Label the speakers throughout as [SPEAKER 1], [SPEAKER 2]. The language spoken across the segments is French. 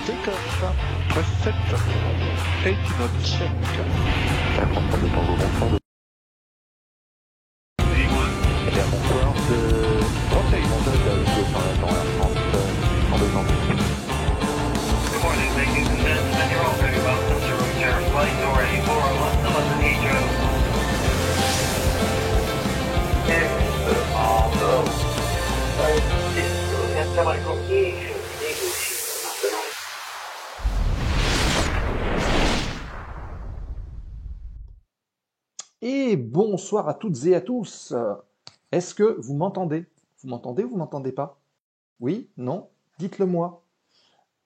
[SPEAKER 1] Takeoff, press set, 80 knots check.
[SPEAKER 2] Ça prend pas de temps au bon et à mon corps de 31 200 en 2 ans.
[SPEAKER 3] Good morning, ladies and gentlemen. You're all very welcome to route share flight already 401 to London Heathrow.
[SPEAKER 4] Et bonsoir à toutes et à tous. Est-ce que vous m'entendez? Vous m'entendez ou vous m'entendez pas? Oui? Non? Dites-le moi.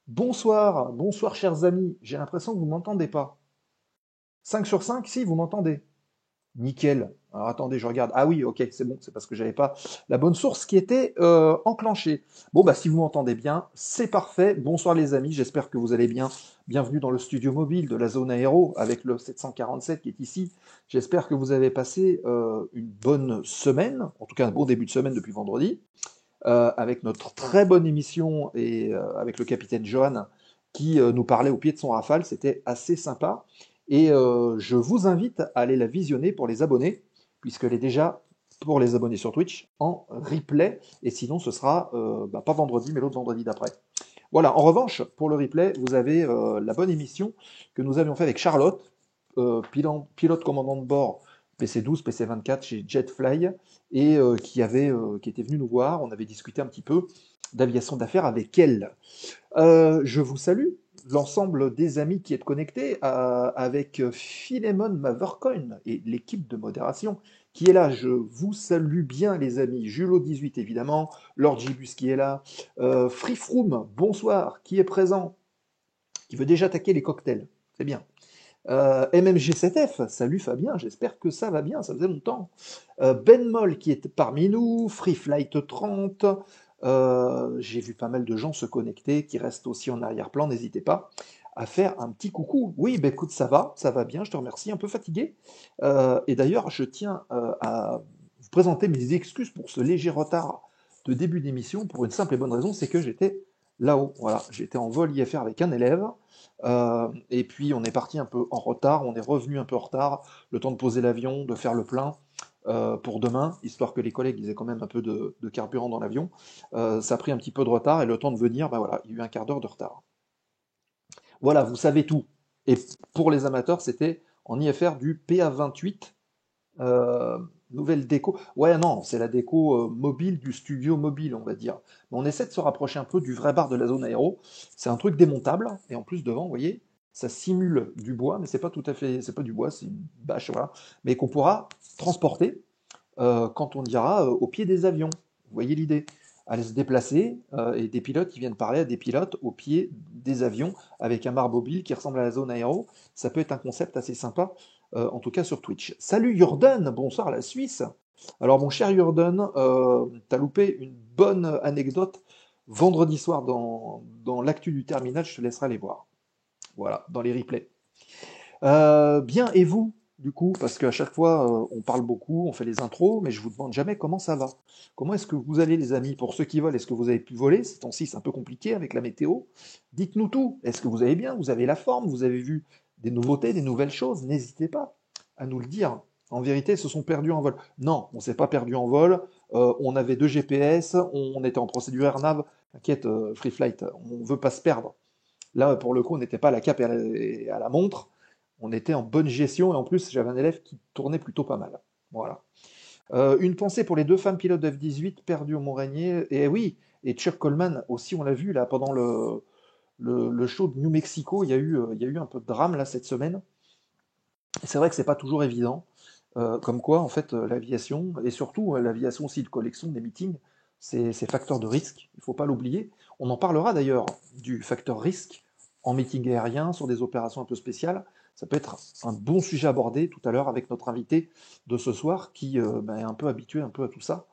[SPEAKER 4] Bonsoir, bonsoir chers amis. J'ai l'impression que vous m'entendez pas. 5 sur 5, si, vous m'entendez. Nickel. Alors attendez, je regarde. Ah oui, ok, c'est bon, c'est parce que j'avais pas la bonne source qui était enclenchée. Bon, bah si vous m'entendez bien, c'est parfait. Bonsoir les amis, j'espère que vous allez bien. Bienvenue dans le studio mobile de la zone aéro avec le 747 qui est ici. J'espère que vous avez passé une bonne semaine, en tout cas un bon début de semaine depuis vendredi, avec notre très bonne émission et avec le capitaine Johan qui nous parlait au pied de son rafale. C'était assez sympa. Et je vous invite à aller la visionner pour les abonnés, puisqu'elle est déjà pour les abonnés sur Twitch en replay. Et sinon, ce sera pas vendredi, mais l'autre vendredi d'après. Voilà, en revanche, pour le replay, vous avez la bonne émission que nous avions fait avec Charlotte, pilote commandant de bord PC12, PC24 chez Jetfly, et qui était venue nous voir. On avait discuté un petit peu d'aviation d'affaires avec elle. Je vous salue, l'ensemble des amis qui êtes connectés, avec Philemon Mavercoin et l'équipe de modération qui est là. Je vous salue bien, les amis. Julo18, évidemment. Lord Gibus qui est là. Freefroom, bonsoir, qui est présent, qui veut déjà attaquer les cocktails. C'est bien. MMG7F, salut Fabien, j'espère que ça va bien, ça faisait longtemps. Ben Moll qui est parmi nous, Freeflight 30, j'ai vu pas mal de gens se connecter, qui restent aussi en arrière-plan, n'hésitez pas à faire un petit coucou. Oui, ben écoute, ça va bien, je te remercie, un peu fatigué. Et d'ailleurs, je tiens à vous présenter mes excuses pour ce léger retard de début d'émission, pour une simple et bonne raison, c'est que j'étais là-haut, voilà, j'étais en vol IFR avec un élève, et puis on est parti un peu en retard, on est revenu un peu en retard, le temps de poser l'avion, de faire le plein pour demain, histoire que les collègues aient quand même un peu de carburant dans l'avion. Ça a pris un petit peu de retard et le temps de venir, ben voilà, il y a eu un quart d'heure de retard. Voilà, vous savez tout. Et pour les amateurs, c'était en IFR du PA28, nouvelle déco. Ouais, non, c'est la déco mobile du studio mobile, on va dire. Mais on essaie de se rapprocher un peu du vrai bar de la zone aéro. C'est un truc démontable, et en plus devant, vous voyez, ça simule du bois, mais c'est pas tout à fait, c'est pas du bois, c'est une bâche, voilà, mais qu'on pourra transporter quand on ira au pied des avions. Vous voyez l'idée? Aller se déplacer et des pilotes qui viennent parler à des pilotes au pied des avions avec un bar mobile qui ressemble à la zone aéro. Ça peut être un concept assez sympa, en tout cas sur Twitch. Salut Jordan, bonsoir la Suisse. Alors mon cher Jordan, t'as loupé une bonne anecdote vendredi soir dans l'actu du terminal, je te laisserai aller voir. Voilà, dans les replays. Bien, et vous, du coup, parce qu'à chaque fois, on parle beaucoup, on fait les intros, mais je vous demande jamais comment ça va. Comment est-ce que vous allez, les amis? Pour ceux qui volent, est-ce que vous avez pu voler? Ces temps-ci, c'est un peu compliqué avec la météo. Dites-nous tout. Est-ce que vous allez bien? Vous avez la forme? Vous avez vu des nouveautés, des nouvelles choses? N'hésitez pas à nous le dire. En vérité, se sont perdus en vol. Non, on s'est pas perdu en vol. On avait 2 GPS, on était en procédure AirNav. T'inquiète, Free Flight, on veut pas se perdre. Là, pour le coup, on n'était pas à la cape et à la montre. On était en bonne gestion et en plus, j'avais un élève qui tournait plutôt pas mal. Voilà. Une pensée pour les 2 femmes pilotes de F-18 perdues au Mont-Rainier. Et oui, et Chuck Coleman aussi, on l'a vu là pendant le show de New Mexico. Il y a eu un peu de drame là cette semaine. Et c'est vrai que c'est pas toujours évident. Comme quoi, en fait, l'aviation, et surtout l'aviation aussi de collection des meetings, c'est facteur de risque, il ne faut pas l'oublier. On en parlera d'ailleurs du facteur risque en meeting aérien, sur des opérations un peu spéciales. Ça peut être un bon sujet à aborder tout à l'heure avec notre invité de ce soir qui est un peu habitué un peu à tout ça.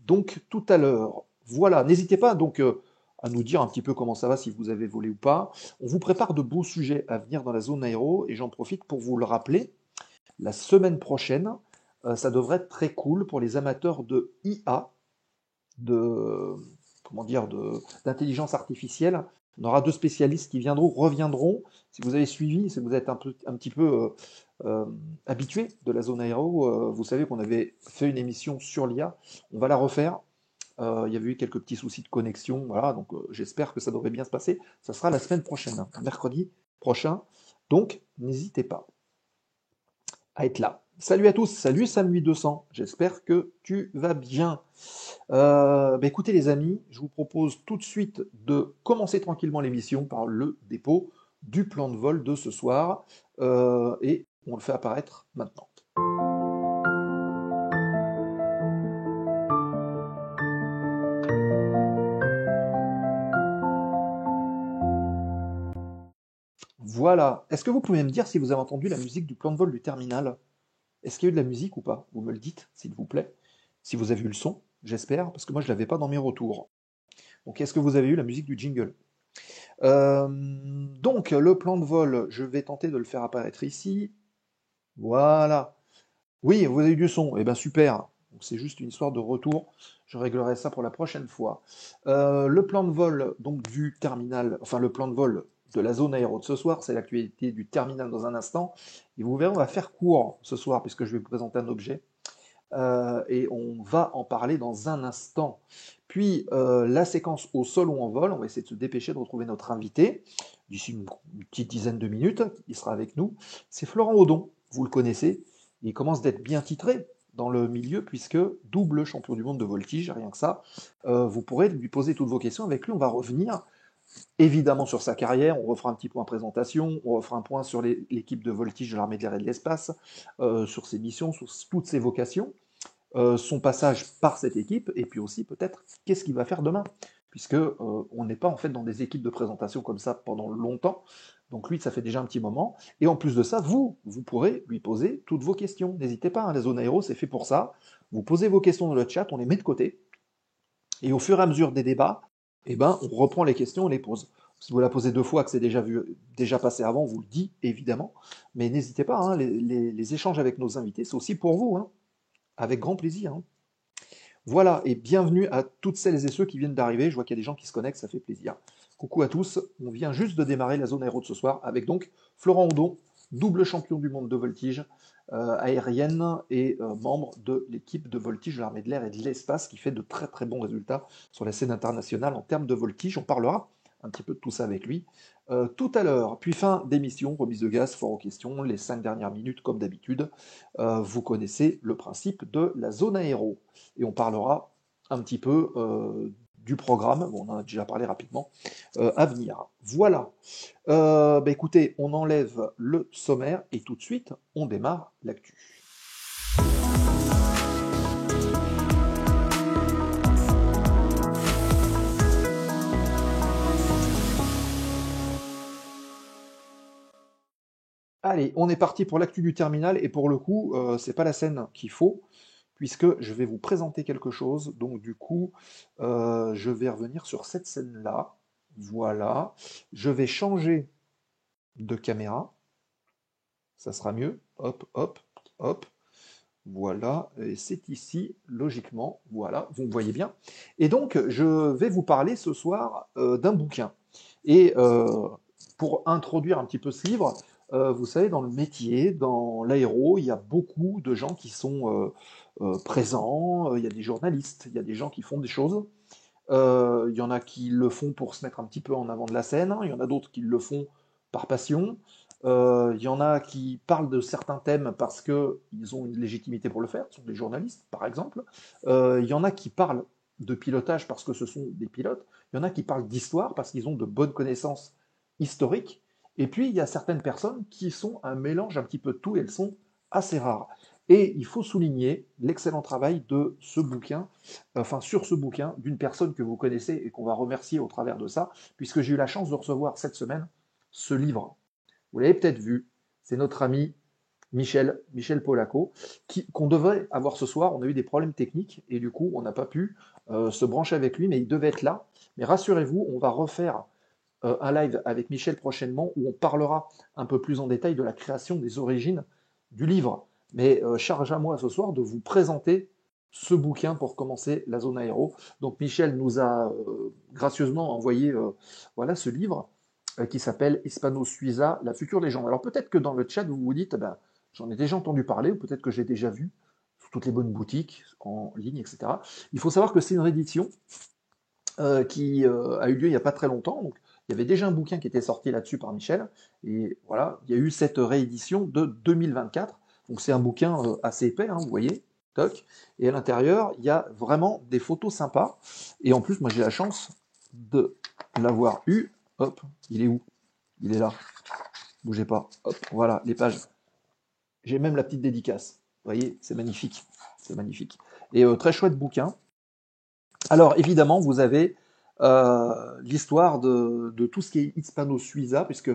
[SPEAKER 4] Donc tout à l'heure, voilà, n'hésitez pas donc à nous dire un petit peu comment ça va, si vous avez volé ou pas. On vous prépare de beaux sujets à venir dans la zone aéro et j'en profite pour vous le rappeler. La semaine prochaine, ça devrait être très cool pour les amateurs de IA, de comment dire, d'intelligence artificielle. On aura 2 spécialistes qui reviendront. Si vous avez suivi, si vous êtes un petit peu habitué de la zone aéro, vous savez qu'on avait fait une émission sur l'IA. On va la refaire. Il y avait eu quelques petits soucis de connexion, voilà, donc j'espère que ça devrait bien se passer. Ça sera la semaine prochaine, hein, mercredi prochain. Donc, n'hésitez pas à être là. Salut à tous, salut Sam8200, j'espère que tu vas bien. Écoutez les amis, je vous propose tout de suite de commencer tranquillement l'émission par le dépôt du plan de vol de ce soir, et on le fait apparaître maintenant. Voilà. Est-ce que vous pouvez me dire si vous avez entendu la musique du plan de vol du terminal? Est-ce qu'il y a eu de la musique ou pas? Vous me le dites, s'il vous plaît. Si vous avez eu le son, j'espère, parce que moi je ne l'avais pas dans mes retours. Donc est-ce que vous avez eu la musique du jingle? Donc le plan de vol, je vais tenter de le faire apparaître ici. Voilà. Oui, vous avez eu du son. Eh bien super. Donc c'est juste une histoire de retour. Je réglerai ça pour la prochaine fois. Le plan de vol donc du terminal, enfin le plan de vol de la zone aéro de ce soir, c'est l'actualité du terminal dans un instant. Et vous verrez, on va faire court ce soir puisque je vais vous présenter un objet. Et on va en parler dans un instant. Puis la séquence au sol ou en vol, on va essayer de se dépêcher de retrouver notre invité d'ici une petite dizaine de minutes. Il sera avec nous. C'est Florent Audon, vous le connaissez. Il commence d'être bien titré dans le milieu puisque double champion du monde de voltige, rien que ça. Vous pourrez lui poser toutes vos questions. Avec lui, on va revenir évidemment sur sa carrière, on refera un petit point présentation, on refera un point sur l'équipe de voltige de l'armée de l'air et de l'espace, sur ses missions, sur toutes ses vocations, son passage par cette équipe, et puis aussi peut-être qu'est-ce qu'il va faire demain, puisque on n'est pas en fait dans des équipes de présentation comme ça pendant longtemps, donc lui ça fait déjà un petit moment, et en plus de ça, vous pourrez lui poser toutes vos questions, n'hésitez pas, hein, la zone aéro c'est fait pour ça, vous posez vos questions dans le chat, on les met de côté, et au fur et à mesure des débats, eh ben, on reprend les questions, on les pose. Si vous la posez 2 fois, que c'est déjà passé avant, on vous le dit, évidemment. Mais n'hésitez pas, hein, les échanges avec nos invités, c'est aussi pour vous, hein, avec grand plaisir. Hein. Voilà, et bienvenue à toutes celles et ceux qui viennent d'arriver. Je vois qu'il y a des gens qui se connectent, ça fait plaisir. Coucou à tous, on vient juste de démarrer la zone aéro de ce soir avec donc Florent Audon, double champion du monde de voltige aérienne et membre de l'équipe de voltige de l'armée de l'air et de l'espace qui fait de très très bons résultats sur la scène internationale en termes de voltige. On parlera un petit peu de tout ça avec lui tout à l'heure. Puis fin d'émission, remise de gaz, fort aux questions, les 5 dernières minutes comme d'habitude. Vous connaissez le principe de la zone aéro. Et on parlera un petit peu du programme, bon, on en a déjà parlé rapidement, à venir. Voilà. Écoutez, on enlève le sommaire et tout de suite, on démarre l'actu. Allez, on est parti pour l'actu du terminal et pour le coup, c'est pas la scène qu'il faut, puisque je vais vous présenter quelque chose. Donc du coup, je vais revenir sur cette scène-là. Voilà. Je vais changer de caméra. Ça sera mieux. Hop, hop, hop. Voilà. Et c'est ici, logiquement. Voilà, vous me voyez bien. Et donc, je vais vous parler ce soir d'un bouquin. Et pour introduire un petit peu ce livre, vous savez, dans le métier, dans l'aéro, il y a beaucoup de gens qui sont présents, il y a des journalistes, il y a des gens qui font des choses. Il y en a qui le font pour se mettre un petit peu en avant de la scène, il y en a d'autres qui le font par passion, il y en a qui parlent de certains thèmes parce qu'ils ont une légitimité pour le faire, ce sont des journalistes par exemple, il y en a qui parlent de pilotage parce que ce sont des pilotes, il y en a qui parlent d'histoire parce qu'ils ont de bonnes connaissances historiques, et puis il y a certaines personnes qui sont un mélange un petit peu de tout et elles sont assez rares. Et il faut souligner l'excellent travail de ce bouquin, enfin sur ce bouquin, d'une personne que vous connaissez et qu'on va remercier au travers de ça, puisque j'ai eu la chance de recevoir cette semaine ce livre. Vous l'avez peut-être vu, c'est notre ami Michel Polaco, qu'on devait avoir ce soir. On a eu des problèmes techniques et du coup, on n'a pas pu se brancher avec lui, mais il devait être là. Mais rassurez-vous, on va refaire un live avec Michel prochainement où on parlera un peu plus en détail de la création des origines du livre. Mais charge à moi ce soir de vous présenter ce bouquin pour commencer la zone aéro. Donc Michel nous a gracieusement envoyé voilà, ce livre qui s'appelle Hispano Suiza, la future légende. Alors peut-être que dans le chat, vous vous dites, ben, j'en ai déjà entendu parler, ou peut-être que j'ai déjà vu sur toutes les bonnes boutiques, en ligne, etc. Il faut savoir que c'est une réédition qui a eu lieu il n'y a pas très longtemps. Donc, il y avait déjà un bouquin qui était sorti là-dessus par Michel. Et voilà, il y a eu cette réédition de 2024. Donc c'est un bouquin assez épais, hein, vous voyez. Toc. Et à l'intérieur, il y a vraiment des photos sympas. Et en plus, moi j'ai la chance de l'avoir eu. Hop, il est où? Il est là. Bougez pas. Hop, voilà, les pages. J'ai même la petite dédicace. Vous voyez, c'est magnifique. C'est magnifique. Et très chouette bouquin. Alors évidemment, vous avez l'histoire de tout ce qui est Hispano-Suiza, puisque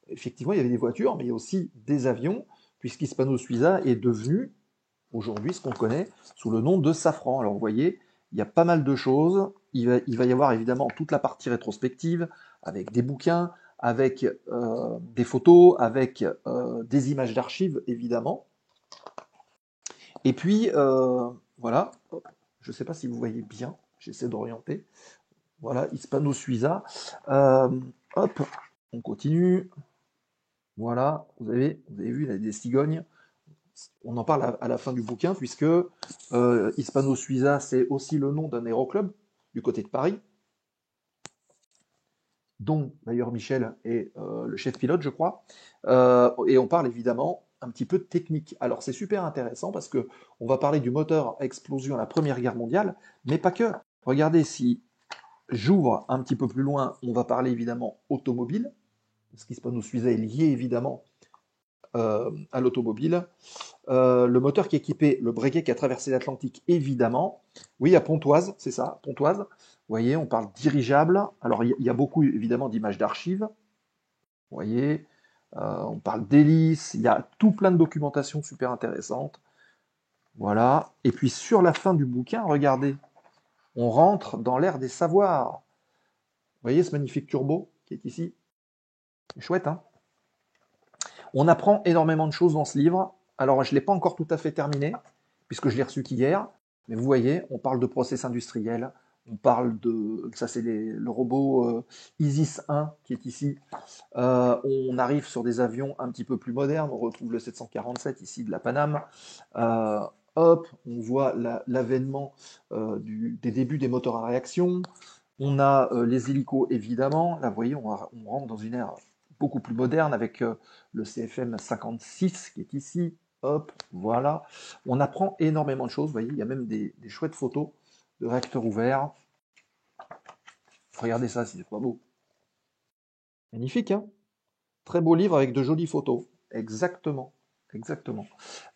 [SPEAKER 4] effectivement il y avait des voitures, mais il y a aussi des avions, puisqu'Hispano-Suiza est devenu aujourd'hui ce qu'on connaît sous le nom de Safran. Alors vous voyez, il y a pas mal de choses. Il va y avoir évidemment toute la partie rétrospective, avec des bouquins, avec des photos, avec des images d'archives, évidemment. Et puis, voilà, je ne sais pas si vous voyez bien, j'essaie d'orienter. Voilà, Hispano Suiza. Hop, on continue. Voilà, vous avez vu, il y a des cigognes. On en parle à la fin du bouquin, puisque Hispano Suiza, c'est aussi le nom d'un aéroclub du côté de Paris, dont d'ailleurs Michel est le chef pilote, je crois. Et on parle évidemment un petit peu de technique. Alors c'est super intéressant parce que on va parler du moteur à explosion à la Première Guerre mondiale, mais pas que. Regardez, si j'ouvre un petit peu plus loin, on va parler évidemment automobile, ce qui se Suiza est lié évidemment à l'automobile. Le moteur qui équipait le Breguet qui a traversé l'Atlantique, évidemment. Oui, à Pontoise, c'est ça, Pontoise. Vous voyez, on parle dirigeable. Alors, il y a beaucoup, évidemment, d'images d'archives. Vous voyez, on parle d'hélices. Il y a tout plein de documentation super intéressante. Voilà. Et puis, sur la fin du bouquin, regardez, on rentre dans l'ère des savoirs. Vous voyez ce magnifique turbo qui est ici? C'est chouette, hein? On apprend énormément de choses dans ce livre. Alors, je ne l'ai pas encore tout à fait terminé, puisque je l'ai reçu qu'hier. Mais vous voyez, on parle de process industriel. On parle de... Ça, c'est le robot Isis 1 qui est ici. On arrive sur des avions un petit peu plus modernes. On retrouve le 747 ici de la Paname. Hop, on voit l'avènement des débuts des moteurs à réaction. On a les hélicos, évidemment. Là, vous voyez, on rentre dans une ère beaucoup plus moderne avec le CFM 56 qui est ici. Hop, voilà. On apprend énormément de choses. Vous voyez, il y a même des chouettes photos de réacteurs ouverts. Regardez ça, c'est pas beau. Magnifique, hein? Très beau livre avec de jolies photos. Exactement, exactement.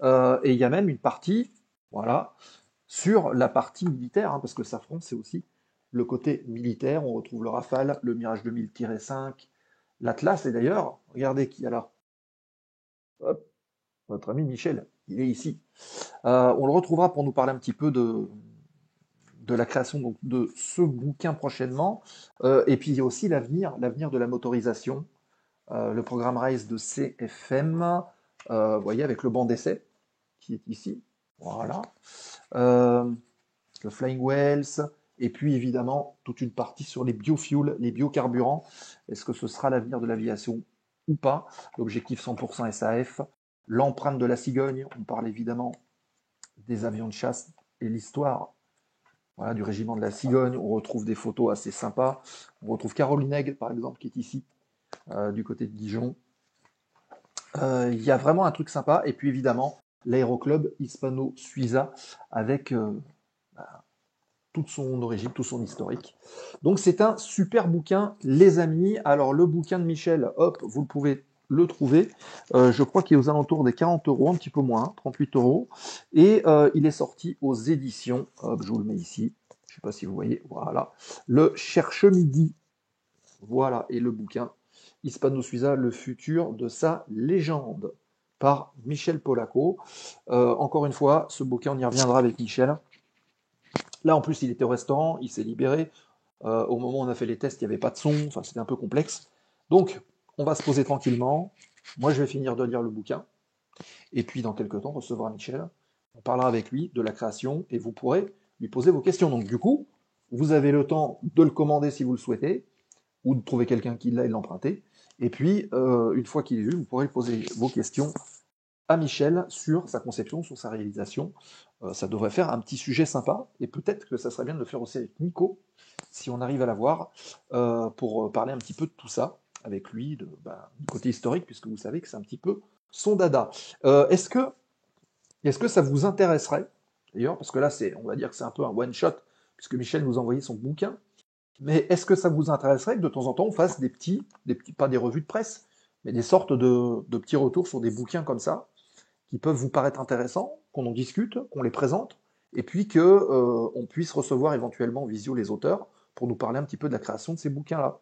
[SPEAKER 4] Et il y a même une partie, voilà, sur la partie militaire, hein, parce que Safran, c'est aussi le côté militaire. On retrouve le Rafale, le Mirage 2000-5, l'Atlas, et d'ailleurs, regardez qui est là. Hop, notre ami Michel, il est ici. On le retrouvera pour nous parler un petit peu de la création donc, de ce bouquin prochainement. Et puis il y a aussi l'avenir de la motorisation, le programme RISE de CFM, vous voyez, avec le banc d'essai qui est ici. Voilà. Le Flying Wells, et puis évidemment toute une partie sur les biofuels, les biocarburants. Est-ce que ce sera l'avenir de l'aviation ou pas? L'objectif 100% SAF, l'empreinte de la cigogne, on parle évidemment des avions de chasse et l'histoire, voilà, du régiment de la cigogne. On retrouve des photos assez sympas. On retrouve Caroline Aigle, par exemple, qui est ici, du côté de Dijon. Il y a vraiment un truc sympa. Et puis évidemment, l'aéroclub Hispano Suiza avec toute son origine, tout son historique. Donc c'est un super bouquin, les amis. Alors le bouquin de Michel, hop, vous pouvez le trouver. Je crois qu'il est aux alentours des 40 euros, un petit peu moins, 38 euros. Et il est sorti aux éditions, hop, je vous le mets ici, je ne sais pas si vous voyez, voilà, le Cherche Midi. Voilà, et le bouquin Hispano Suiza, le futur de sa légende, par Michel Polacco. Encore une fois, ce bouquin, on y reviendra avec Michel. Là, en plus, il était au restaurant, il s'est libéré. Au moment où on a fait les tests, il n'y avait pas de son, enfin, c'était un peu complexe. Donc, on va se poser tranquillement. Moi, je vais finir de lire le bouquin. Et puis, dans quelques temps, on recevra Michel On parlera avec lui de la création et vous pourrez lui poser vos questions. Donc du coup, vous avez le temps de le commander si vous le souhaitez, ou de trouver quelqu'un qui l'a et de l'emprunter. Et puis, une fois qu'il est vu, vous pourrez poser vos questions à Michel sur sa conception, sur sa réalisation. Ça devrait faire un petit sujet sympa, et peut-être que ça serait bien de le faire aussi avec Nico, si on arrive à l'avoir, pour parler un petit peu de tout ça, avec lui, du côté historique, puisque vous savez que c'est un petit peu son dada. Est-ce que ça vous intéresserait, d'ailleurs, parce que là, on va dire que c'est un peu un one-shot, puisque Michel nous a envoyé son bouquin, mais est-ce que ça vous intéresserait que de temps en temps on fasse des petits, pas des revues de presse, mais des sortes de petits retours sur des bouquins comme ça, qui peuvent vous paraître intéressants, qu'on en discute, qu'on les présente, et puis on puisse recevoir éventuellement en visio les auteurs pour nous parler un petit peu de la création de ces bouquins-là.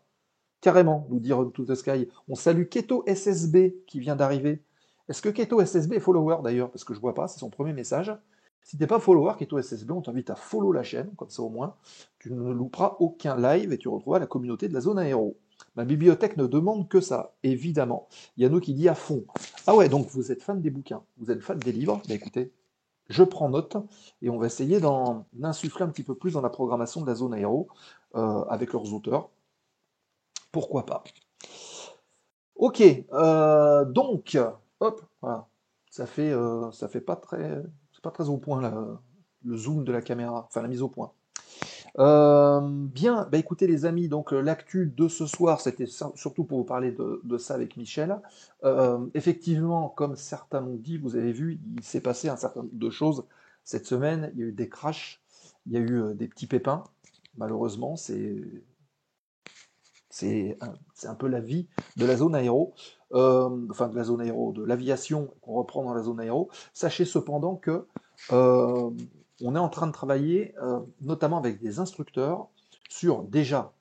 [SPEAKER 4] Carrément, nous dire To the Sky. On salue Keto SSB qui vient d'arriver. Est-ce que Keto SSB est follower d'ailleurs? Parce que je vois pas, c'est son premier message. Si t'es pas follower Keto SSB, on t'invite à follow la chaîne, comme ça au moins, tu ne louperas aucun live et tu retrouveras la communauté de la zone aéro. Ma bibliothèque ne demande que ça, évidemment. Yanno qui dit à fond. Ah ouais, donc vous êtes fan des bouquins, vous êtes fan des livres. Bah écoutez, je prends note et on va essayer d'en insuffler un petit peu plus dans la programmation de la zone aéro avec leurs auteurs. Pourquoi pas? Ok, donc, hop, voilà. Ça fait pas très, c'est pas très au point là, le zoom de la caméra, enfin la mise au point. Bien, bah écoutez les amis, donc l'actu de ce soir, c'était surtout pour vous parler de ça avec Michel. Effectivement, comme certains l'ont dit, vous avez vu, il s'est passé un certain nombre de choses cette semaine. Il y a eu des crashs, il y a eu des petits pépins. Malheureusement, c'est un peu la vie de la zone aéro, enfin de la zone aéro, de l'aviation qu'on reprend dans la zone aéro. Sachez cependant que on est en train de travailler, notamment avec des instructeurs, sur déjà,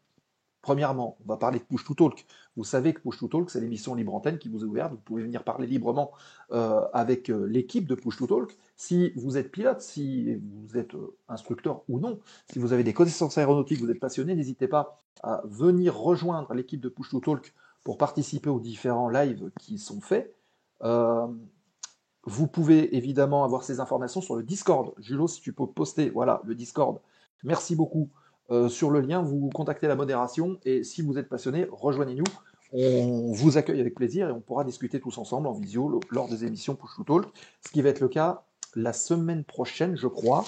[SPEAKER 4] premièrement, on va parler de Push to Talk. Vous savez que Push to Talk, c'est l'émission Libre Antenne qui vous est ouverte. Vous pouvez venir parler librement avec l'équipe de Push to Talk. Si vous êtes pilote, si vous êtes instructeur ou non, si vous avez des connaissances aéronautiques, vous êtes passionné, n'hésitez pas à venir rejoindre l'équipe de Push to Talk pour participer aux différents lives qui sont faits. Vous pouvez évidemment avoir ces informations sur le Discord. Julo, si tu peux poster, voilà, le Discord. Merci beaucoup. Sur le lien, vous contactez la modération et si vous êtes passionné, rejoignez-nous. On vous accueille avec plaisir et on pourra discuter tous ensemble en visio lors des émissions Push to Talk, ce qui va être le cas la semaine prochaine, je crois,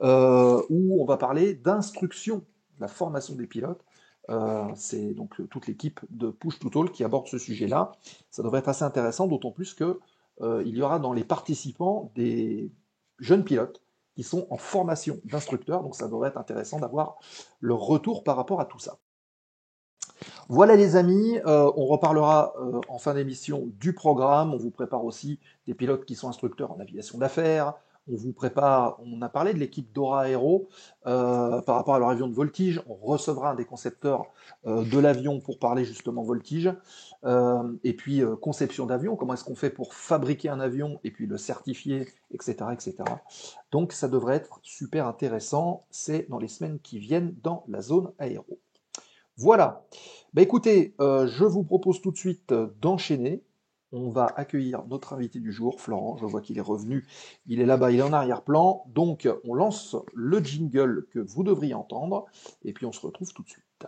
[SPEAKER 4] où on va parler d'instruction, la formation des pilotes. C'est donc toute l'équipe de Push to Talk qui aborde ce sujet-là. Ça devrait être assez intéressant, d'autant plus que il y aura dans les participants des jeunes pilotes qui sont en formation d'instructeurs, donc ça devrait être intéressant d'avoir leur retour par rapport à tout ça. Voilà les amis, on reparlera en fin d'émission du programme, on vous prépare aussi des pilotes qui sont instructeurs en aviation d'affaires, on vous prépare, on a parlé de l'équipe Dora Aero par rapport à leur avion de voltige, on recevra un des concepteurs de l'avion pour parler justement voltige, et puis conception d'avion, comment est-ce qu'on fait pour fabriquer un avion et puis le certifier, etc., etc. Donc ça devrait être super intéressant, c'est dans les semaines qui viennent dans la zone aéro. Voilà, bah écoutez, je vous propose tout de suite d'enchaîner. On va accueillir notre invité du jour, Florent. Je vois qu'il est revenu. Il est là-bas, il est en arrière-plan. Donc, on lance le jingle que vous devriez entendre. Et puis, on se retrouve tout de suite.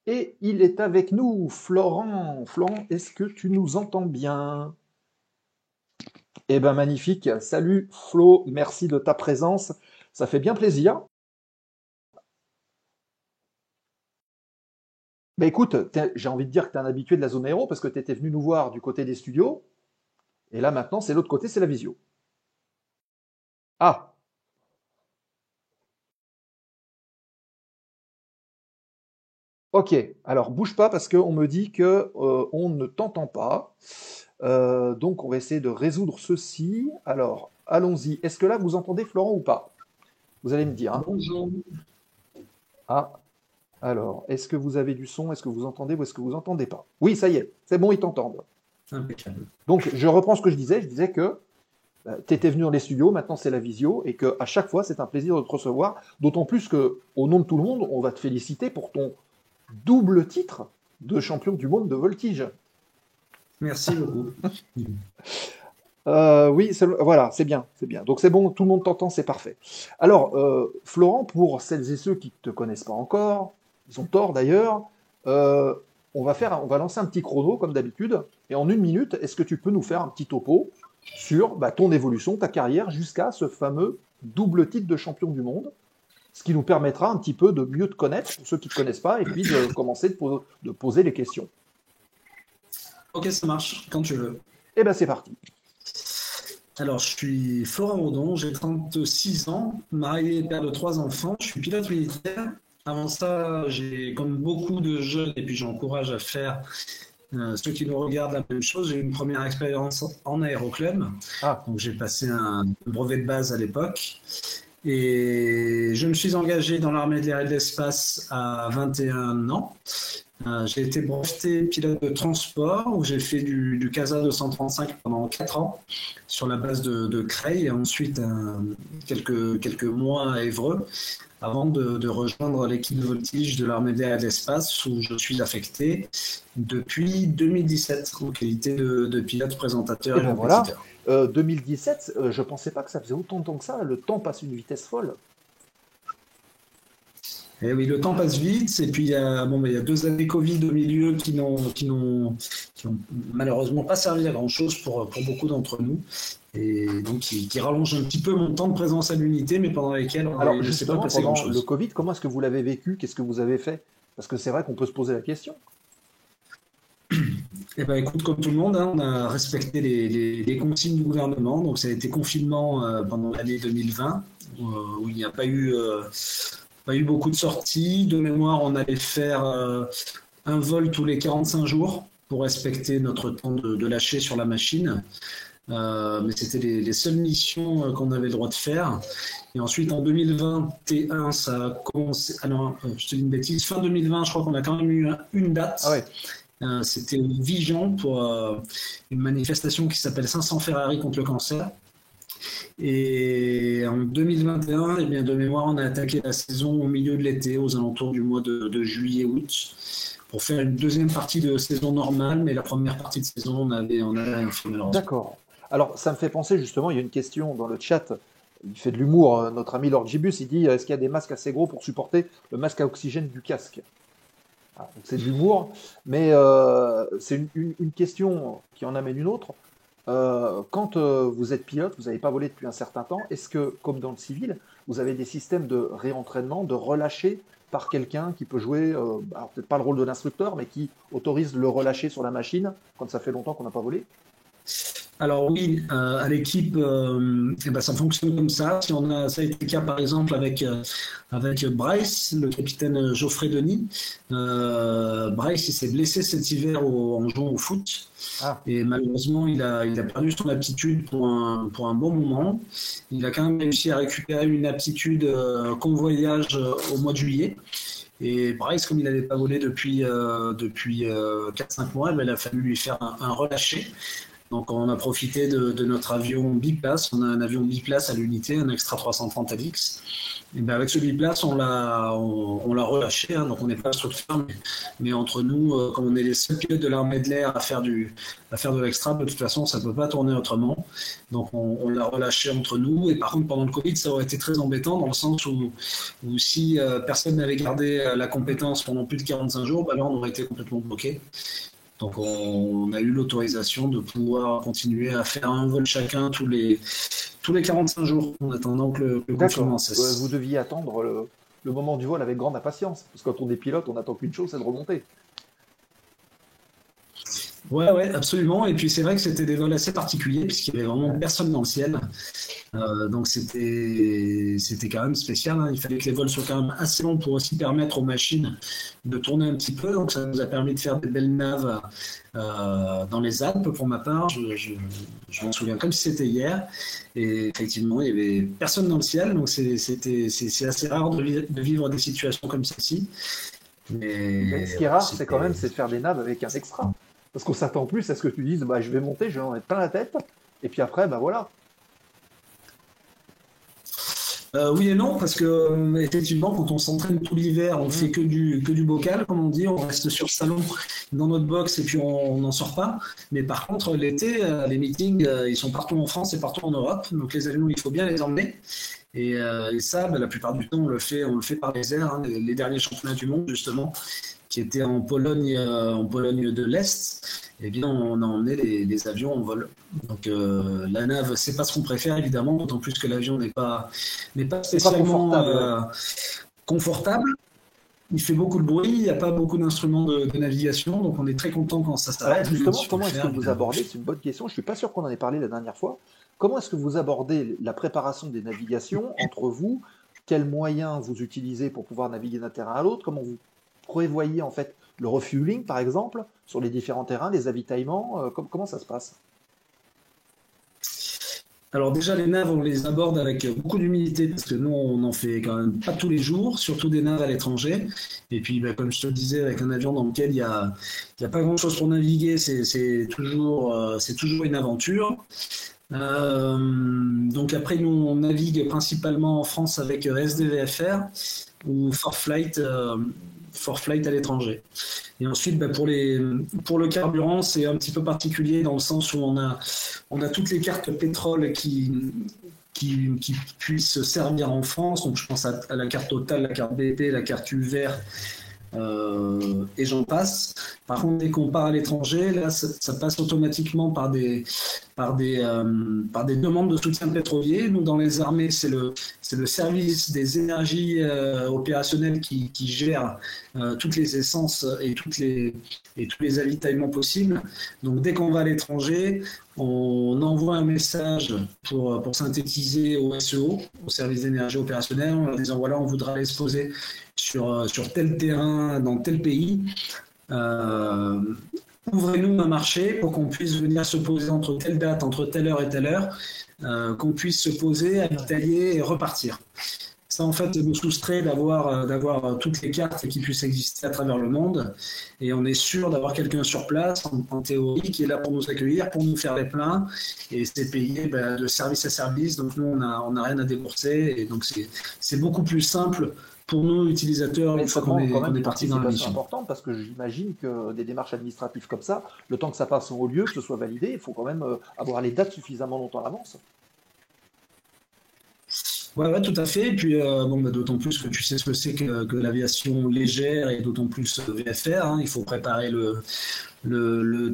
[SPEAKER 4] Et il est avec nous, Florent. Florent, est-ce que tu nous entends bien ? Eh ben magnifique, salut Flo, merci de ta présence, ça fait bien plaisir. Ben écoute, j'ai envie de dire que tu es un habitué de la zone aéro parce que tu étais venu nous voir du côté des studios, et là maintenant c'est l'autre côté, c'est la visio. Ah, ok, alors bouge pas parce qu'on me dit que on ne t'entend pas. Donc on va essayer de résoudre ceci. Alors, allons-y. Est-ce que là vous entendez Florent ou pas? Vous allez me dire. Hein.
[SPEAKER 5] Bonjour.
[SPEAKER 4] Ah, alors, est-ce que vous avez du son? Est-ce que vous entendez ou est-ce que vous entendez pas? Oui, ça y est, c'est bon, ils t'entendent.
[SPEAKER 5] Impeccable.
[SPEAKER 4] Donc, je reprends ce que je disais. Je disais que Tu étais venu dans les studios, maintenant c'est la visio, et qu'à chaque fois, c'est un plaisir de te recevoir. D'autant plus que, au nom de tout le monde, on va te féliciter pour ton double titre de champion du monde de voltige.
[SPEAKER 5] Merci beaucoup.
[SPEAKER 4] Oui, voilà, c'est bien, c'est bien. Donc c'est bon, tout le monde t'entend, c'est parfait. Alors, Florent, pour celles et ceux qui ne te connaissent pas encore, ils ont tort d'ailleurs, euh, on va lancer un petit chrono comme d'habitude, et en 1 minute, est-ce que tu peux nous faire un petit topo sur ton évolution, ta carrière, jusqu'à ce fameux double titre de champion du monde, ce qui nous permettra un petit peu de mieux te connaître, pour ceux qui ne te connaissent pas, et puis de commencer de poser les questions.
[SPEAKER 5] Ok, ça marche, quand tu veux.
[SPEAKER 4] Eh bien, c'est parti.
[SPEAKER 5] Alors, je suis Florent Rodon, j'ai 36 ans, marié et père de 3 enfants, je suis pilote militaire. Avant ça, j'ai, comme beaucoup de jeunes, et puis j'encourage à faire ceux qui nous regardent la même chose, j'ai eu une première expérience en aéroclub.
[SPEAKER 4] Ah,
[SPEAKER 5] Donc, j'ai passé un brevet de base à l'époque. Et je me suis engagé dans l'armée de l'air et de l'espace à 21 ans. J'ai été breveté pilote de transport où j'ai fait du CASA 235 pendant 4 ans sur la base de Creil et ensuite quelques mois à Évreux avant de rejoindre l'équipe de voltige de l'armée de l'air et de l'espace où je suis affecté depuis 2017 en qualité de pilote présentateur
[SPEAKER 4] et
[SPEAKER 5] et
[SPEAKER 4] ben voilà.
[SPEAKER 5] compétiteur.
[SPEAKER 4] 2017, je pensais pas que ça faisait autant de temps que ça. Le temps passe une vitesse folle.
[SPEAKER 5] Et oui, le temps passe vite. Et puis, il y a 2 années Covid au milieu qui n'ont malheureusement pas servi à grand-chose pour beaucoup d'entre nous. Et donc, qui rallongent un petit peu mon temps de présence à l'unité, mais pendant lesquels on
[SPEAKER 4] Alors
[SPEAKER 5] ne s'est pas
[SPEAKER 4] justement,
[SPEAKER 5] passé
[SPEAKER 4] pendant le
[SPEAKER 5] grand-chose.
[SPEAKER 4] Covid, comment est-ce que vous l'avez vécu? Qu'est-ce que vous avez fait? Parce que c'est vrai qu'on peut se poser la question.
[SPEAKER 5] Eh ben, écoute, comme tout le monde, hein, on a respecté les consignes du gouvernement. Donc, ça a été confinement pendant l'année 2020, où il n'y a pas eu beaucoup de sorties. De mémoire, on allait faire un vol tous les 45 jours pour respecter notre temps de lâcher sur la machine. Mais c'était les seules missions qu'on avait le droit de faire. Et ensuite, en 2021, ça a commencé. Ah non, je te dis une bêtise. Fin 2020, je crois qu'on a quand même eu une date.
[SPEAKER 4] Ah ouais.
[SPEAKER 5] C'était au Vigan pour une manifestation qui s'appelle 500 Ferrari contre le cancer. Et en 2021, eh bien, de mémoire, on a attaqué la saison au milieu de l'été, aux alentours du mois de juillet-août, pour faire une deuxième partie de saison normale, mais la première partie de saison, on avait rien fait malheureusement.
[SPEAKER 4] D'accord. Alors, ça me fait penser justement, il y a une question dans le chat, il fait de l'humour, notre ami Lord Gibus, il dit, est-ce qu'il y a des masques assez gros pour supporter le masque à oxygène du casque? Ah, donc c'est de l'humour, mais c'est une question qui en amène une autre. Quand vous êtes pilote, vous n'avez pas volé depuis un certain temps, est-ce que, comme dans le civil, vous avez des systèmes de réentraînement, de relâcher par quelqu'un qui peut jouer, alors peut-être pas le rôle de l'instructeur, mais qui autorise le relâcher sur la machine quand ça fait longtemps qu'on n'a pas volé?
[SPEAKER 5] Alors oui, à l'équipe, ça fonctionne comme ça. Ça a été le cas par exemple avec Bryce, le capitaine Geoffrey Denis. Bryce, il s'est blessé cet hiver en jouant au foot.
[SPEAKER 4] Ah.
[SPEAKER 5] Et malheureusement, il a perdu son aptitude pour un bon moment. Il a quand même réussi à récupérer une aptitude convoyage au mois de juillet. Et Bryce, comme il n'avait pas volé depuis 4-5 mois, il a fallu lui faire un relâché. Donc on a profité de notre avion biplace. On a un avion biplace à l'unité, un Extra 330 Alix. Et bien avec ce biplace, on l'a relâché. Hein, donc on n'est pas instructeur, mais entre nous, comme on est les seuls pilotes de l'armée de l'air à faire de l'extra, de toute façon, ça ne peut pas tourner autrement. Donc on l'a relâché entre nous. Et par contre, pendant le Covid, ça aurait été très embêtant dans le sens où si personne n'avait gardé la compétence pendant plus de 45 jours, là on aurait été complètement bloqué. Donc on a eu l'autorisation de pouvoir continuer à faire un vol chacun tous les 45 jours en attendant que le confinement cesse.
[SPEAKER 4] Vous deviez attendre le moment du vol avec grande impatience, parce que quand on est pilote, on n'attend qu'une chose, c'est de remonter.
[SPEAKER 5] Ouais, absolument. Et puis c'est vrai que c'était des vols assez particuliers puisqu'il y avait vraiment personne dans le ciel. Donc c'était quand même spécial. Hein. Il fallait que les vols soient quand même assez longs pour aussi permettre aux machines de tourner un petit peu. Donc ça nous a permis de faire des belles naves dans les Alpes pour ma part. Je m'en souviens comme si c'était hier. Et effectivement, il y avait personne dans le ciel. Donc c'est assez rare de vivre des situations comme celle-ci.
[SPEAKER 4] Mais ce qui est rare, c'est quand même de faire des naves avec un extra. Parce qu'on s'attend plus à ce que tu dises, je vais monter, je vais en mettre plein la tête, et puis après, voilà.
[SPEAKER 5] Oui et non, parce que effectivement, quand on s'entraîne tout l'hiver, on fait que du bocal, comme on dit, on reste sur le salon dans notre box et puis on n'en sort pas. Mais par contre, l'été, les meetings, ils sont partout en France et partout en Europe, donc les avions, il faut bien les emmener. Et ça, la plupart du temps, on le fait par les airs. Hein. Les derniers championnats du monde, justement, qui étaient en Pologne de l'Est, eh bien, on a emmené les avions en vol. Donc la nave, c'est pas ce qu'on préfère, évidemment, d'autant plus que l'avion n'est pas spécialement confortable. Il fait beaucoup de bruit, il n'y a pas beaucoup d'instruments de navigation, donc on est très content quand ça s'arrête.
[SPEAKER 4] Justement, comment est-ce que vous abordez? C'est une bonne question. Je suis pas sûr qu'on en ait parlé la dernière fois. Comment est-ce que vous abordez la préparation des navigations entre vous? Quels moyens vous utilisez pour pouvoir naviguer d'un terrain à l'autre? Comment vous prévoyez en fait le refueling, par exemple, sur les différents terrains, les avitaillements? Comment ça se passe?
[SPEAKER 5] Alors déjà, les naves, on les aborde avec beaucoup d'humilité parce que nous, on n'en fait quand même pas tous les jours, surtout des naves à l'étranger. Et puis, comme je te le disais, avec un avion dans lequel il y a pas grand-chose pour naviguer, c'est toujours une aventure. Donc après, nous, on navigue principalement en France avec SDVFR ou ForFlight à l'étranger. Et ensuite, pour le carburant, c'est un petit peu particulier dans le sens où on a toutes les cartes pétrole qui puissent servir en France. Donc je pense à la carte Total, la carte BP, la carte UVER, et j'en passe. Par contre, dès qu'on part à l'étranger, là, ça passe automatiquement par des demandes de soutien pétrolier. Nous, dans les armées, c'est le service des énergies opérationnelles qui gère toutes les essences et tous les avitaillements possibles. Donc, dès qu'on va à l'étranger, on envoie un message pour synthétiser au SEO, au service d'énergie opérationnelle, en leur disant voilà, on voudra aller se poser sur tel terrain dans tel pays. Ouvrez-nous un marché pour qu'on puisse venir se poser entre telle date, entre telle heure et telle heure, qu'on puisse se poser, avitailler et repartir. Ça, en fait, nous soustrait d'avoir toutes les cartes qui puissent exister à travers le monde. Et on est sûr d'avoir quelqu'un sur place, en théorie, qui est là pour nous accueillir, pour nous faire les pleins. Et c'est payé de service à service. Donc, nous, on n'a rien à débourser. Et donc, c'est beaucoup plus simple pour nous, utilisateurs, une fois qu'on est parti dans la mission.
[SPEAKER 4] C'est important parce que j'imagine que des démarches administratives comme ça, le temps que ça passe en haut lieu, que ce soit validé, il faut quand même avoir les dates suffisamment longtemps à l'avance.
[SPEAKER 5] Ouais, tout à fait. Et puis, d'autant plus que tu sais ce que c'est que l'aviation légère et d'autant plus VFR. Hein, il faut préparer le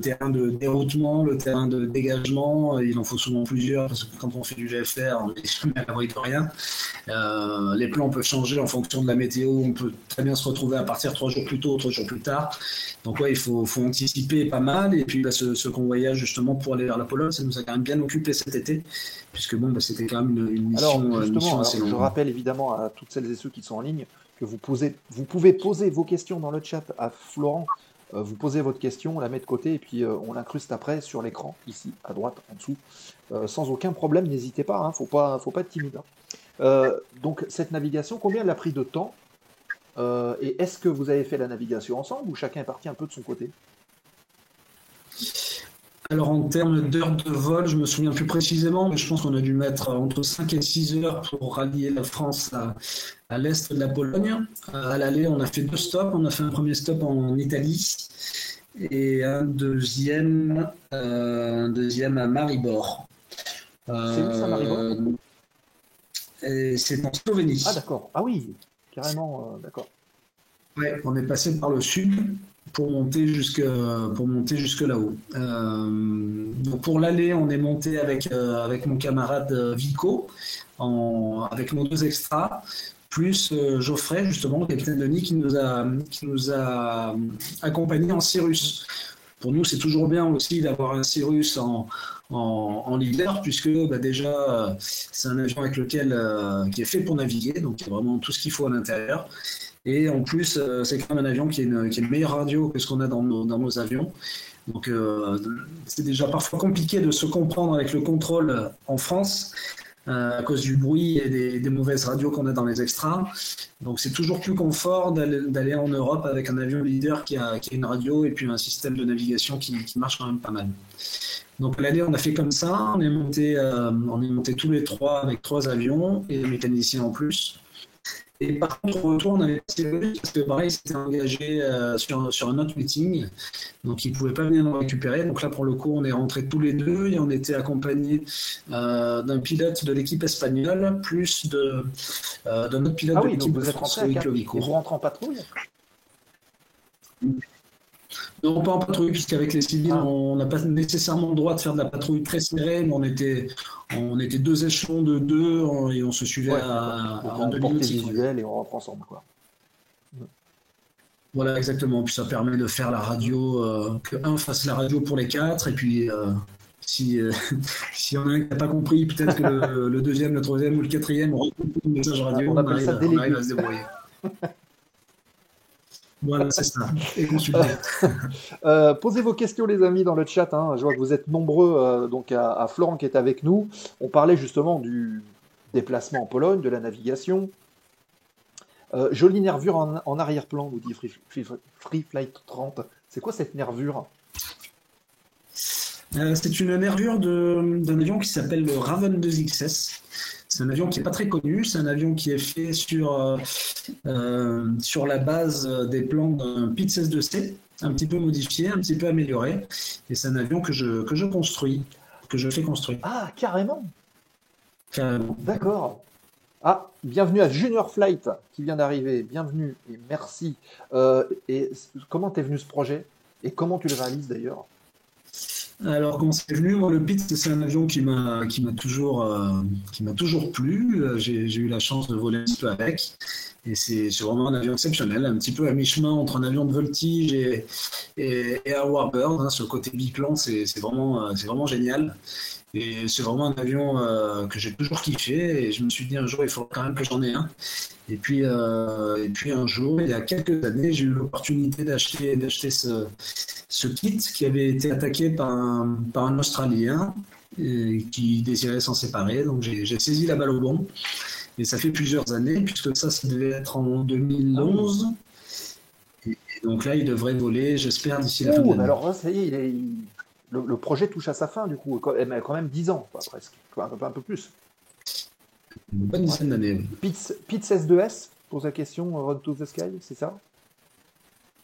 [SPEAKER 5] terrain de déroutement, le terrain de dégagement. Il en faut souvent plusieurs parce que quand on fait du VFR, on n'est jamais à l'abri de rien. Les plans peuvent changer en fonction de la météo. On peut très bien se retrouver à partir 3 jours plus tôt, 3 jours plus tard. Donc, il faut anticiper pas mal. Et puis, ce convoyage justement pour aller vers la Pologne, ça nous a quand même bien occupé cet été. Puisque c'était quand même une mission assez longue.
[SPEAKER 4] Je rappelle évidemment à toutes celles et ceux qui sont en ligne que vous pouvez poser vos questions dans le chat à Florent. Vous posez votre question, on la met de côté et puis on l'incruste après sur l'écran, ici, à droite, en dessous. Sans aucun problème, n'hésitez pas, hein, faut pas être timide. Hein. Donc cette navigation, combien elle a pris de temps et est-ce que vous avez fait la navigation ensemble ou chacun est parti un peu de son côté?
[SPEAKER 5] Alors en termes d'heures de vol, je me souviens plus précisément, mais je pense qu'on a dû mettre entre 5 et 6 heures pour rallier la France à l'est de la Pologne. À l'aller, on a fait 2 stops. On a fait un premier stop en Italie et un deuxième à Maribor.
[SPEAKER 4] C'est où ça, Maribor?
[SPEAKER 5] C'est en Slovénie.
[SPEAKER 4] Ah d'accord, ah oui, carrément, d'accord.
[SPEAKER 5] Ouais, on est passé par le sud pour monter jusque là-haut. Donc pour l'aller, on est monté avec mon camarade Vico, avec nos 2 extras, plus Geoffrey, justement, le capitaine de nid, qui nous a accompagnés en Cirrus. Pour nous, c'est toujours bien aussi d'avoir un Cirrus en leader, puisque déjà, c'est un avion avec lequel qui est fait pour naviguer, donc il y a vraiment tout ce qu'il faut à l'intérieur. Et en plus, c'est quand même un avion qui a une meilleure radio que ce qu'on a dans nos avions. Donc, c'est déjà parfois compliqué de se comprendre avec le contrôle en France à cause du bruit et des mauvaises radios qu'on a dans les extras. Donc, c'est toujours plus confort d'aller en Europe avec un avion leader qui a une radio et puis un système de navigation qui marche quand même pas mal. Donc l'année, on a fait comme ça. On est monté tous les trois avec 3 avions et le mécanicien en plus. Et par contre, au retour, on avait passé le but parce que pareil, il s'était engagé sur un autre meeting. Donc, il ne pouvait pas venir nous récupérer. Donc là, pour le coup, on est rentrés tous les deux et on était accompagnés d'un pilote de l'équipe espagnole, plus d'un autre pilote
[SPEAKER 4] Ah
[SPEAKER 5] de
[SPEAKER 4] oui, donc
[SPEAKER 5] l'équipe de
[SPEAKER 4] vous êtes
[SPEAKER 5] France,
[SPEAKER 4] rentrés à
[SPEAKER 5] Loïc
[SPEAKER 4] 4. Et
[SPEAKER 5] Lovico.
[SPEAKER 4] vous rentrez en patrouille?
[SPEAKER 5] Non, pas en patrouille, puisqu'avec les civils,
[SPEAKER 4] Ah.
[SPEAKER 5] on n'a pas nécessairement le droit de faire de la patrouille très serrée, mais on était 2 échelons de 2 et on se suivait
[SPEAKER 4] Ouais,
[SPEAKER 5] à
[SPEAKER 4] donc
[SPEAKER 5] un
[SPEAKER 4] en portée
[SPEAKER 5] demi-nautique.
[SPEAKER 4] visuelle et on rentre ensemble, quoi.
[SPEAKER 5] Voilà, exactement. Puis ça permet de faire la radio, que un fasse la radio pour les 4, et puis si s'il y en a un qui n'a pas compris, peut-être que le deuxième, le troisième ou le quatrième on réécoute le message radio,
[SPEAKER 4] On appelle ça
[SPEAKER 5] on
[SPEAKER 4] délégué.
[SPEAKER 5] arrive à se débrouiller. Voilà, c'est ça. Et consulter.
[SPEAKER 4] Posez vos questions, les amis, dans le chat. Hein. Je vois que vous êtes nombreux donc à Florent qui est avec nous. On parlait justement du déplacement en Pologne, de la navigation. Jolie nervure en arrière-plan, nous dit Free Flight 30. C'est quoi cette nervure?
[SPEAKER 5] C'est une nervure d'un avion qui s'appelle le Raven 2XS. C'est un avion qui n'est pas très connu. C'est un avion qui est fait sur la base des plans d'un Pitts S2C, un petit peu modifié, un petit peu amélioré. Et c'est un avion que je construis, que je fais construire.
[SPEAKER 4] Ah, carrément.
[SPEAKER 5] Carrément.
[SPEAKER 4] D'accord. Ah, bienvenue à Junior Flight qui vient d'arriver. Bienvenue et merci. Et comment t'es venu ce projet? Et comment tu le réalises d'ailleurs?
[SPEAKER 5] Alors, comment c'est venu? Moi, le Pitts, c'est un avion qui m'a toujours plu. J'ai eu la chance de voler un petit peu avec. Et c'est vraiment un avion exceptionnel, un petit peu à mi-chemin entre un avion de voltige et un Warbird. Hein. Sur le côté biplan, c'est vraiment génial. Et c'est vraiment un avion que j'ai toujours kiffé. Et je me suis dit un jour, il faut quand même que j'en ai un. Et puis un jour, il y a quelques années, j'ai eu l'opportunité d'acheter ce kit qui avait été attaqué par un Australien qui désirait s'en séparer. Donc j'ai saisi la balle au bon. Et ça fait plusieurs années, puisque ça devait être en 2011. Et donc là, il devrait voler, j'espère, d'ici la fin de l'année.
[SPEAKER 4] Alors ça y est, le projet touche à sa fin, du coup. Quand même 10 ans, quoi, presque. Un peu plus.
[SPEAKER 5] Une bonne dizaine d'années.
[SPEAKER 4] Pitts S2S, pose la question, Run to the Sky, c'est ça?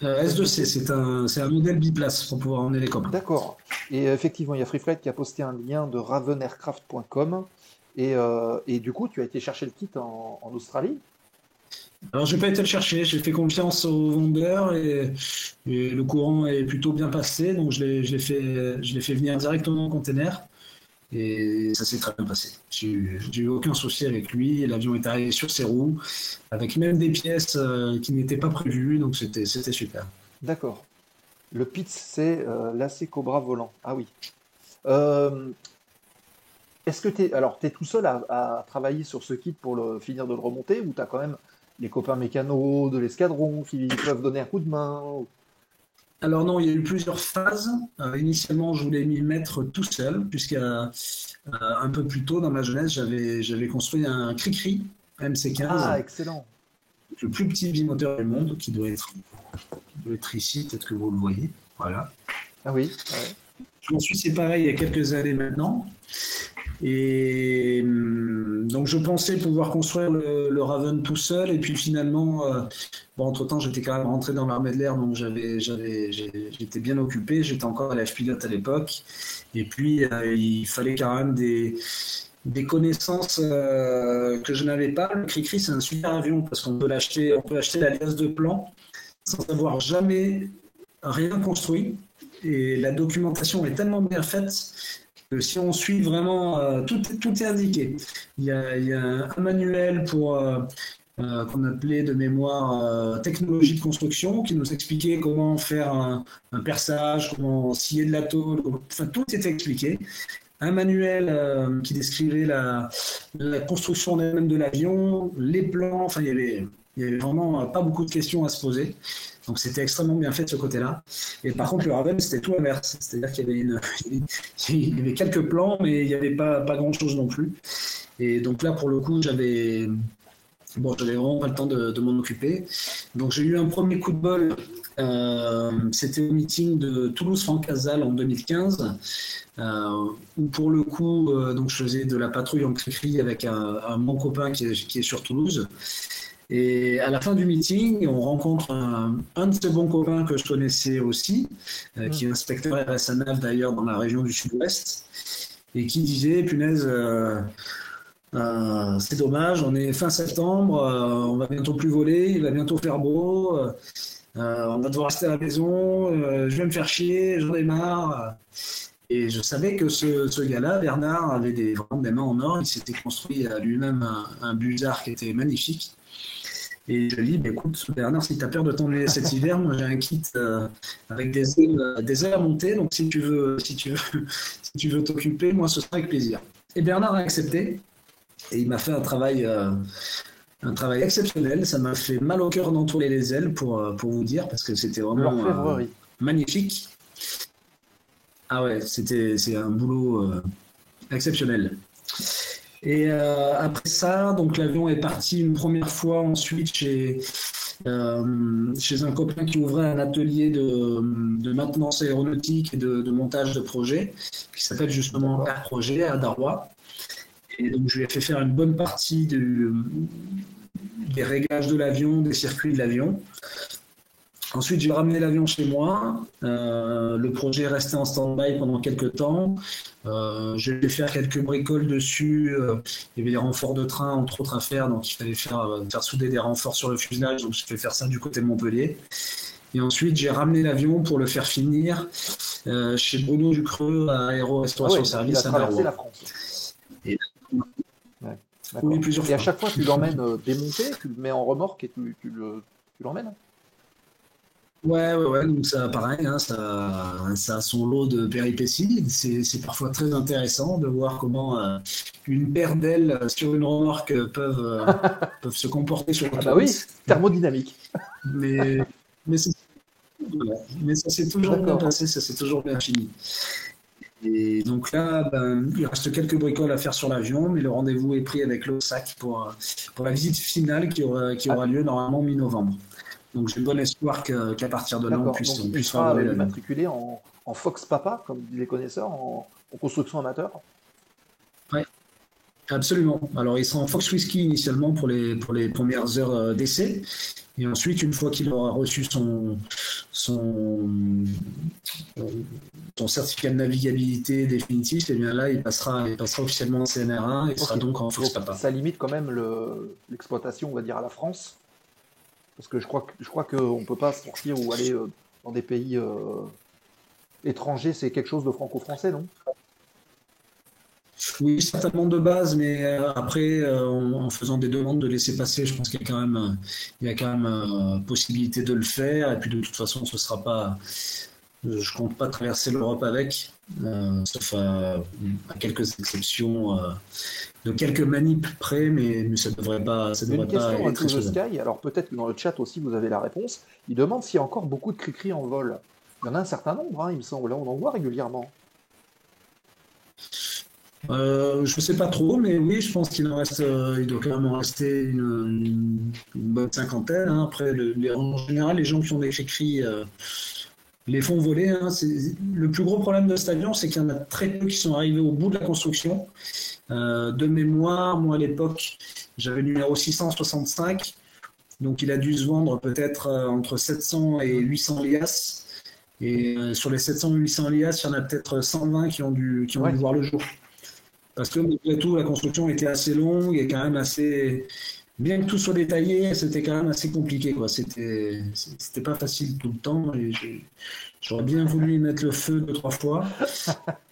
[SPEAKER 5] S2C, c'est un modèle biplace pour pouvoir emmener les copains.
[SPEAKER 4] D'accord. Et effectivement, il y a FreeFlight qui a posté un lien de ravenaircraft.com. Et du coup, tu as été chercher le kit en Australie?
[SPEAKER 5] Alors, je n'ai pas été le chercher, j'ai fait confiance au vendeur et le courant est plutôt bien passé, donc je l'ai fait venir directement en container et ça s'est très bien passé. J'ai eu aucun souci avec lui, l'avion est arrivé sur ses roues, avec même des pièces qui n'étaient pas prévues, donc c'était super.
[SPEAKER 4] D'accord. Le Pitts, c'est l'AC Cobra volant. Ah oui. Est-ce que tu es tout seul à travailler sur ce kit pour finir de le remonter, ou tu as quand même les copains mécanos de l'escadron qui peuvent donner un coup de main?
[SPEAKER 5] Alors non, il y a eu plusieurs phases. Initialement, je voulais m'y mettre tout seul, puisqu'un peu plus tôt dans ma jeunesse, j'avais construit un Cricri MC15.
[SPEAKER 4] Ah, excellent.
[SPEAKER 5] Le plus petit bimoteur du monde, qui doit être ici, peut-être que vous le voyez. Voilà.
[SPEAKER 4] Ah oui. Ouais.
[SPEAKER 5] Je m'en suis séparé il y a quelques années maintenant. Et donc je pensais pouvoir construire le Raven tout seul, et puis finalement, entre-temps j'étais quand même rentré dans l'armée de l'air, donc j'étais bien occupé, j'étais encore élève pilote à l'époque, et puis il fallait quand même des connaissances que je n'avais pas. Le Cricri, c'est un super avion parce qu'on peut acheter l'alliance de plan sans avoir jamais rien construit, et la documentation est tellement bien faite que si on suit vraiment, tout est indiqué. Il y a un manuel pour qu'on appelait de mémoire technologie de construction, qui nous expliquait comment faire un perçage, comment scier de la tôle, enfin tout était expliqué. Un manuel qui décrivait la construction elle-même de l'avion, les plans, enfin il y avait vraiment pas beaucoup de questions à se poser. Donc c'était extrêmement bien fait de ce côté-là. Et par contre, le Raven, c'était tout l'inverse. C'est-à-dire qu'il y avait quelques plans, mais il n'y avait pas grand-chose non plus. Et donc là, pour le coup, j'avais Bon, j'avais vraiment pas le temps de m'en occuper. Donc j'ai eu un premier coup de bol. C'était au meeting de Toulouse-Francazal en 2015, où pour le coup, donc je faisais de la patrouille en cri-cri avec un bon copain qui est sur Toulouse. Et à la fin du meeting, on rencontre un de ces bons copains que je connaissais aussi, qui est inspecteur RSNAF d'ailleurs dans la région du Sud-Ouest, et qui disait, punaise, c'est dommage, on est fin septembre, on va bientôt plus voler, il va bientôt faire beau, on va devoir rester à la maison, je vais me faire chier, j'en ai marre. Et je savais que ce gars-là, Bernard, avait vraiment des mains en or, il s'était construit à lui-même un Busard qui était magnifique. Et je lui dis, bah, écoute, Bernard, si tu as peur de tomber cet hiver, moi j'ai un kit avec des ailes à monter, donc si tu veux t'occuper, moi ce sera avec plaisir. Et Bernard a accepté, et il m'a fait un travail exceptionnel. Ça m'a fait mal au cœur d'entourer les ailes, pour vous dire, parce que c'était vraiment magnifique. Ah ouais, c'est un boulot exceptionnel. Et après ça, donc l'avion est parti une première fois ensuite chez un copain qui ouvrait un atelier de maintenance aéronautique et de montage de projets, qui s'appelle justement Air Projet à Darrois. Et donc je lui ai fait faire une bonne partie des réglages de l'avion, des circuits de l'avion. Ensuite, j'ai ramené l'avion chez moi. Le projet est resté en stand-by pendant quelques temps. J'ai fait faire quelques bricoles dessus. Il y avait des renforts de train, entre autres, à faire. Donc, il fallait faire souder des renforts sur le fuselage. Donc, j'ai fait faire ça du côté de Montpellier. Et ensuite, j'ai ramené l'avion pour le faire finir chez Bruno Ducreux à Aéro Restauration Service à Darrois.
[SPEAKER 4] La France.
[SPEAKER 5] Et...
[SPEAKER 4] Ouais,
[SPEAKER 5] oui, plusieurs fois.
[SPEAKER 4] Et à chaque fois, tu l'emmènes démonté, tu le mets en remorque et tu l'emmènes.
[SPEAKER 5] Ouais, donc ça, pareil, hein, ça a son lot de péripéties. C'est parfois très intéressant de voir comment une paire d'ailes sur une remorque peuvent se comporter sur la
[SPEAKER 4] bah oui, thermodynamique.
[SPEAKER 5] Mais ça s'est toujours bien passé, ça s'est toujours bien fini. Et donc là, il reste quelques bricoles à faire sur l'avion, mais le rendez-vous est pris avec l'OSAC pour la visite finale qui aura lieu normalement mi-novembre. Donc j'ai bon espoir qu'à partir de là, on puisse
[SPEAKER 4] sera immatriculé en Fox Papa, comme disent les connaisseurs, en construction amateur.
[SPEAKER 5] Oui, absolument. Alors il sera en Fox Whisky initialement pour les premières heures d'essai. Et ensuite, une fois qu'il aura reçu son certificat de navigabilité définitif, et bien là, il passera officiellement en CNRA et sera donc en Fox Papa.
[SPEAKER 4] Ça limite quand même l'exploitation, on va dire, à la France. Parce que je crois qu'on ne peut pas sortir ou aller dans des pays étrangers, c'est quelque chose de franco-français, non?
[SPEAKER 5] Oui, certainement de base, mais après, en faisant des demandes de laisser passer, je pense qu'il y a quand même possibilité de le faire. Et puis de toute façon, ce sera pas. Je compte pas traverser l'Europe avec, sauf à quelques exceptions. De quelques manips près, mais ça devrait pas.
[SPEAKER 4] Une question à To The Sky, alors peut-être que dans le chat aussi vous avez la réponse. Il demande s'il y a encore beaucoup de cri-cri en vol. Il y en a un certain nombre, hein, il me semble. Là, on en voit régulièrement.
[SPEAKER 5] Je sais pas trop, mais oui, je pense qu'il doit quand même en rester une bonne cinquantaine. Hein. Après, en général, les gens qui ont des cri-cri les font voler. Hein. Le plus gros problème de cet avion, c'est qu'il y en a très peu qui sont arrivés au bout de la construction. De mémoire, moi à l'époque, j'avais le numéro 665, donc il a dû se vendre peut-être entre 700 et 800 liasses. Et sur les 700 ou 800 liasses, il y en a peut-être 120 qui ont dû voir le jour. Parce que malgré tout, la construction était assez longue et quand même assez. Bien que tout soit détaillé, c'était quand même assez compliqué, quoi. C'était pas facile tout le temps. Et j'aurais bien voulu y mettre le feu 2-3 fois.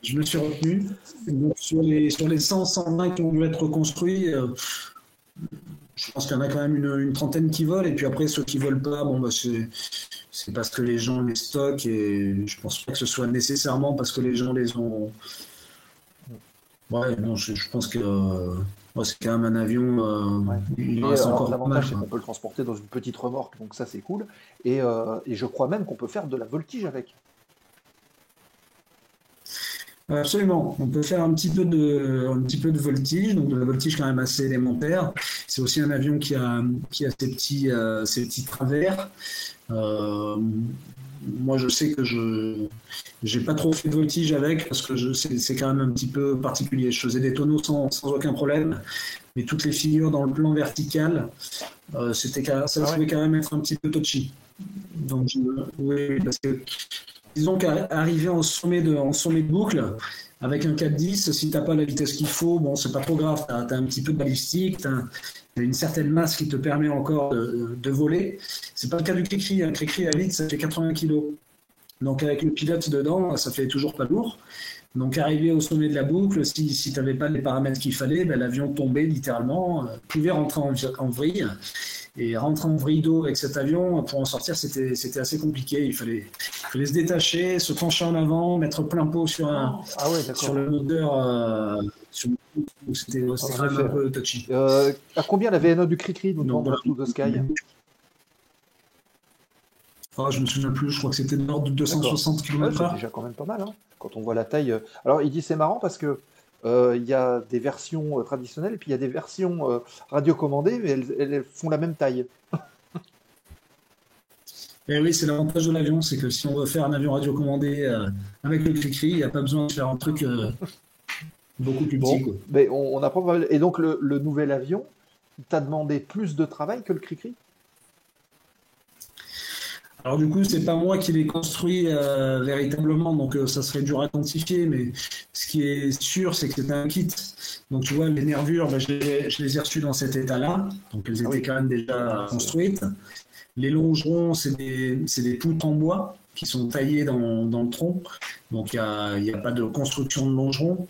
[SPEAKER 5] Je me suis retenu. Donc, sur les 120 qui ont dû être reconstruits, je pense qu'il y en a quand même une trentaine qui volent. Et puis après, ceux qui volent pas, c'est parce que les gens les stockent. Et je pense pas que ce soit nécessairement parce que les gens les ont. Ouais, non, je pense que. C'est quand même un avion. Il reste encore
[SPEAKER 4] l'avantage, c'est qu'on peut le transporter dans une petite remorque, donc ça c'est cool. Et je crois même qu'on peut faire de la voltige avec.
[SPEAKER 5] Absolument. On peut faire un petit peu de voltige, donc de la voltige quand même assez élémentaire. C'est aussi un avion qui a ses petits travers. Euh, Moi, je sais que je j'ai pas trop fait de voltige avec parce que c'est quand même un petit peu particulier. Je faisais des tonneaux sans aucun problème, mais toutes les figures dans le plan vertical, ça pouvait quand même être un petit peu touchy. Donc, oui, parce que disons qu'arriver en sommet de boucle avec un 410, si t'as pas la vitesse qu'il faut, bon, c'est pas trop grave. T'as un petit peu de balistique, t'as une certaine masse qui te permet encore de voler. C'est pas le cas du Cricri. Un Cricri à vide, ça fait 80 kg. Donc avec le pilote dedans, ça fait toujours pas lourd. Donc arrivé au sommet de la boucle, si t'avais pas les paramètres qu'il fallait, ben, l'avion tombait littéralement, pouvait rentrer en vrille. Et rentrer en vrille d'eau avec cet avion, pour en sortir, c'était assez compliqué. Il fallait se détacher, se pencher en avant, mettre plein pot sur le moteur. Donc c'était quand même un peu touchy.
[SPEAKER 4] À combien la VNO du Cricri nous demande Run to the Sky?
[SPEAKER 5] Je me souviens plus, je crois que c'était de l'ordre de 260 km/h.
[SPEAKER 4] C'est déjà quand même pas mal, hein, quand on voit la taille. Alors il dit c'est marrant parce que il y a des versions traditionnelles et puis il y a des versions radiocommandées, mais elles font la même taille.
[SPEAKER 5] Et oui, c'est l'avantage de l'avion, c'est que si on veut faire un avion radiocommandé avec le Cricri, il n'y a pas besoin de faire un truc beaucoup plus petit. Quoi.
[SPEAKER 4] Mais on apprend pas mal. Et donc le nouvel avion, t'a demandé plus de travail que le Cricri?
[SPEAKER 5] Alors du coup, c'est pas moi qui l'ai construit véritablement, donc ça serait dur à quantifier, mais ce qui est sûr, c'est que c'est un kit. Donc tu vois, les nervures, je les ai reçues dans cet état-là, donc elles étaient quand même déjà construites. Les longerons, c'est des poutres en bois qui sont taillées dans le tronc, donc il n'y a pas de construction de longeron.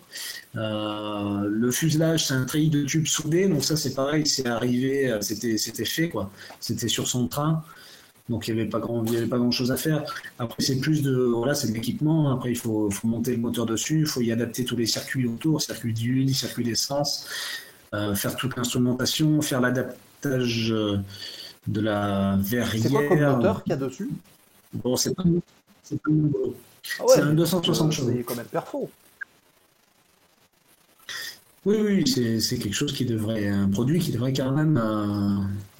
[SPEAKER 5] Le fuselage, c'est un treillis de tubes soudés, donc ça c'est pareil, c'est arrivé, c'était fait, quoi. C'était sur son train. Donc il n'y avait pas grand chose à faire. Après c'est c'est de l'équipement. Après il faut monter le moteur dessus, il faut y adapter tous les circuits autour, circuit d'huile, circuit d'essence, faire toute l'instrumentation, faire l'adaptage de la verrière.
[SPEAKER 4] C'est quoi comme moteur qu'il y a dessus?
[SPEAKER 5] Bon, c'est pas c'est un 260 chevaux.
[SPEAKER 4] C'est quand même perfo.
[SPEAKER 5] Oui, c'est quelque chose un produit qui devrait quand même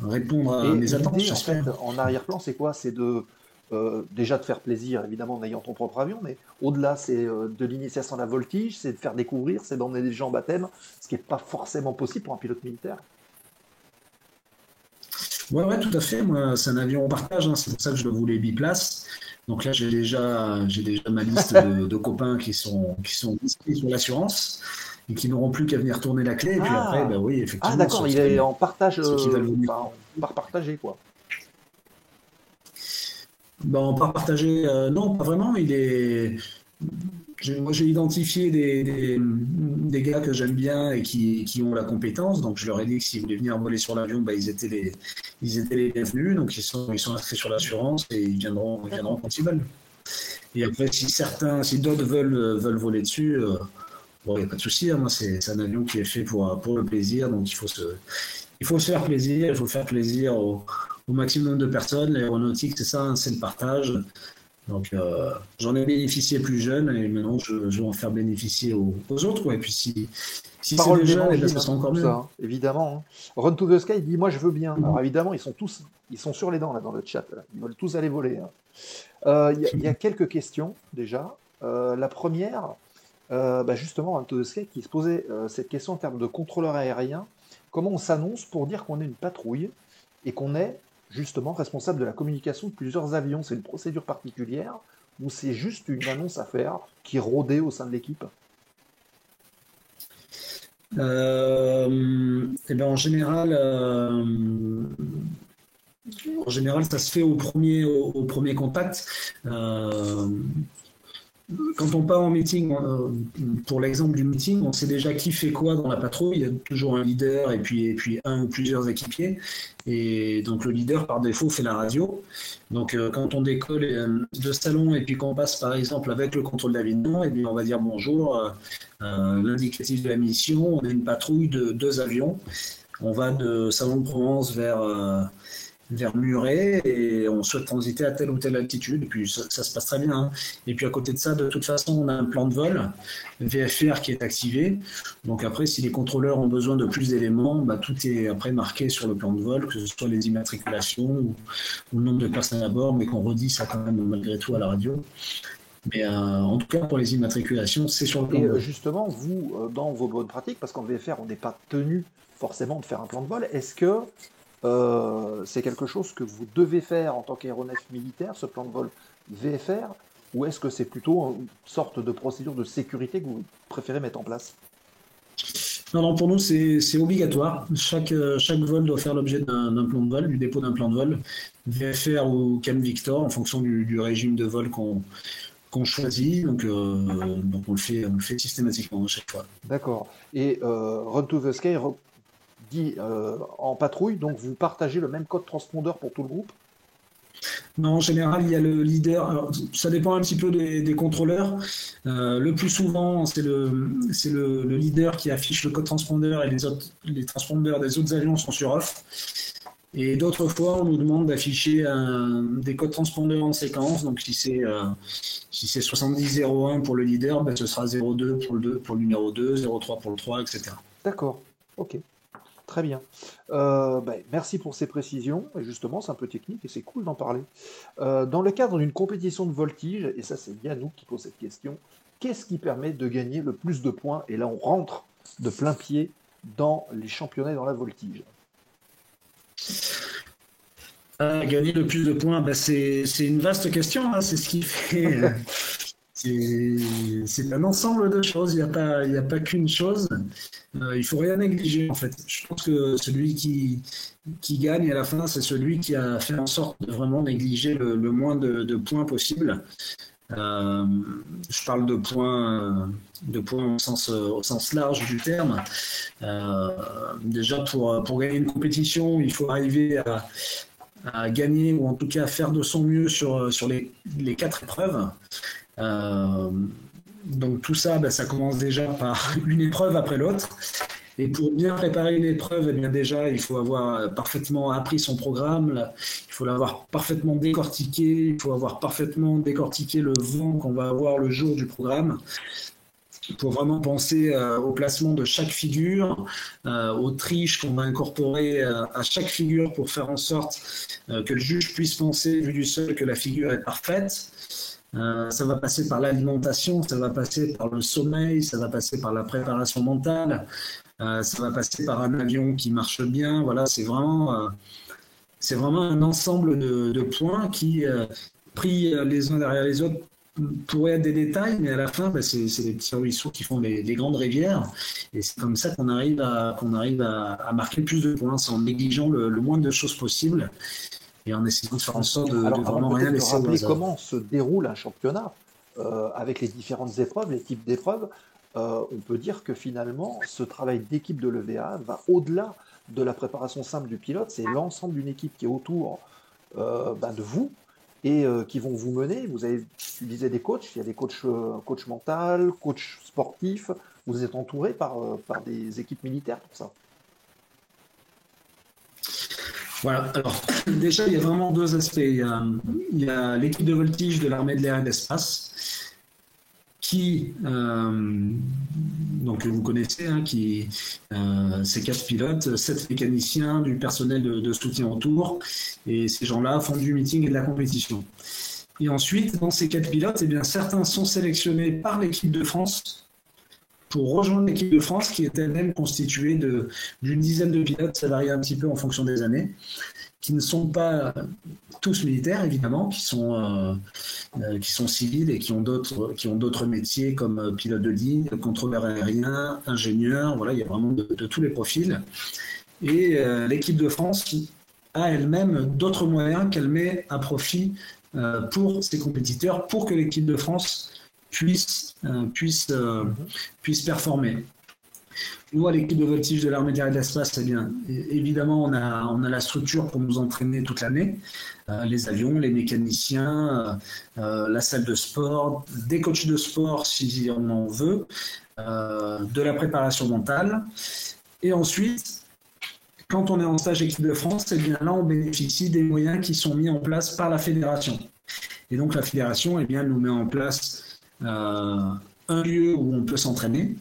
[SPEAKER 5] répondre à mes attentes, j'espère.
[SPEAKER 4] En fait, en arrière-plan, c'est quoi? C'est déjà de faire plaisir, évidemment, en ayant ton propre avion, mais au-delà, c'est de l'initiation à la voltige, c'est de faire découvrir, c'est d'emmener des gens en baptême, ce qui n'est pas forcément possible pour un pilote militaire.
[SPEAKER 5] Ouais, tout à fait. Moi, c'est un avion en partage, hein. C'est pour ça que je le voulais biplace. Donc là, j'ai déjà ma liste de copains qui sont inscrits sur l'assurance et qui n'auront plus qu'à venir tourner la clé. Et puis après, bah oui, effectivement.
[SPEAKER 4] Ah d'accord, il est en partage, par partager, quoi.
[SPEAKER 5] En part partagé, non, pas vraiment. Moi, j'ai identifié des gars que j'aime bien et qui ont la compétence. Donc, je leur ai dit que s'ils voulaient venir voler sur l'avion, bah, ils étaient les bienvenus. Donc, ils sont inscrits sur l'assurance et ils viendront quand ils veulent. Et après, si d'autres veulent voler dessus, il n'y a pas de souci. Hein. Moi, c'est un avion qui est fait pour le plaisir. Donc, il faut se faire plaisir. Il faut faire plaisir au maximum de personnes. L'aéronautique, c'est ça, hein, c'est le partage. Donc, j'en ai bénéficié plus jeune et maintenant je vais en faire bénéficier aux autres. Quoi. Et puis, si c'est des jeunes, ça sera encore mieux.
[SPEAKER 4] Ça, évidemment. Hein. Run to the Sky dit moi je veux bien. Alors évidemment, ils sont sur les dents là dans le chat. Là. Ils veulent tous aller voler. Il y a quelques questions déjà. La première, justement, Run to the Sky qui se posait cette question en termes de contrôleur aérien. Comment on s'annonce pour dire qu'on est une patrouille et qu'on est justement responsable de la communication de plusieurs avions? C'est une procédure particulière ou c'est juste une annonce à faire qui est rôdée au sein de l'équipe?
[SPEAKER 5] En général, ça se fait au premier contact. Quand on part en meeting, pour l'exemple du meeting, on sait déjà qui fait quoi dans la patrouille. Il y a toujours un leader et puis un ou plusieurs équipiers. Et donc le leader, par défaut, fait la radio. Donc quand on décolle de salon et puis qu'on passe, par exemple, avec le contrôle d'avion, et bien on va dire bonjour, l'indicatif de la mission, on a une patrouille de 2 avions. On va de Salon de Provence vers vers Muret et on souhaite transiter à telle ou telle altitude. Et puis ça se passe très bien. Hein. Et puis à côté de ça, de toute façon, on a un plan de vol VFR qui est activé. Donc après, si les contrôleurs ont besoin de plus d'éléments, bah, tout est après marqué sur le plan de vol, que ce soit les immatriculations ou le nombre de personnes à bord, mais qu'on redit ça quand même malgré tout à la radio. Mais en tout cas, pour les immatriculations, c'est sur le plan de vol.
[SPEAKER 4] Et justement, vous, dans vos bonnes pratiques, parce qu'en VFR, on n'est pas tenu forcément de faire un plan de vol, est-ce que c'est quelque chose que vous devez faire en tant qu'aéronef militaire, ce plan de vol VFR, ou est-ce que c'est plutôt une sorte de procédure de sécurité que vous préférez mettre en place?
[SPEAKER 5] Non, pour nous, c'est obligatoire. Chaque vol doit faire l'objet d'un plan de vol, du dépôt d'un plan de vol, VFR ou CAM Victor, en fonction du régime de vol qu'on choisit. Donc on le fait systématiquement à chaque fois.
[SPEAKER 4] D'accord. Et Run to the Sky dit en patrouille, donc vous partagez le même code transpondeur pour tout le groupe?
[SPEAKER 5] Non, en général, il y a le leader. Alors, ça dépend un petit peu des contrôleurs. Le plus souvent, c'est le leader qui affiche le code transpondeur et les transpondeurs des autres avions sont sur off. Et d'autres fois, on nous demande d'afficher des codes transpondeurs en séquence. Donc, si c'est 7001 pour le leader, ben, ce sera 02 pour le numéro 2, 03 pour le 3, etc.
[SPEAKER 4] D'accord, ok. Très bien. Merci pour ces précisions. Et justement, c'est un peu technique et c'est cool d'en parler. Dans le cadre d'une compétition de voltige, et ça c'est Yannou qui pose cette question, qu'est-ce qui permet de gagner le plus de points? Et là, on rentre de plein pied dans les championnats dans la voltige.
[SPEAKER 5] Gagner le plus de points, ben c'est une vaste question. Hein. C'est ce qui fait... C'est un ensemble de choses, il n'y a pas qu'une chose. Il faut rien négliger en fait. Je pense que celui qui gagne à la fin, c'est celui qui a fait en sorte de vraiment négliger le moins de points possible. Je parle de points au sens large du terme. Déjà pour gagner une compétition, il faut arriver à gagner ou en tout cas faire de son mieux sur les 4 épreuves. Donc tout ça, ça commence déjà par une épreuve après l'autre. Et pour bien préparer une épreuve, eh bien déjà, il faut avoir parfaitement appris son programme, il faut l'avoir parfaitement décortiqué, il faut avoir parfaitement décortiqué le vent qu'on va avoir le jour du programme. Pour vraiment penser au placement de chaque figure, aux triches qu'on va incorporer à chaque figure pour faire en sorte que le juge puisse penser, vu du sol, que la figure est parfaite. Ça va passer par l'alimentation, ça va passer par le sommeil, ça va passer par la préparation mentale, ça va passer par un avion qui marche bien. Voilà, c'est vraiment un ensemble de points qui, pris les uns derrière les autres, pourraient être des détails, mais à la fin, c'est les petits ruisseaux qui font les grandes rivières. Et c'est comme ça qu'on arrive à marquer plus de points, en négligeant le moins de choses possible. Et en essayant de faire en sorte de vraiment rien laisser au hasard.
[SPEAKER 4] Comment se déroule un championnat avec les différentes épreuves, les types d'épreuves. On peut dire que finalement, ce travail d'équipe de l'EVA va au-delà de la préparation simple du pilote. C'est l'ensemble d'une équipe qui est autour de vous et qui vont vous mener. Vous avez utilisé des coachs, il y a des coachs mental, coachs sportifs. Vous êtes entouré par des équipes militaires pour ça.
[SPEAKER 5] Voilà, alors déjà il y a vraiment 2 aspects. Il y a l'équipe de voltige de l'armée de l'air et de l'espace qui, donc vous connaissez, hein, c'est 4 pilotes, 7 mécaniciens, du personnel de soutien autour, et ces gens-là font du meeting et de la compétition. Et ensuite, dans ces 4 pilotes, eh bien, certains sont sélectionnés par l'équipe de France pour rejoindre l'équipe de France qui est elle-même constituée d'une dizaine de pilotes, ça varie un petit peu en fonction des années, qui ne sont pas tous militaires évidemment, qui sont civils et qui ont d'autres métiers comme pilote de ligne, contrôleur aérien, ingénieur, voilà, il y a vraiment de tous les profils. Et l'équipe de France a elle-même d'autres moyens qu'elle met à profit pour ses compétiteurs, pour que l'équipe de France puisse performer. Nous, à l'équipe de voltige de l'armée de l'air et de l'espace, eh bien, évidemment, on a la structure pour nous entraîner toute l'année, les avions, les mécaniciens, la salle de sport, des coachs de sport si on en veut, de la préparation mentale. Et ensuite, quand on est en stage équipe de France, eh bien là, on bénéficie des moyens qui sont mis en place par la fédération. Et donc, la fédération, eh bien, nous met en place un lieu où on peut s'entraîner.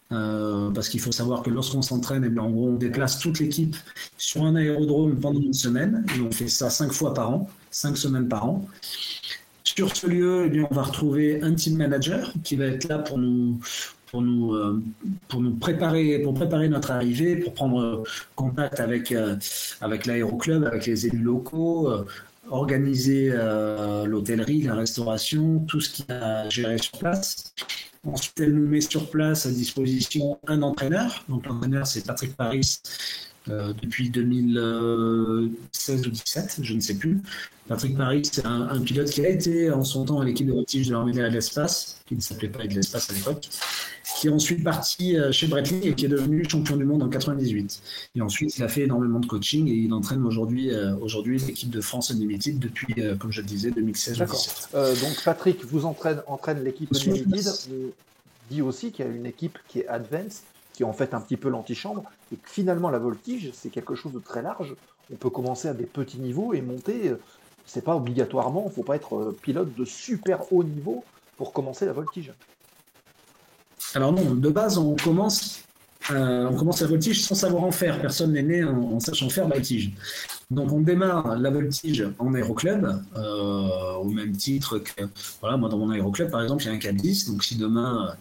[SPEAKER 5] Parce qu'il faut savoir que lorsqu'on s'entraîne, eh bien, en gros, on déplace toute l'équipe sur un aérodrome pendant une semaine. Et on fait ça 5 fois par an, 5 semaines par an. Sur ce lieu, eh bien, on va retrouver un team manager qui va être là pour nous préparer notre arrivée, pour prendre contact avec l'aéroclub, avec les élus locaux, organiser l'hôtellerie, la restauration, tout ce qui a géré sur place. Ensuite, elle nous met sur place à disposition un entraîneur. Donc l'entraîneur, c'est Patrick Paris, depuis 2016 ou 2017, je ne sais plus. Patrick Paris, c'est un pilote qui a été en son temps à l'équipe de voltige de l'armée de l'espace, qui ne s'appelait pas de l'espace à l'époque, qui est ensuite parti chez Breitling et qui est devenu champion du monde en 98. Et ensuite, il a fait énormément de coaching et il entraîne aujourd'hui l'équipe de France Unlimited depuis, comme je le disais, 2016.
[SPEAKER 4] D'accord. Donc Patrick vous entraîne l'équipe Unlimited. On dit aussi qu'il y a une équipe qui est Advanced, qui est en fait un petit peu l'antichambre, et que finalement la voltige, c'est quelque chose de très large. On peut commencer à des petits niveaux et monter. C'est pas obligatoirement, il ne faut pas être pilote de super haut niveau pour commencer la voltige.
[SPEAKER 5] Alors non, de base, on commence la voltige sans savoir en faire. Personne n'est né en sachant faire la voltige. Donc on démarre la voltige en aéroclub, au même titre que, voilà, moi dans mon aéroclub par exemple, il y a un CAP10. Donc si demain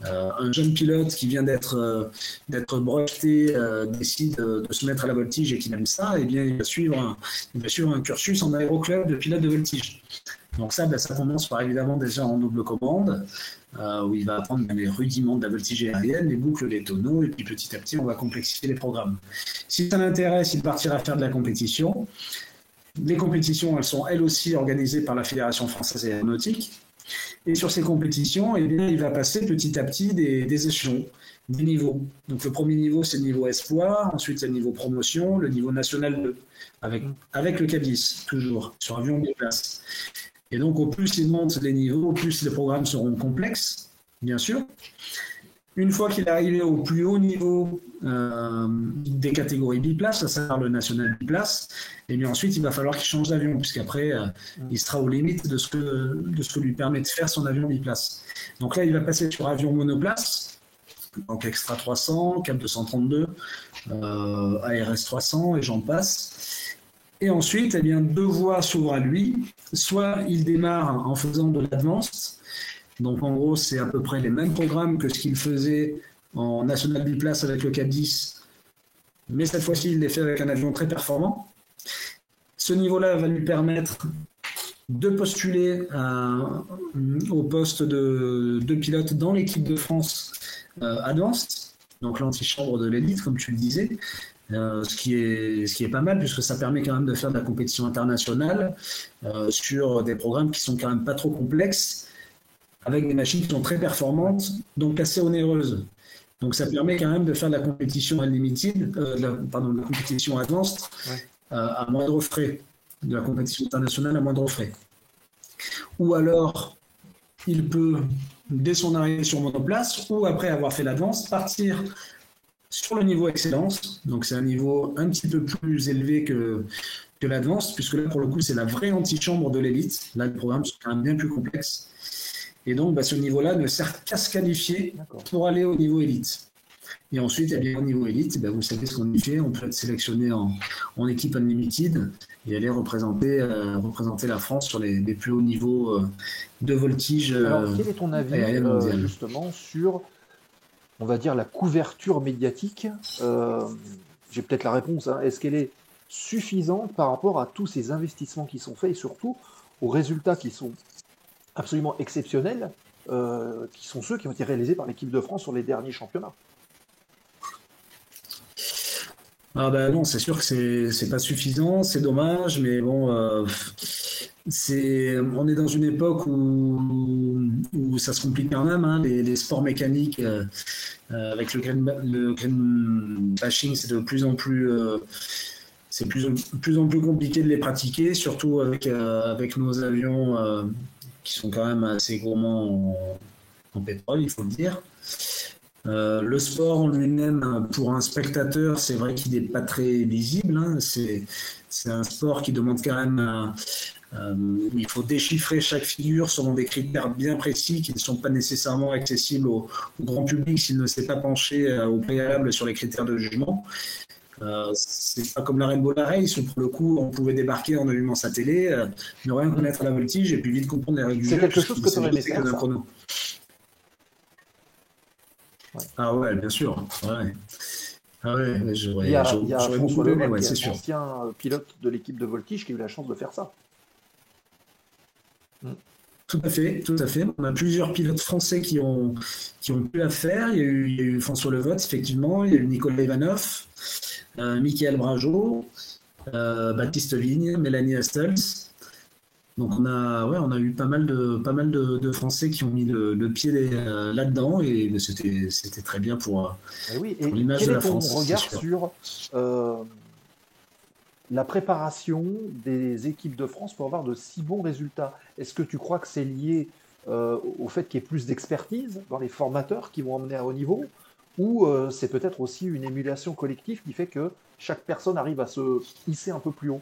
[SPEAKER 5] un jeune pilote qui vient d'être breveté décide de se mettre à la voltige et qu'il aime ça, eh bien il va suivre un cursus en aéroclub de pilote de voltige. Donc ça commence par évidemment déjà en double commande, où il va apprendre les rudiments de la voltige aérienne, les boucles, les tonneaux, et puis petit à petit, on va complexifier les programmes. Si ça l'intéresse, il partira faire de la compétition. Les compétitions, elles sont elles aussi organisées par la Fédération française aéronautique. Et sur ces compétitions, eh bien, il va passer petit à petit des échelons, des niveaux. Donc le premier niveau, c'est le niveau espoir, ensuite c'est le niveau promotion, le niveau national 2, avec le CAP10, toujours, sur avion biplace. Et donc, au plus il monte les niveaux, au plus les programmes seront complexes, bien sûr. Une fois qu'il est arrivé au plus haut niveau des catégories biplace, à savoir le national biplace, et bien ensuite, il va falloir qu'il change d'avion, puisqu'après, il sera aux limites de ce que lui permet de faire son avion biplace. Donc là, il va passer sur avion monoplace, donc Extra 300, Cap 232, ARS 300, et j'en passe. Et ensuite, eh bien, 2 voies s'ouvrent à lui. Soit il démarre en faisant de l'advanced. Donc en gros, c'est à peu près les mêmes programmes que ce qu'il faisait en national biplace avec le CAP10. Mais cette fois-ci, il les fait avec un avion très performant. Ce niveau-là va lui permettre de postuler au poste de pilote dans l'équipe de France Advanced, donc l'antichambre de l'élite, comme tu le disais. Ce qui est pas mal, puisque ça permet quand même de faire de la compétition internationale sur des programmes qui sont quand même pas trop complexes, avec des machines qui sont très performantes, donc assez onéreuses. Donc ça permet quand même de faire de la compétition unlimited, de la compétition advanced, à moindre frais, de la compétition internationale à moindre frais. Ou alors, il peut, dès son arrivée sur monoplace, ou après avoir fait l'advance, partir sur le niveau excellence. Donc c'est un niveau un petit peu plus élevé que l'advance, puisque là pour le coup c'est la vraie antichambre de l'élite. Là les programmes sont quand même bien plus complexes. Et donc ce niveau-là ne sert qu'à se qualifier pour aller au niveau élite. Et ensuite, eh bien, au niveau élite, vous savez ce qu'on y fait, on peut être sélectionné en équipe unlimited et aller représenter la France sur les plus hauts niveaux de voltige.
[SPEAKER 4] Alors quel est ton avis justement sur, on va dire, la couverture médiatique? J'ai peut-être la réponse. Est-ce qu'elle est suffisante par rapport à tous ces investissements qui sont faits et surtout aux résultats qui sont absolument exceptionnels, qui sont ceux qui ont été réalisés par l'équipe de France sur les derniers championnats?
[SPEAKER 5] Non, c'est sûr que c'est pas suffisant, c'est dommage, mais bon, on est dans une époque où ça se complique quand même, les sports mécaniques avec le green bashing, c'est de plus en plus compliqué de les pratiquer, surtout avec nos avions qui sont quand même assez gourmands en pétrole, il faut le dire. Le sport en lui-même, pour un spectateur, c'est vrai qu'il n'est pas très visible, hein. C'est un sport qui demande quand même... il faut déchiffrer chaque figure selon des critères bien précis qui ne sont pas nécessairement accessibles au grand public s'il ne s'est pas penché au préalable sur les critères de jugement. C'est pas comme la Rainbow Race où pour le coup on pouvait débarquer en allumant sa télé, ne rien connaître à la voltige et puis vite comprendre les règles du jeu.
[SPEAKER 4] C'est quelque chose que tu aurais aimé faire, ça.
[SPEAKER 5] Ouais. Ah ouais, bien sûr. Ouais. Ah ouais,
[SPEAKER 4] Il y a François
[SPEAKER 5] beaucoup aimé,
[SPEAKER 4] Lemoine,
[SPEAKER 5] ouais,
[SPEAKER 4] qui
[SPEAKER 5] c'est
[SPEAKER 4] est
[SPEAKER 5] sûr.
[SPEAKER 4] ancien pilote de l'équipe de voltige, qui a eu la chance de faire ça.
[SPEAKER 5] Tout à fait. On a plusieurs pilotes français qui ont pu la faire. Il y a eu François Levotte, effectivement. Il y a eu Nicolas Ivanov, Michael Brageot, Baptiste Vigne, Mélanie Hastels. Donc on a eu pas mal de Français qui ont mis le pied là-dedans et c'était très bien pour l'image de la France.
[SPEAKER 4] Quel est ton regard sur la préparation des équipes de France pour avoir de si bons résultats? Est-ce que tu crois que c'est lié au fait qu'il y ait plus d'expertise dans les formateurs qui vont emmener à haut niveau, ou c'est peut-être aussi une émulation collective qui fait que chaque personne arrive à se hisser un peu plus haut?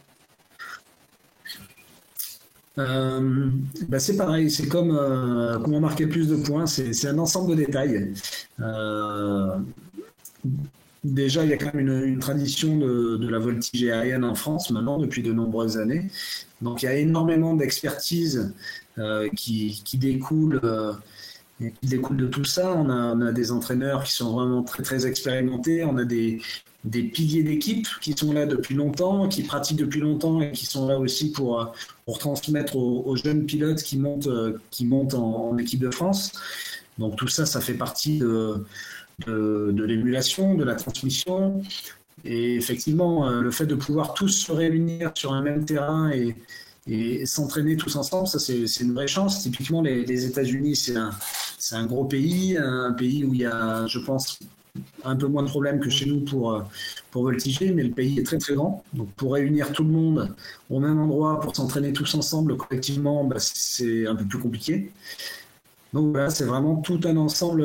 [SPEAKER 5] C'est pareil, c'est comme comment marquer plus de points, c'est un ensemble de détails. Déjà, il y a quand même une tradition de la voltige aérienne en France maintenant depuis de nombreuses années. Donc il y a énormément d'expertise qui découle de tout ça. On a des entraîneurs qui sont vraiment très très expérimentés. On a des piliers d'équipe qui sont là depuis longtemps, qui pratiquent depuis longtemps et qui sont là aussi pour transmettre aux jeunes pilotes qui montent en équipe de France. Donc tout ça, ça fait partie de l'émulation, de la transmission. Et effectivement, le fait de pouvoir tous se réunir sur un même terrain et s'entraîner tous ensemble, ça c'est une vraie chance. Typiquement, les États-Unis, c'est un gros pays, un pays où il y a, je pense, un peu moins de problèmes que chez nous pour voltiger, mais le pays est très très grand. Donc pour réunir tout le monde au même endroit, pour s'entraîner tous ensemble collectivement, c'est un peu plus compliqué. Donc voilà, c'est vraiment tout un ensemble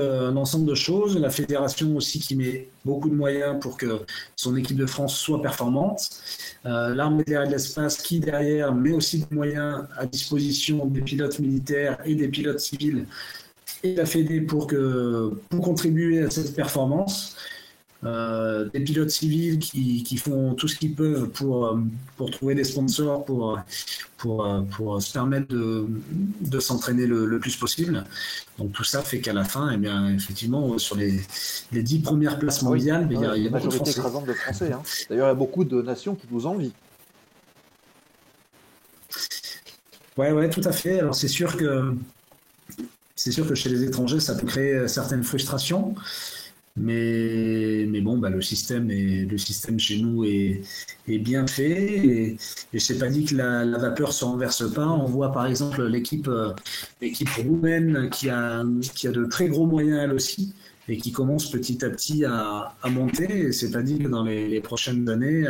[SPEAKER 5] de choses. La fédération aussi qui met beaucoup de moyens pour que son équipe de France soit performante. L'armée de l'air et de l'espace qui derrière met aussi des moyens à disposition des pilotes militaires et des pilotes civils et la Fédé pour contribuer à cette performance. Des pilotes civils qui font tout ce qu'ils peuvent pour trouver des sponsors pour se permettre de s'entraîner le plus possible. Donc tout ça fait qu'à la fin, eh bien, effectivement, sur les 10 premières places mondiales, il y a
[SPEAKER 4] une
[SPEAKER 5] beaucoup de
[SPEAKER 4] majorité
[SPEAKER 5] Français.
[SPEAKER 4] écrasante de Français. Hein. D'ailleurs, il y a beaucoup de nations qui vous envient.
[SPEAKER 5] Ouais, tout à fait. Alors c'est sûr que chez les étrangers, ça peut créer certaines frustrations. Mais bon, le système chez nous est bien fait et c'est pas dit que la vapeur se renverse pas. On voit par exemple l'équipe roumaine qui a de très gros moyens elle aussi et qui commence petit à petit à monter. Et c'est pas dit que dans les prochaines années,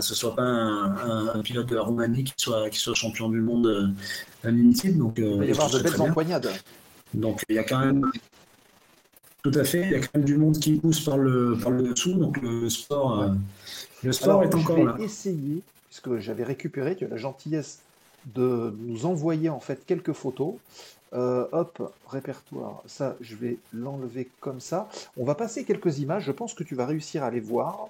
[SPEAKER 5] ce soit pas un pilote de la Roumanie qui soit champion du monde Unlimited. Donc
[SPEAKER 4] il va y avoir de belles empoignades.
[SPEAKER 5] Donc il y a quand même tout à fait, il y a quand même du monde qui pousse par le dessous, donc le sport est encore là.
[SPEAKER 4] Je vais essayer, puisque j'avais récupéré, tu as la gentillesse de nous envoyer en fait quelques photos. Hop, répertoire, ça je vais l'enlever comme ça. On va passer quelques images, je pense que tu vas réussir à les voir.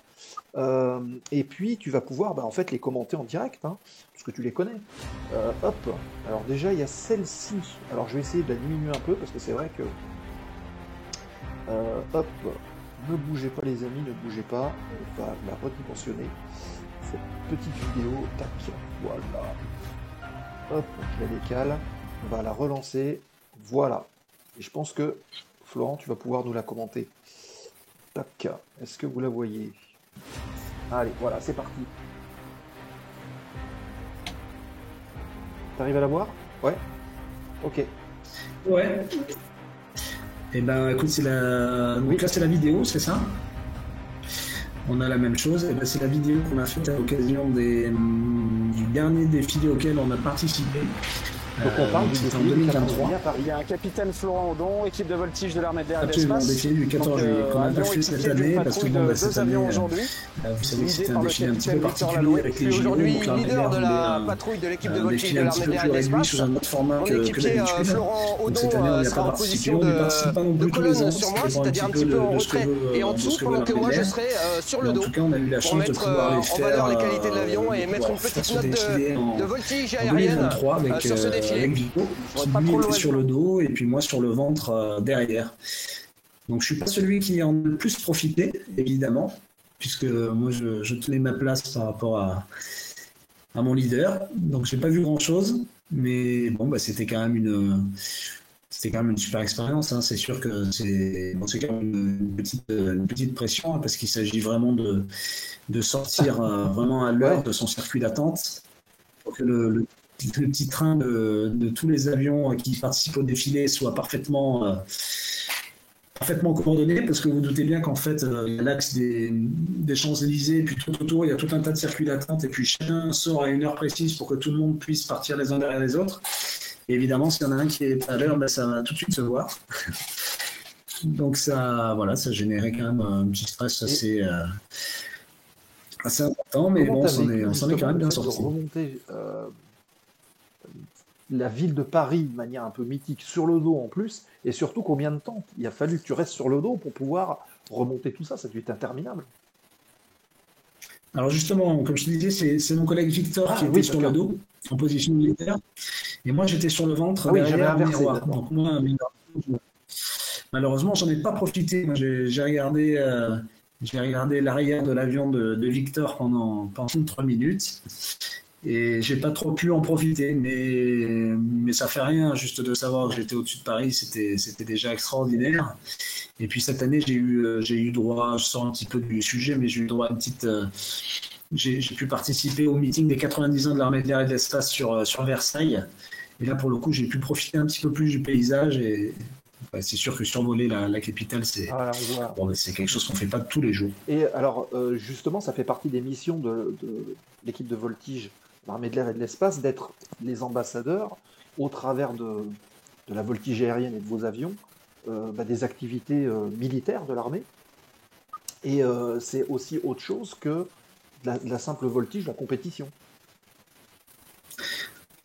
[SPEAKER 4] Et puis tu vas pouvoir en fait les commenter en direct, hein, puisque tu les connais. Hop, alors déjà il y a celle-ci. Alors je vais essayer de la diminuer un peu, parce que c'est vrai que... hop, ne bougez pas les amis, ne bougez pas, on va la redimensionner, cette petite vidéo, tac, voilà, hop, je la décale, on va la relancer, voilà, et je pense que, Florent, tu vas pouvoir nous la commenter, tac, est-ce que vous la voyez? Allez, voilà, c'est parti. T'arrives à la voir? Ouais. Ok.
[SPEAKER 5] Ouais. Eh ben, écoute, donc là c'est la vidéo, c'est ça? On a la même chose. C'est la vidéo qu'on a faite à l'occasion du dernier défilé auquel on a participé.
[SPEAKER 4] Donc on parle du
[SPEAKER 5] c'était en
[SPEAKER 4] défilé du 14
[SPEAKER 5] 2023.
[SPEAKER 4] juillet à Paris.
[SPEAKER 6] Il y a un capitaine Florent Audon, équipe de voltige de l'armée de l'air et de
[SPEAKER 5] Absolument,
[SPEAKER 6] l'espace.
[SPEAKER 5] défilé du 14 juillet, qu'on n'a pas
[SPEAKER 6] avion
[SPEAKER 5] fait cette
[SPEAKER 6] équipier d'une
[SPEAKER 5] année, parce que
[SPEAKER 6] patrouille
[SPEAKER 5] bon,
[SPEAKER 6] de
[SPEAKER 5] bah, cette
[SPEAKER 6] deux
[SPEAKER 5] année,
[SPEAKER 6] avions aujourd'hui.
[SPEAKER 5] vous savez que
[SPEAKER 6] Guidé
[SPEAKER 5] c'était un
[SPEAKER 6] par le
[SPEAKER 5] défilé un petit peu
[SPEAKER 6] capitaine Victor
[SPEAKER 5] particulier
[SPEAKER 6] Lalouet.
[SPEAKER 5] avec
[SPEAKER 6] Je
[SPEAKER 5] les
[SPEAKER 6] suis
[SPEAKER 5] JO,
[SPEAKER 6] aujourd'hui
[SPEAKER 5] donc l'armée de
[SPEAKER 6] leader
[SPEAKER 5] l'air
[SPEAKER 6] de
[SPEAKER 5] voulait
[SPEAKER 6] la
[SPEAKER 5] un
[SPEAKER 6] patrouille de l'équipe de voltige
[SPEAKER 5] défilé
[SPEAKER 6] de
[SPEAKER 5] un petit
[SPEAKER 6] l'armée
[SPEAKER 5] peu
[SPEAKER 6] de l'air
[SPEAKER 5] plus
[SPEAKER 6] et de
[SPEAKER 5] réduit,
[SPEAKER 6] l'espace.
[SPEAKER 5] sous un autre format
[SPEAKER 6] Mon
[SPEAKER 5] que
[SPEAKER 6] équipier
[SPEAKER 5] d'habitude.
[SPEAKER 6] Florent
[SPEAKER 5] Donc
[SPEAKER 6] Audon
[SPEAKER 5] cette année, on n'y a
[SPEAKER 6] sera
[SPEAKER 5] pas
[SPEAKER 6] en
[SPEAKER 5] participé,
[SPEAKER 6] position
[SPEAKER 5] on n'y participe pas non
[SPEAKER 6] de
[SPEAKER 5] plus tous les
[SPEAKER 6] colonne
[SPEAKER 5] ans,
[SPEAKER 6] sur
[SPEAKER 5] ce
[SPEAKER 6] moi,
[SPEAKER 5] qui dépend
[SPEAKER 6] c'est-à-dire un petit peu en
[SPEAKER 5] de ce que
[SPEAKER 6] retrait
[SPEAKER 5] veut,
[SPEAKER 6] et en
[SPEAKER 5] de ce
[SPEAKER 6] dessous,
[SPEAKER 5] que veut
[SPEAKER 6] pendant que
[SPEAKER 5] l'armée
[SPEAKER 6] moi
[SPEAKER 5] de
[SPEAKER 6] je
[SPEAKER 5] l'air.
[SPEAKER 6] serai sur
[SPEAKER 5] Mais
[SPEAKER 6] le
[SPEAKER 5] en
[SPEAKER 6] dos
[SPEAKER 5] tout cas, on a eu la
[SPEAKER 6] pour
[SPEAKER 5] chance de
[SPEAKER 6] mettre
[SPEAKER 5] pouvoir les
[SPEAKER 6] en
[SPEAKER 5] faire,
[SPEAKER 6] valeur les qualités de l'avion et mettre une
[SPEAKER 5] faire
[SPEAKER 6] petite
[SPEAKER 5] ce
[SPEAKER 6] note
[SPEAKER 5] défilé
[SPEAKER 6] de voltige
[SPEAKER 5] en
[SPEAKER 6] aérienne
[SPEAKER 5] 2023 avec,
[SPEAKER 6] sur ce défilé.
[SPEAKER 5] avec Vico,
[SPEAKER 6] Je
[SPEAKER 5] qui
[SPEAKER 6] pas
[SPEAKER 5] lui
[SPEAKER 6] trop
[SPEAKER 5] était
[SPEAKER 6] loin.
[SPEAKER 5] sur le dos et puis moi sur le ventre derrière. Donc je suis pas celui qui en a le plus profité, évidemment, puisque moi je tenais ma place par rapport à mon leader. Donc j'ai pas vu grand chose, mais bon bah c'était quand même une super expérience. Hein. C'est sûr que c'est quand même une petite pression hein, parce qu'il s'agit vraiment de sortir vraiment à l'heure de son circuit d'attente pour que le petit train de tous les avions qui participent au défilé soit parfaitement coordonné, parce que vous doutez bien qu'en fait, il y a l'axe des Champs-Élysées, puis tout autour, il y a tout un tas de circuits d'attente, et puis chacun sort à une heure précise pour que tout le monde puisse partir les uns derrière les autres. Et évidemment, s'il y en a un qui est à l'heure, ben, ça va tout de suite se voir. Donc ça générait quand même un petit stress assez important, mais bon, on s'en est quand même bien sorti.
[SPEAKER 4] Remonter la ville de Paris de manière un peu mythique sur le dos en plus, et surtout combien de temps il a fallu que tu restes sur le dos pour pouvoir remonter tout ça, ça a dû être interminable.
[SPEAKER 5] Alors justement, comme je te disais, c'est mon collègue Victor qui était sur le dos, en position militaire, et moi j'étais sur le ventre derrière en miroir. Donc moi, malheureusement, j'en ai pas profité. Moi, j'ai regardé l'arrière de l'avion de Victor pendant 3 minutes. Et j'ai pas trop pu en profiter, mais ça fait rien, juste de savoir que j'étais au-dessus de Paris, c'était déjà extraordinaire. Et puis cette année, j'ai eu droit, je sors un petit peu du sujet, mais j'ai eu droit à une petite, j'ai pu participer au meeting des 90 ans de l'armée de l'air et de l'espace sur Versailles. Et là, pour le coup, j'ai pu profiter un petit peu plus du paysage et c'est sûr que survoler la capitale, c'est quelque chose qu'on fait pas tous les jours.
[SPEAKER 4] Et alors, justement, ça fait partie des missions de l'équipe de voltige, l'armée de l'air et de l'espace, d'être les ambassadeurs au travers de la voltige aérienne et de vos avions, des activités militaires de l'armée. Et c'est aussi autre chose que de la simple voltige, la compétition.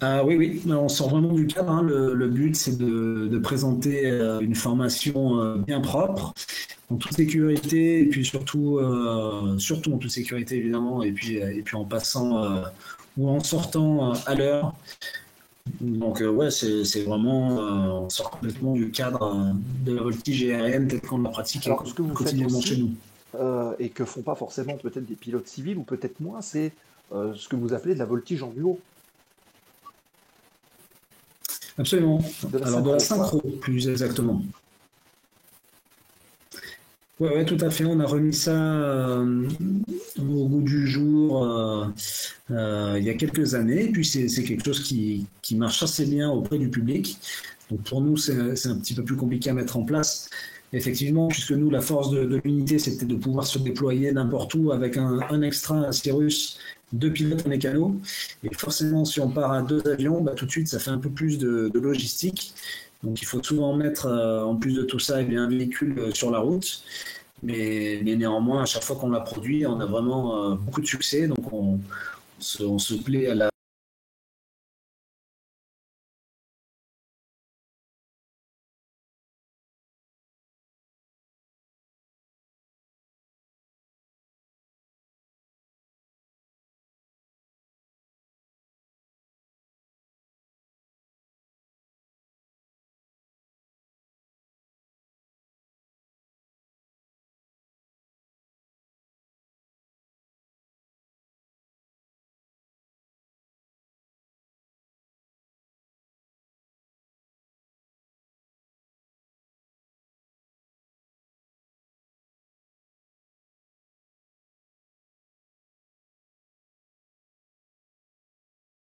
[SPEAKER 5] Ah oui, on sort vraiment du cadre. Hein. Le but, c'est de présenter une formation bien propre, en toute sécurité, et puis surtout en toute sécurité évidemment, et puis en passant ou en sortant à l'heure. Donc c'est vraiment, on sort complètement du cadre de la voltige aérienne telle qu'on la pratique quotidiennement chez nous.
[SPEAKER 4] Et que font pas forcément peut-être des pilotes civils, ou peut-être moins, c'est ce que vous appelez de la voltige en duo.
[SPEAKER 5] Absolument. Alors de la synchro, plus exactement. Ouais, tout à fait. On a remis ça au goût du jour il y a quelques années. Et puis c'est quelque chose qui marche assez bien auprès du public. Donc pour nous, c'est un petit peu plus compliqué à mettre en place. Effectivement, puisque nous, la force de l'unité, c'était de pouvoir se déployer n'importe où avec un extra, un Cirrus, 2 pilotes en mécano. Et forcément, si on part à 2 avions, tout de suite, ça fait un peu plus de logistique. Donc il faut souvent mettre, en plus de tout ça, un véhicule sur la route. Mais néanmoins, à chaque fois qu'on l'a produit, on a vraiment beaucoup de succès. Donc on se plaît à la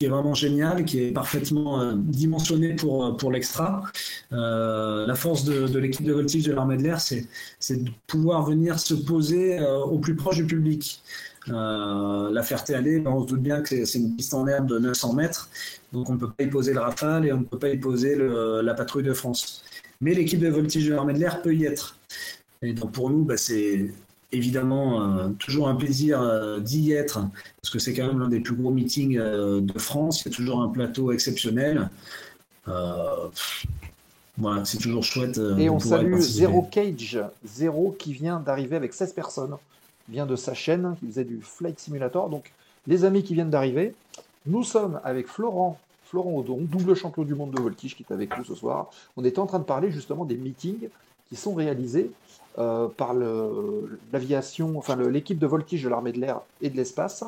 [SPEAKER 5] qui est vraiment génial, qui est parfaitement dimensionné pour l'extra. La force de l'équipe de voltige de l'armée de l'air, c'est de pouvoir venir se poser au plus proche du public. La Ferté-Alais, on se doute bien que c'est une piste en herbe de 900 mètres, donc on ne peut pas y poser le Rafale et on ne peut pas y poser la patrouille de France. Mais l'équipe de voltige de l'armée de l'air peut y être. Et donc pour nous, c'est évidemment toujours un plaisir d'y être, parce que c'est quand même l'un des plus gros meetings de France. Il y a toujours un plateau exceptionnel. Voilà, c'est toujours chouette.
[SPEAKER 4] Et on
[SPEAKER 5] pouvoir y
[SPEAKER 4] salue
[SPEAKER 5] participer.
[SPEAKER 4] Zero Cage, Zero qui vient d'arriver avec 16 personnes, vient de sa chaîne, qui faisait du Flight Simulator. Donc, les amis qui viennent d'arriver, nous sommes avec Florent Audon, double champion du monde de voltige, qui est avec nous ce soir. On était en train de parler justement des meetings qui sont réalisés par l'aviation, enfin l'équipe de voltige de l'armée de l'air et de l'espace.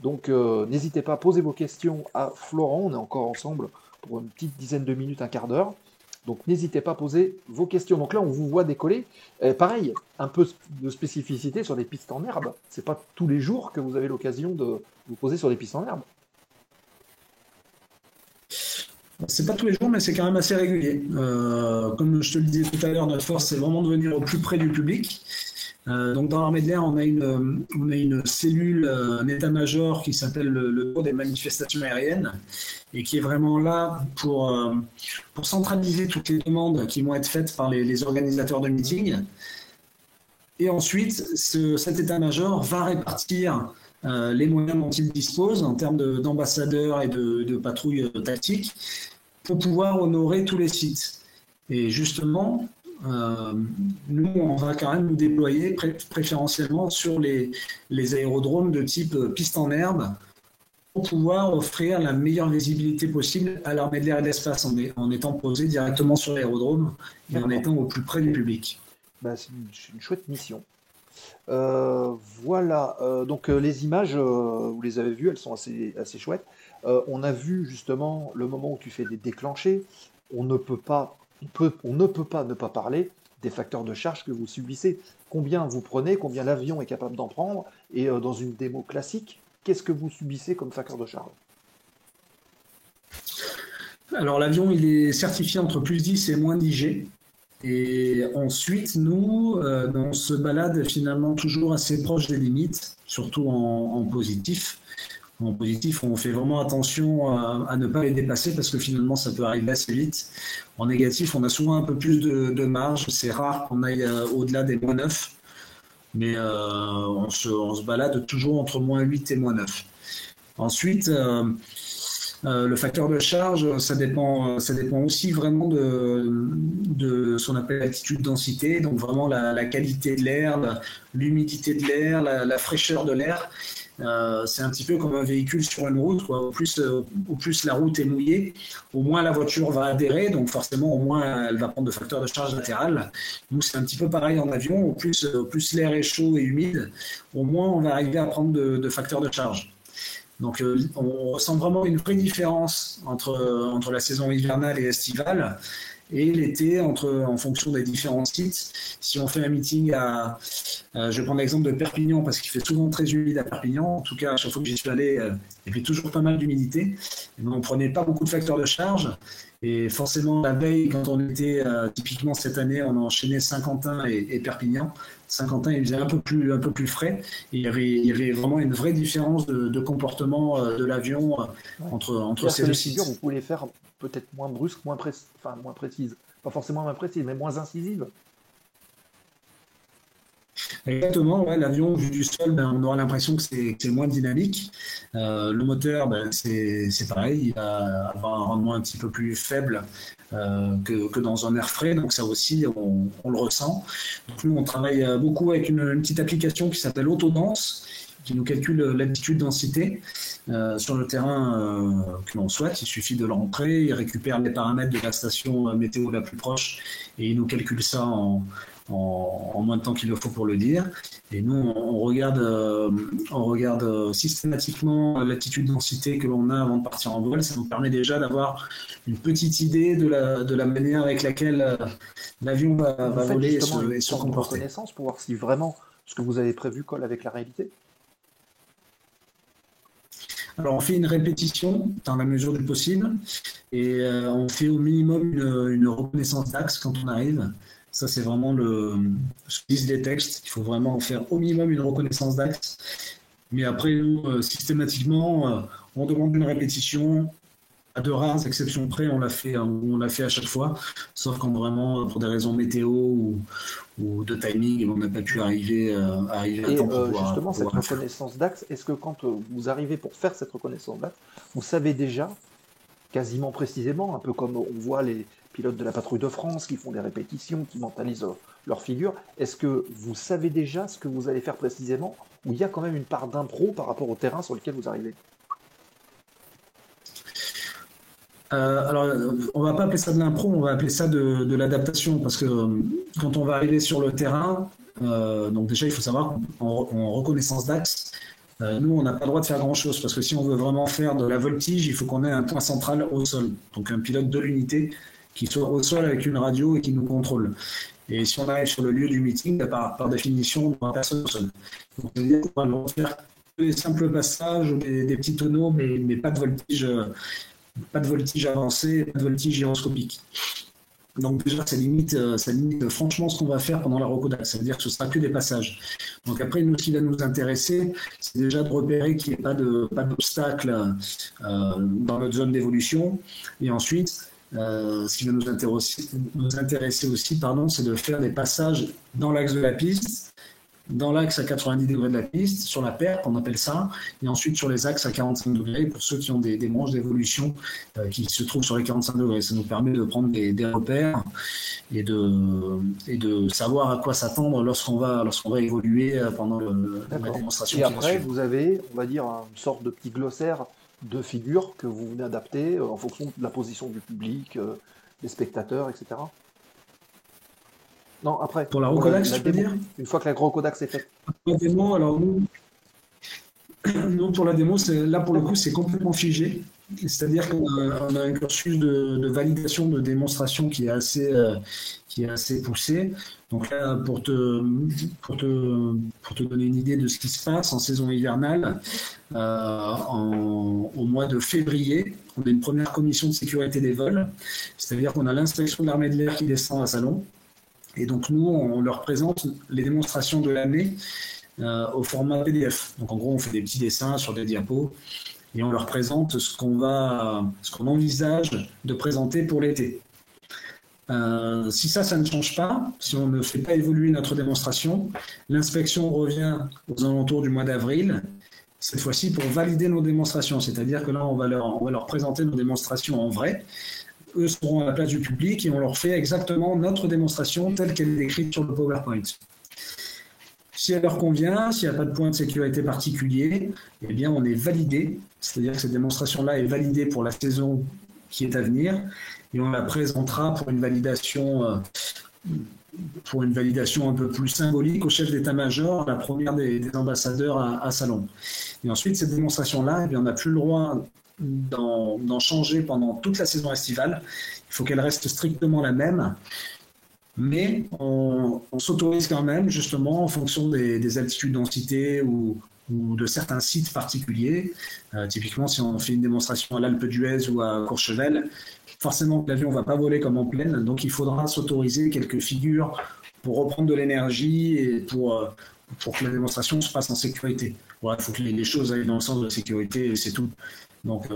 [SPEAKER 4] Donc, n'hésitez pas à poser vos questions à Florent. On est encore ensemble pour une petite dizaine de minutes, un quart d'heure. Donc n'hésitez pas à poser vos questions. Donc là, on vous voit décoller. Pareil, un peu de spécificité sur des pistes en herbe. C'est pas tous les jours que vous avez l'occasion de vous poser sur des pistes en herbe.
[SPEAKER 5] C'est pas tous les jours, mais c'est quand même assez régulier. Comme je te le disais tout à l'heure, notre force, c'est vraiment de venir au plus près du public. Donc dans l'armée de l'air, on a une cellule, un état-major qui s'appelle le bureau des manifestations aériennes et qui est vraiment là pour centraliser toutes les demandes qui vont être faites par les organisateurs de meetings. Et ensuite, cet état-major va répartir les moyens dont il dispose en termes d'ambassadeurs et de patrouilles tactiques pour pouvoir honorer tous les sites. Et justement, nous, on va quand même nous déployer préférentiellement sur les aérodromes de type piste en herbe pour pouvoir offrir la meilleure visibilité possible à l'armée de l'air et de l'espace en étant posé directement sur l'aérodrome et en étant au plus près du public.
[SPEAKER 4] C'est une chouette mission. Voilà, donc les images, vous les avez vues, elles sont assez chouettes. On a vu justement le moment où tu fais des déclenchés. On ne peut pas ne pas parler des facteurs de charge que vous subissez. Combien vous prenez, combien l'avion est capable d'en prendre, et dans une démo classique, qu'est-ce que vous subissez comme facteur de charge?
[SPEAKER 5] Alors l'avion, il est certifié entre plus 10 et moins 10 G. Et ensuite, nous, on se balade finalement toujours assez proche des limites, surtout en positif. En positif, on fait vraiment attention à ne pas les dépasser parce que finalement, ça peut arriver assez vite. En négatif, on a souvent un peu plus de marge. C'est rare qu'on aille au-delà des moins 9. Mais on se balade toujours entre moins 8 et moins 9. Ensuite, le facteur de charge, ça dépend aussi vraiment de ce qu'on appelle l'altitude-densité, donc vraiment la qualité de l'air, l'humidité de l'air, la fraîcheur de l'air. C'est un petit peu comme un véhicule sur une route, quoi. Au plus la route est mouillée, au moins la voiture va adhérer, donc forcément au moins elle va prendre de facteurs de charge latéral. Nous c'est un petit peu pareil en avion, au plus l'air est chaud et humide, au moins on va arriver à prendre de facteurs de charge. Donc on ressent vraiment une vraie différence entre la saison hivernale et estivale et l'été en fonction des différents sites. Si on fait un meeting je vais prendre l'exemple de Perpignan parce qu'il fait souvent très humide à Perpignan. En tout cas, à chaque fois que j'y suis allé, il fait toujours pas mal d'humidité. On ne prenait pas beaucoup de facteurs de charge. Et forcément, la veille, quand on était, typiquement cette année, on a enchaîné Saint-Quentin et Perpignan. Saint-Quentin, il faisait un peu plus frais. Et il y avait vraiment une vraie différence de comportement de l'avion entre ces deux sites.
[SPEAKER 4] Vous pouvez les faire peut-être moins brusques, moins précises. Pas forcément moins précises, mais moins incisives.
[SPEAKER 5] Exactement, ouais, l'avion vu du sol, on aura l'impression que c'est moins dynamique. Le moteur, c'est pareil, il va avoir un rendement un petit peu plus faible que dans un air frais, donc ça aussi, on le ressent. Donc nous, on travaille beaucoup avec une petite application qui s'appelle Autodance, qui nous calcule l'altitude-densité sur le terrain que l'on souhaite. Il suffit de le rentrer, il récupère les paramètres de la station météo la plus proche et il nous calcule ça en moins de temps qu'il le faut pour le dire. Et nous, on regarde systématiquement l'attitude-densité que l'on a avant de partir en vol. Ça nous permet déjà d'avoir une petite idée de la manière avec laquelle l'avion va voler et se comporter.
[SPEAKER 4] Reconnaissance pour voir si vraiment ce que vous avez prévu colle avec la réalité.
[SPEAKER 5] Alors, on fait une répétition dans la mesure du possible et on fait au minimum une reconnaissance d'axe quand on arrive. Ça, c'est vraiment ce que disent les textes. Il faut vraiment faire au minimum une reconnaissance d'axe. Mais après, nous, systématiquement, on demande une répétition. À de rares exceptions près, on l'a fait à chaque fois. Sauf quand vraiment, pour des raisons météo ou de timing, on n'a pas pu arriver à
[SPEAKER 4] Et
[SPEAKER 5] temps pour pouvoir,
[SPEAKER 4] justement,
[SPEAKER 5] pour
[SPEAKER 4] cette
[SPEAKER 5] pouvoir le faire.
[SPEAKER 4] reconnaissance d'axe, est-ce que quand vous arrivez pour faire cette reconnaissance d'axe, vous savez déjà, quasiment précisément, un peu comme on voit les pilotes de la patrouille de France qui font des répétitions, qui mentalisent leur figure, est-ce que vous savez déjà ce que vous allez faire précisément, ou il y a quand même une part d'impro par rapport au terrain sur lequel vous arrivez?
[SPEAKER 5] Alors, on va pas appeler ça de l'impro, on va appeler ça de l'adaptation, parce que quand on va arriver sur le terrain, donc déjà il faut savoir qu'en reconnaissance d'axe, nous on n'a pas le droit de faire grand-chose, parce que si on veut vraiment faire de la voltige, il faut qu'on ait un point central au sol, donc un pilote de l'unité qui soit au sol avec une radio et qui nous contrôle. Et si on arrive sur le lieu du meeting, par définition, on n'aura personne au sol. Donc, ça veut dire qu'on va faire des simples passages, des petits tonneaux, mais pas de voltige. Pas de voltige avancé, pas de voltige gyroscopique. Donc déjà, ça limite franchement ce qu'on va faire pendant la reco d'axe. Ça veut dire que ce ne sera que des passages. Donc après, nous, ce qui va nous intéresser, c'est déjà de repérer qu'il n'y ait pas d'obstacle dans notre zone d'évolution. Et ensuite, ce qui va nous intéresser aussi, c'est de faire des passages dans l'axe de la piste, dans l'axe à 90 degrés de la piste, sur la perte, on appelle ça, et ensuite sur les axes à 45 degrés, pour ceux qui ont des manches d'évolution qui se trouvent sur les 45 degrés. Ça nous permet de prendre des repères et de savoir à quoi s'attendre lorsqu'on va évoluer pendant la démonstration.
[SPEAKER 4] Et après, vous avez, on va dire, une sorte de petit glossaire de figures que vous venez adapter en fonction de la position du public, des spectateurs, etc. Non, après.
[SPEAKER 5] Pour la reco d'axe, tu veux dire ?
[SPEAKER 4] Une fois que la reco d'axe est faite.
[SPEAKER 5] La démo, alors nous, pour la démo, là pour le coup, c'est complètement figé. C'est-à-dire qu'on a un cursus de validation de démonstration qui est assez poussé. Donc là, pour te donner une idée de ce qui se passe en saison hivernale, au mois de février, on a une première commission de sécurité des vols. C'est-à-dire qu'on a l'inspection de l'armée de l'air qui descend à Salon. Et donc nous, on leur présente les démonstrations de l'année au format PDF. Donc en gros, on fait des petits dessins sur des diapos et on leur présente ce qu'on envisage de présenter pour l'été. Si ça ne change pas, si on ne fait pas évoluer notre démonstration, l'inspection revient aux alentours du mois d'avril, cette fois-ci pour valider nos démonstrations. C'est-à-dire que là, on va leur présenter nos démonstrations en vrai. Eux seront à la place du public et on leur fait exactement notre démonstration telle qu'elle est décrite sur le PowerPoint. Si elle leur convient, s'il n'y a pas de point de sécurité particulier, eh bien on est validé, c'est-à-dire que cette démonstration-là est validée pour la saison qui est à venir et on la présentera pour une validation un peu plus symbolique au chef d'état-major, la première des ambassadeurs à Salon. Et ensuite, cette démonstration-là, eh bien, on n'a plus le droit d'en changer pendant toute la saison estivale. Il faut qu'elle reste strictement la même, mais on s'autorise quand même, justement, en fonction des altitudes densité ou de certains sites particuliers. Typiquement, si on fait une démonstration à l'Alpe d'Huez ou à Courchevel, forcément l'avion ne va pas voler comme en plaine, donc il faudra s'autoriser quelques figures pour reprendre de l'énergie et pour que la démonstration se passe en sécurité. Voilà, il faut que les choses aillent dans le sens de la sécurité et c'est tout. Donc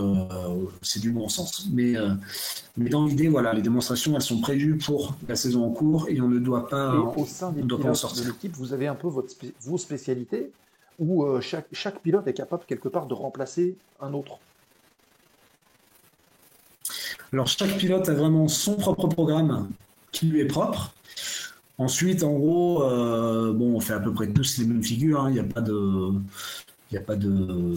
[SPEAKER 5] c'est du bon sens. Mais dans l'idée, voilà, les démonstrations, elles sont prévues pour la saison en cours et on ne doit pas,
[SPEAKER 4] et au sein des pilotes de l'équipe, vous avez un peu vos spécialités où chaque pilote est capable quelque part de remplacer un autre.
[SPEAKER 5] Alors chaque pilote a vraiment son propre programme qui lui est propre. Ensuite, en gros, on fait à peu près tous les mêmes figures. Hein. Il n'y a pas de...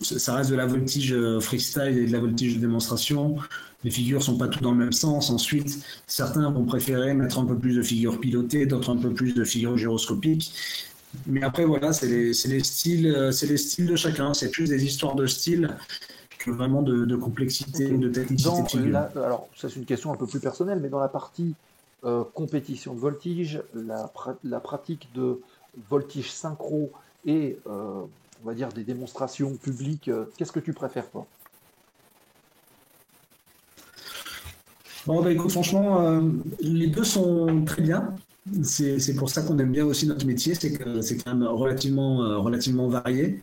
[SPEAKER 5] Ça reste de la voltige freestyle et de la voltige de démonstration. Les figures sont pas toutes dans le même sens. Ensuite, certains vont préférer mettre un peu plus de figures pilotées, d'autres un peu plus de figures gyroscopiques. Mais après, voilà, c'est les styles de chacun. C'est plus des histoires de style que vraiment de complexité ou de technicité de figure.
[SPEAKER 4] Alors, ça c'est une question un peu plus personnelle, mais dans la partie compétition de voltige, la pratique de voltige synchro et on va dire, des démonstrations publiques, qu'est-ce que tu préfères, toi?
[SPEAKER 5] Bon, bah, écoute, franchement, les deux sont très bien. C'est pour ça qu'on aime bien aussi notre métier, c'est que c'est quand même relativement varié.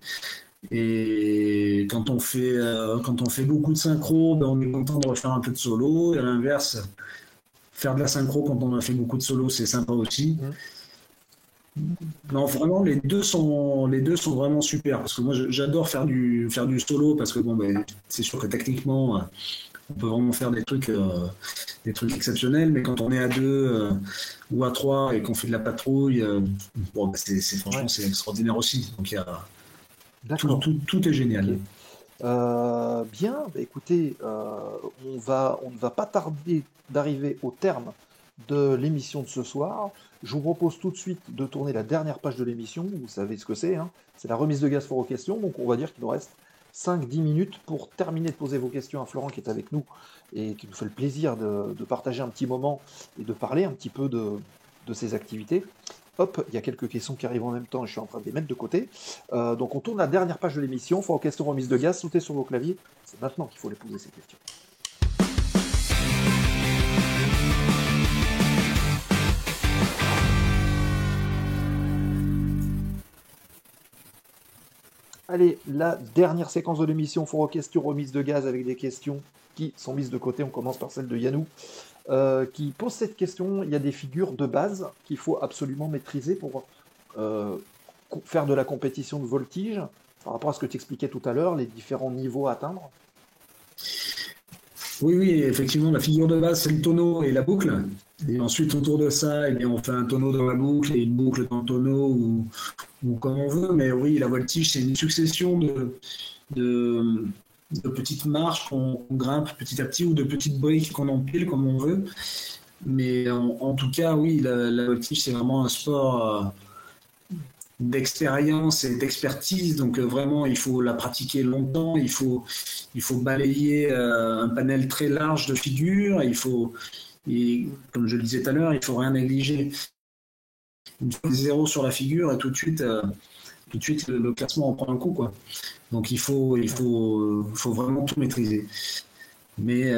[SPEAKER 5] Et quand on fait beaucoup de synchro, ben on est content de refaire un peu de solo. Et à l'inverse, faire de la synchro quand on a fait beaucoup de solo, c'est sympa aussi. Non, vraiment, les deux sont vraiment super. Parce que moi, j'adore faire du solo parce que bon, ben, c'est sûr que techniquement, on peut vraiment faire des trucs exceptionnels. Mais quand on est à deux ou à trois et qu'on fait de la patrouille, bon, ben, franchement, c'est extraordinaire aussi. Donc,
[SPEAKER 4] D'accord.
[SPEAKER 5] tout est génial.
[SPEAKER 4] Ok. Bien, bah, écoutez, on ne va pas tarder d'arriver au terme de l'émission de ce soir. Je vous propose tout de suite de tourner la dernière page de l'émission. Vous savez ce que c'est, hein. C'est la remise de gaz pour vos questions. Donc on va dire qu'il nous reste 5-10 minutes pour terminer de poser vos questions à Florent qui est avec nous et qui nous fait le plaisir de partager un petit moment et de parler un petit peu de ses activités. Hop, il y a quelques questions qui arrivent en même temps et je suis en train de les mettre de côté. Donc on tourne la dernière page de l'émission. Faut aux questions remise de gaz, sautez sur vos claviers. C'est maintenant qu'il faut les poser ces questions. Allez, la dernière séquence de l'émission, faut aux questions remise de gaz avec des questions qui sont mises de côté. On commence par celle de Yannou. Qui pose cette question. Il y a des figures de base qu'il faut absolument maîtriser pour faire de la compétition de voltige, par rapport à ce que tu expliquais tout à l'heure, les différents niveaux à atteindre.
[SPEAKER 5] Oui, effectivement, la figure de base, c'est le tonneau et la boucle. Et ensuite, autour de ça, eh bien, on fait un tonneau dans la boucle et une boucle dans le tonneau ou comme on veut. Mais oui, la voltige, c'est une succession de petites marches qu'on grimpe petit à petit ou de petites briques qu'on empile comme on veut. Mais en tout cas, oui, la voltige, c'est vraiment un sport d'expérience et d'expertise. Donc vraiment, il faut la pratiquer longtemps. Il faut balayer un panel très large de figures. Et comme je le disais tout à l'heure, il faut rien négliger. Une fois zéro sur la figure et tout de suite le classement en prend un coup, quoi. Donc il faut vraiment tout maîtriser. Mais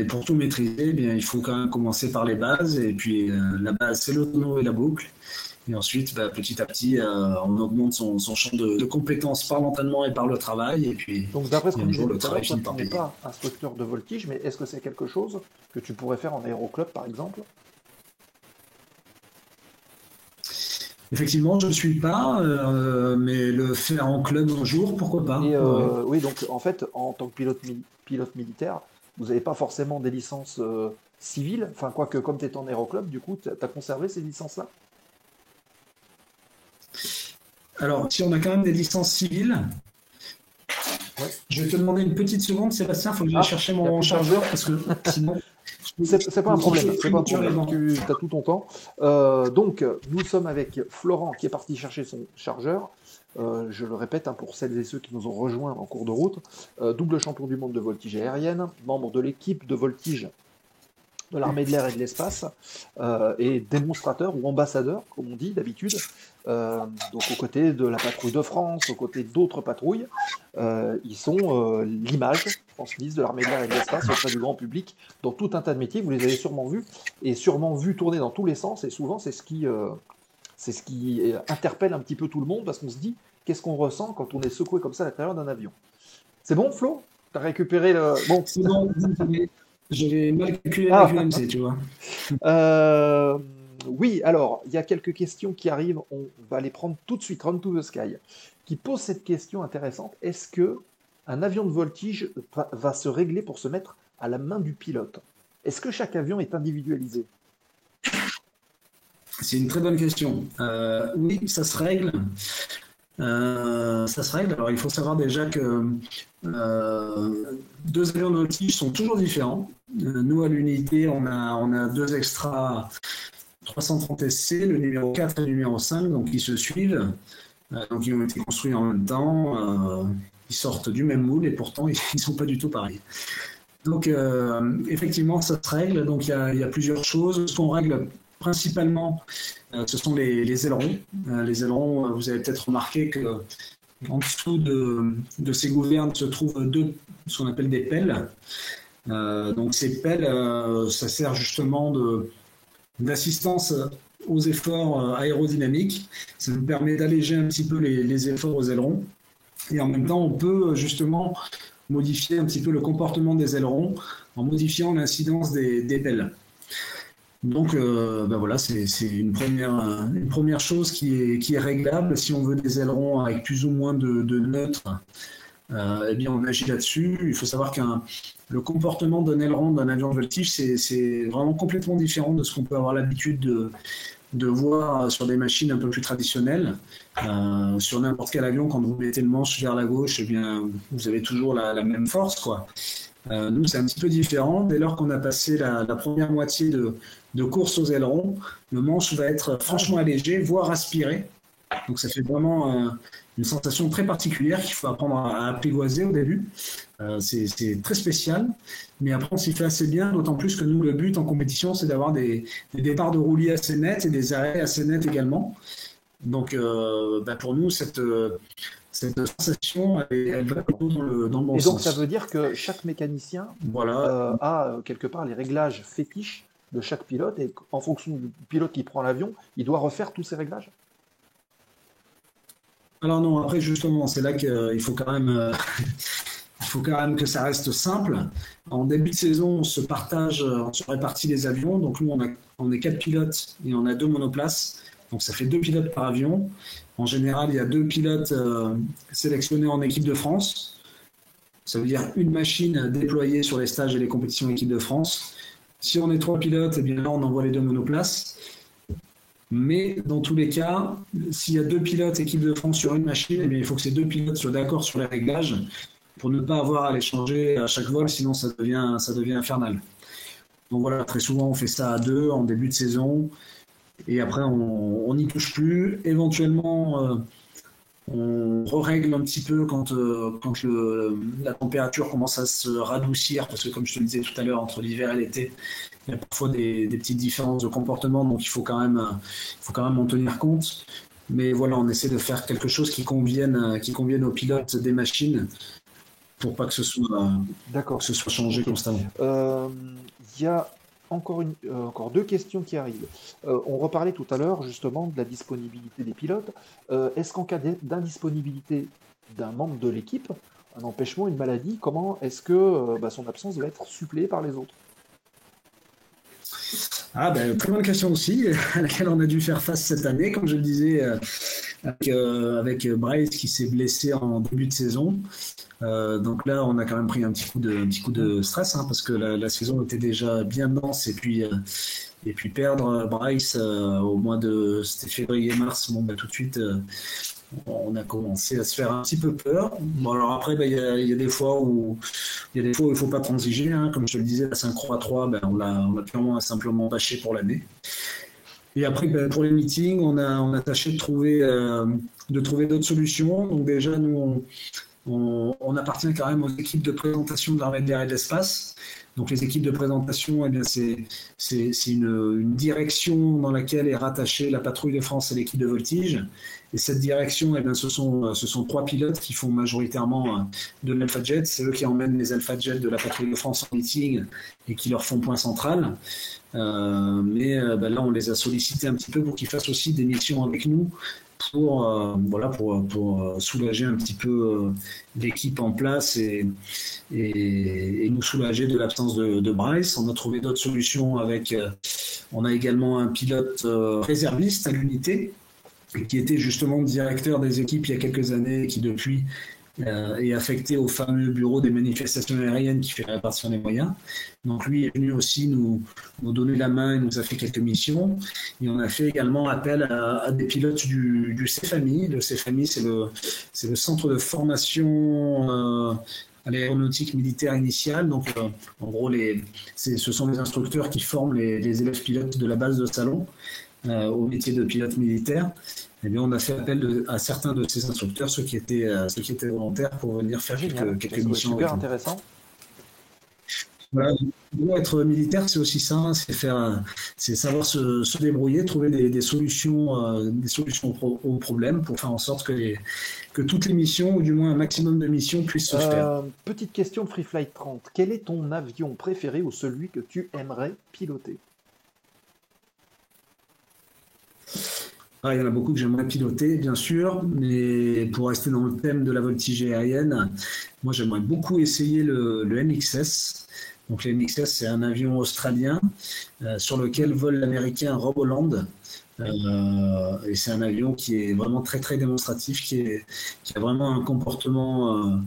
[SPEAKER 5] pour tout maîtriser, eh bien, il faut quand même commencer par les bases. Et puis la base, c'est le tonneau et la boucle. Et ensuite, petit à petit, on augmente son champ de compétences par l'entraînement et par le travail. Et puis,
[SPEAKER 4] donc d'après ce qu'on disait
[SPEAKER 5] le
[SPEAKER 4] tout à l'heure,
[SPEAKER 5] travail
[SPEAKER 4] toi,
[SPEAKER 5] finit par
[SPEAKER 4] tu n'es
[SPEAKER 5] payer.
[SPEAKER 4] pas instructeur de voltige, mais est-ce que c'est quelque chose que tu pourrais faire en aéroclub, par exemple?
[SPEAKER 5] Effectivement, je ne suis pas, mais le faire en club un jour, pourquoi pas.
[SPEAKER 4] Et
[SPEAKER 5] Ouais.
[SPEAKER 4] oui, donc en fait, en tant que pilote militaire, vous n'avez pas forcément des licences civiles, enfin quoique comme tu es en aéroclub, du coup, tu as conservé ces licences-là?
[SPEAKER 5] Alors, si on a quand même des licences civiles,
[SPEAKER 4] Ouais.
[SPEAKER 5] je vais te demander une petite seconde, Sébastien, il faut que j'aille chercher
[SPEAKER 4] y a
[SPEAKER 5] mon
[SPEAKER 4] plus de
[SPEAKER 5] chargeur parce que sinon.
[SPEAKER 4] C'est pas un problème, c'est pas un problème. Tu as tout ton temps. Donc, nous sommes avec Florent qui est parti chercher son chargeur. Je le répète, hein, pour celles et ceux qui nous ont rejoints en cours de route, double champion du monde de voltige aérienne, membre de l'équipe de voltige de l'armée de l'air et de l'espace, et démonstrateur ou ambassadeur, comme on dit d'habitude, donc aux côtés de la patrouille de France, aux côtés d'autres patrouilles. Ils sont l'image transmise de l'armée de l'air et de l'espace auprès du grand public dans tout un tas de métiers. Vous les avez sûrement vus, et sûrement vus tourner dans tous les sens, et souvent c'est ce qui interpelle un petit peu tout le monde, parce qu'on se dit, qu'est-ce qu'on ressent quand on est secoué comme ça à l'intérieur d'un avion? C'est bon, Flo? T'as récupéré le... Bon.
[SPEAKER 5] C'est bon, j'avais mal calculé avec l'UMC, tu vois.
[SPEAKER 4] Oui, alors, il y a quelques questions qui arrivent, on va les prendre tout de suite, Run to the Sky, qui pose cette question intéressante. Est-ce que un avion de voltige va se régler pour se mettre à la main du pilote? Est-ce que chaque avion est individualisé?
[SPEAKER 5] C'est une très bonne question. Oui, ça se règle. Alors, il faut savoir déjà que deux avions de voltige sont toujours différents. Nous, à l'unité, on a deux extra 330 SC, le numéro 4 et le numéro 5, donc ils se suivent. Donc, ils ont été construits en même temps. Ils sortent du même moule et pourtant, ils ne sont pas du tout pareils. Donc, effectivement, ça se règle. Donc, il y a plusieurs choses. Ce qu'on règle principalement, ce sont les ailerons. Les ailerons, vous avez peut-être remarqué que en dessous de ces gouvernes se trouvent ce qu'on appelle des pelles. Donc ces pelles, ça sert justement d'assistance aux efforts aérodynamiques. Ça nous permet d'alléger un petit peu les efforts aux ailerons. Et en même temps, on peut justement modifier un petit peu le comportement des ailerons en modifiant l'incidence des pelles. Donc voilà, c'est une première chose qui est réglable. Si on veut des ailerons avec plus ou moins de neutres, eh bien on agit là-dessus. Il faut savoir que le comportement d'un aileron d'un avion de voltige, c'est vraiment complètement différent de ce qu'on peut avoir l'habitude de voir sur des machines un peu plus traditionnelles. Sur n'importe quel avion, quand vous mettez le manche vers la gauche, eh bien, vous avez toujours la même force, quoi. Nous, c'est un petit peu différent. Dès lors qu'on a passé la première moitié de course aux ailerons, le manche va être franchement allégé, voire aspiré. Donc ça fait vraiment une sensation très particulière qu'il faut apprendre à apprivoiser au début. C'est très spécial, mais après on s'y fait assez bien, d'autant plus que nous, le but en compétition, c'est d'avoir des départs de roulis assez nets et des arrêts assez nets également. Donc pour nous, cette sensation, elle va plutôt dans le bon sens.
[SPEAKER 4] Et donc ça veut dire que chaque mécanicien
[SPEAKER 5] voilà.
[SPEAKER 4] a quelque part les réglages fétiches de chaque pilote, et en fonction du pilote qui prend l'avion, il doit refaire tous ces réglages?
[SPEAKER 5] Alors non, après justement, c'est là qu'il faut quand même... Il faut quand même que ça reste simple. En début de saison, on se répartit les avions. Donc nous, on est 4 pilotes et on a 2 monoplaces. Donc ça fait 2 pilotes par avion. En général, il y a 2 pilotes sélectionnés en équipe de France. Ça veut dire une machine déployée sur les stages et les compétitions équipe de France. Si on est 3 pilotes, eh bien là, on envoie les 2 monoplaces. Mais dans tous les cas, s'il y a 2 pilotes équipe de France sur une machine, eh bien, il faut que ces 2 pilotes soient d'accord sur les réglages pour ne pas avoir à les changer à chaque vol, sinon ça devient infernal. Donc voilà, très souvent on fait ça à 2 en début de saison, et après on n'y touche plus. Éventuellement, on règle un petit peu quand la température commence à se radoucir, parce que comme je te le disais tout à l'heure, entre l'hiver et l'été, il y a parfois des petites différences de comportement, donc il faut quand même en tenir compte. Mais voilà, on essaie de faire quelque chose qui convienne aux pilotes des machines, pour pas que ce soit changé constamment.
[SPEAKER 4] Il y a encore 2 questions qui arrivent. On reparlait tout à l'heure justement de la disponibilité des pilotes. Est-ce qu'en cas d'indisponibilité d'un membre de l'équipe, un empêchement, une maladie, comment est-ce que son absence va être suppléée par les autres?
[SPEAKER 5] Très bonne question aussi, à laquelle on a dû faire face cette année, comme je le disais, avec Bryce qui s'est blessé en début de saison. Donc là, on a quand même pris un petit coup de stress, parce que la saison était déjà bien dense, et puis perdre Bryce au mois de février-mars, tout de suite, on a commencé à se faire un petit peu peur. Bon, alors après, il y a des fois où il ne faut pas transiger, comme je te le disais, la synchro à 3, on l'a purement et simplement bâché pour l'année. Et après, pour les meetings, on a tâché de trouver d'autres solutions. Donc déjà, nous, on appartient quand même aux équipes de présentation de l'armée de l'air et de l'espace. Donc les équipes de présentation, eh bien, c'est une direction dans laquelle est rattachée la patrouille de France et l'équipe de voltige. Et cette direction, eh bien, ce sont 3 pilotes qui font majoritairement de l'Alpha Jet. C'est eux qui emmènent les Alpha Jet de la patrouille de France en meeting et qui leur font point central. Mais là, on les a sollicités un petit peu pour qu'ils fassent aussi des missions avec nous pour soulager un petit peu l'équipe en place et nous soulager de l'absence de Bryce. On a trouvé d'autres solutions on a également un pilote réserviste à l'unité qui était justement directeur des équipes il y a quelques années et qui depuis est affecté au fameux bureau des manifestations aériennes qui fait la répartition des moyens. Donc lui est venu aussi nous donner la main et nous a fait quelques missions. Et on a fait également appel à des pilotes du CFAMI. Le CFAMI, c'est le centre de formation à l'aéronautique militaire initiale. Donc en gros, ce sont les instructeurs qui forment les élèves pilotes de la base de Salon au métier de pilote militaire. Eh bien, on a fait appel à certains de ces instructeurs, ceux qui étaient volontaires, pour venir faire quelques missions.
[SPEAKER 4] Super intéressant.
[SPEAKER 5] Voilà, être militaire, c'est aussi ça, c'est savoir se débrouiller, trouver des solutions aux problèmes pour faire en sorte que toutes les missions, ou du moins un maximum de missions, puissent se faire.
[SPEAKER 4] Petite question de Free Flight 30. Quel est ton avion préféré ou celui que tu aimerais piloter?
[SPEAKER 5] Il y en a beaucoup que j'aimerais piloter, bien sûr, mais pour rester dans le thème de la voltige aérienne, moi j'aimerais beaucoup essayer le MXS. Donc le MXS, c'est un avion australien sur lequel vole l'américain Rob Holland. Et c'est un avion qui est vraiment très très démonstratif, qui a vraiment un comportement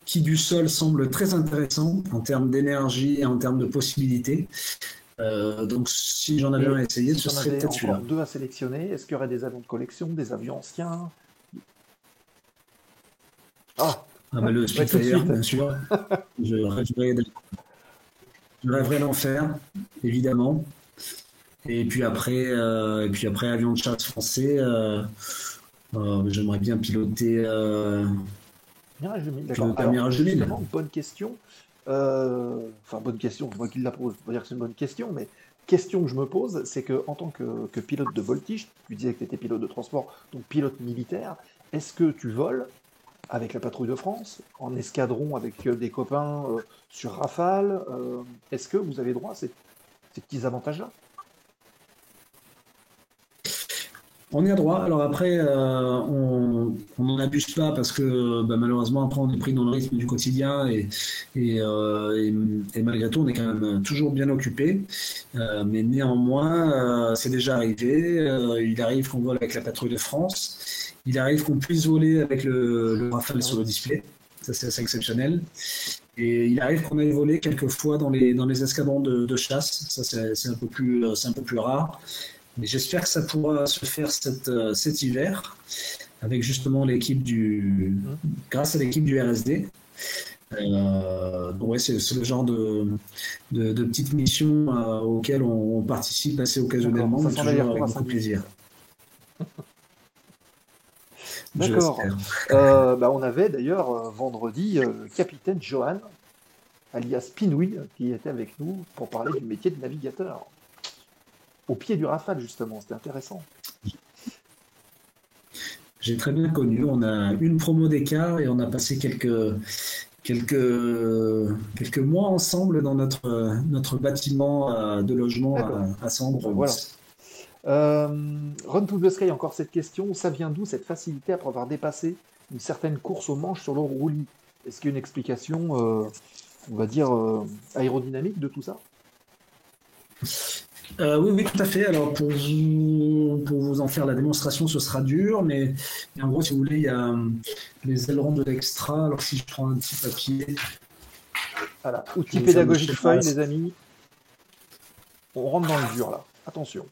[SPEAKER 5] qui du sol semble très intéressant en termes d'énergie et en termes de possibilités. Donc si j'en avais un à essayer, ce serait peut-être celui-là.
[SPEAKER 4] Deux à sélectionner, est-ce qu'il y aurait des avions de collection, des avions anciens?
[SPEAKER 5] Le Spitfire, bien sûr. Je rêverais d'en faire, évidemment. Et puis après, avion de chasse français, j'aimerais bien piloter
[SPEAKER 4] Mirage 2000, d'accord.
[SPEAKER 5] Mirage 2000.
[SPEAKER 4] Bonne question. Bonne question, moi qui la pose, on va dire que c'est une bonne question, mais question que je me pose, c'est que en tant que pilote de voltige, tu disais que tu étais pilote de transport, donc pilote militaire, est-ce que tu voles avec la patrouille de France, en escadron avec des copains sur Rafale, est-ce que vous avez droit à ces petits avantages-là?
[SPEAKER 5] On y a droit. Alors après, on n'en abuse pas parce que malheureusement, après, on est pris dans le rythme du quotidien et malgré tout, on est quand même toujours bien occupé. Mais néanmoins, c'est déjà arrivé. Il arrive qu'on vole avec la patrouille de France. Il arrive qu'on puisse voler avec le Rafale sur le display. Ça, c'est assez exceptionnel. Et il arrive qu'on aille voler quelques fois dans les escadrons de chasse. Ça, c'est un peu plus rare. Mais j'espère que ça pourra se faire cet hiver avec justement grâce à l'équipe du RSD. Donc ouais, c'est le genre de petites missions auxquelles on participe assez occasionnellement, mais toujours avec beaucoup de plaisir.
[SPEAKER 4] D'accord. On avait d'ailleurs vendredi capitaine Johan, alias Pinouille, qui était avec nous pour parler du métier de navigateur. Au pied du Rafale, justement, c'était intéressant.
[SPEAKER 5] J'ai très bien connu. On a une promo d'écart et on a passé quelques mois ensemble dans notre bâtiment de logement à Sambre.
[SPEAKER 4] Voilà. Run to the Sky, encore cette question. Ça vient d'où cette facilité après avoir dépassé une certaine course au manche sur le roulis? Est-ce qu'il y a une explication, on va dire, aérodynamique de tout ça?
[SPEAKER 5] Oui, tout à fait. Alors, pour vous en faire la démonstration, ce sera dur, mais en gros, si vous voulez, il y a les ailerons de l'extra. Alors, si je prends un petit papier...
[SPEAKER 4] Voilà, outil pédagogique feuille, les amis. On rentre dans le dur, là. Attention.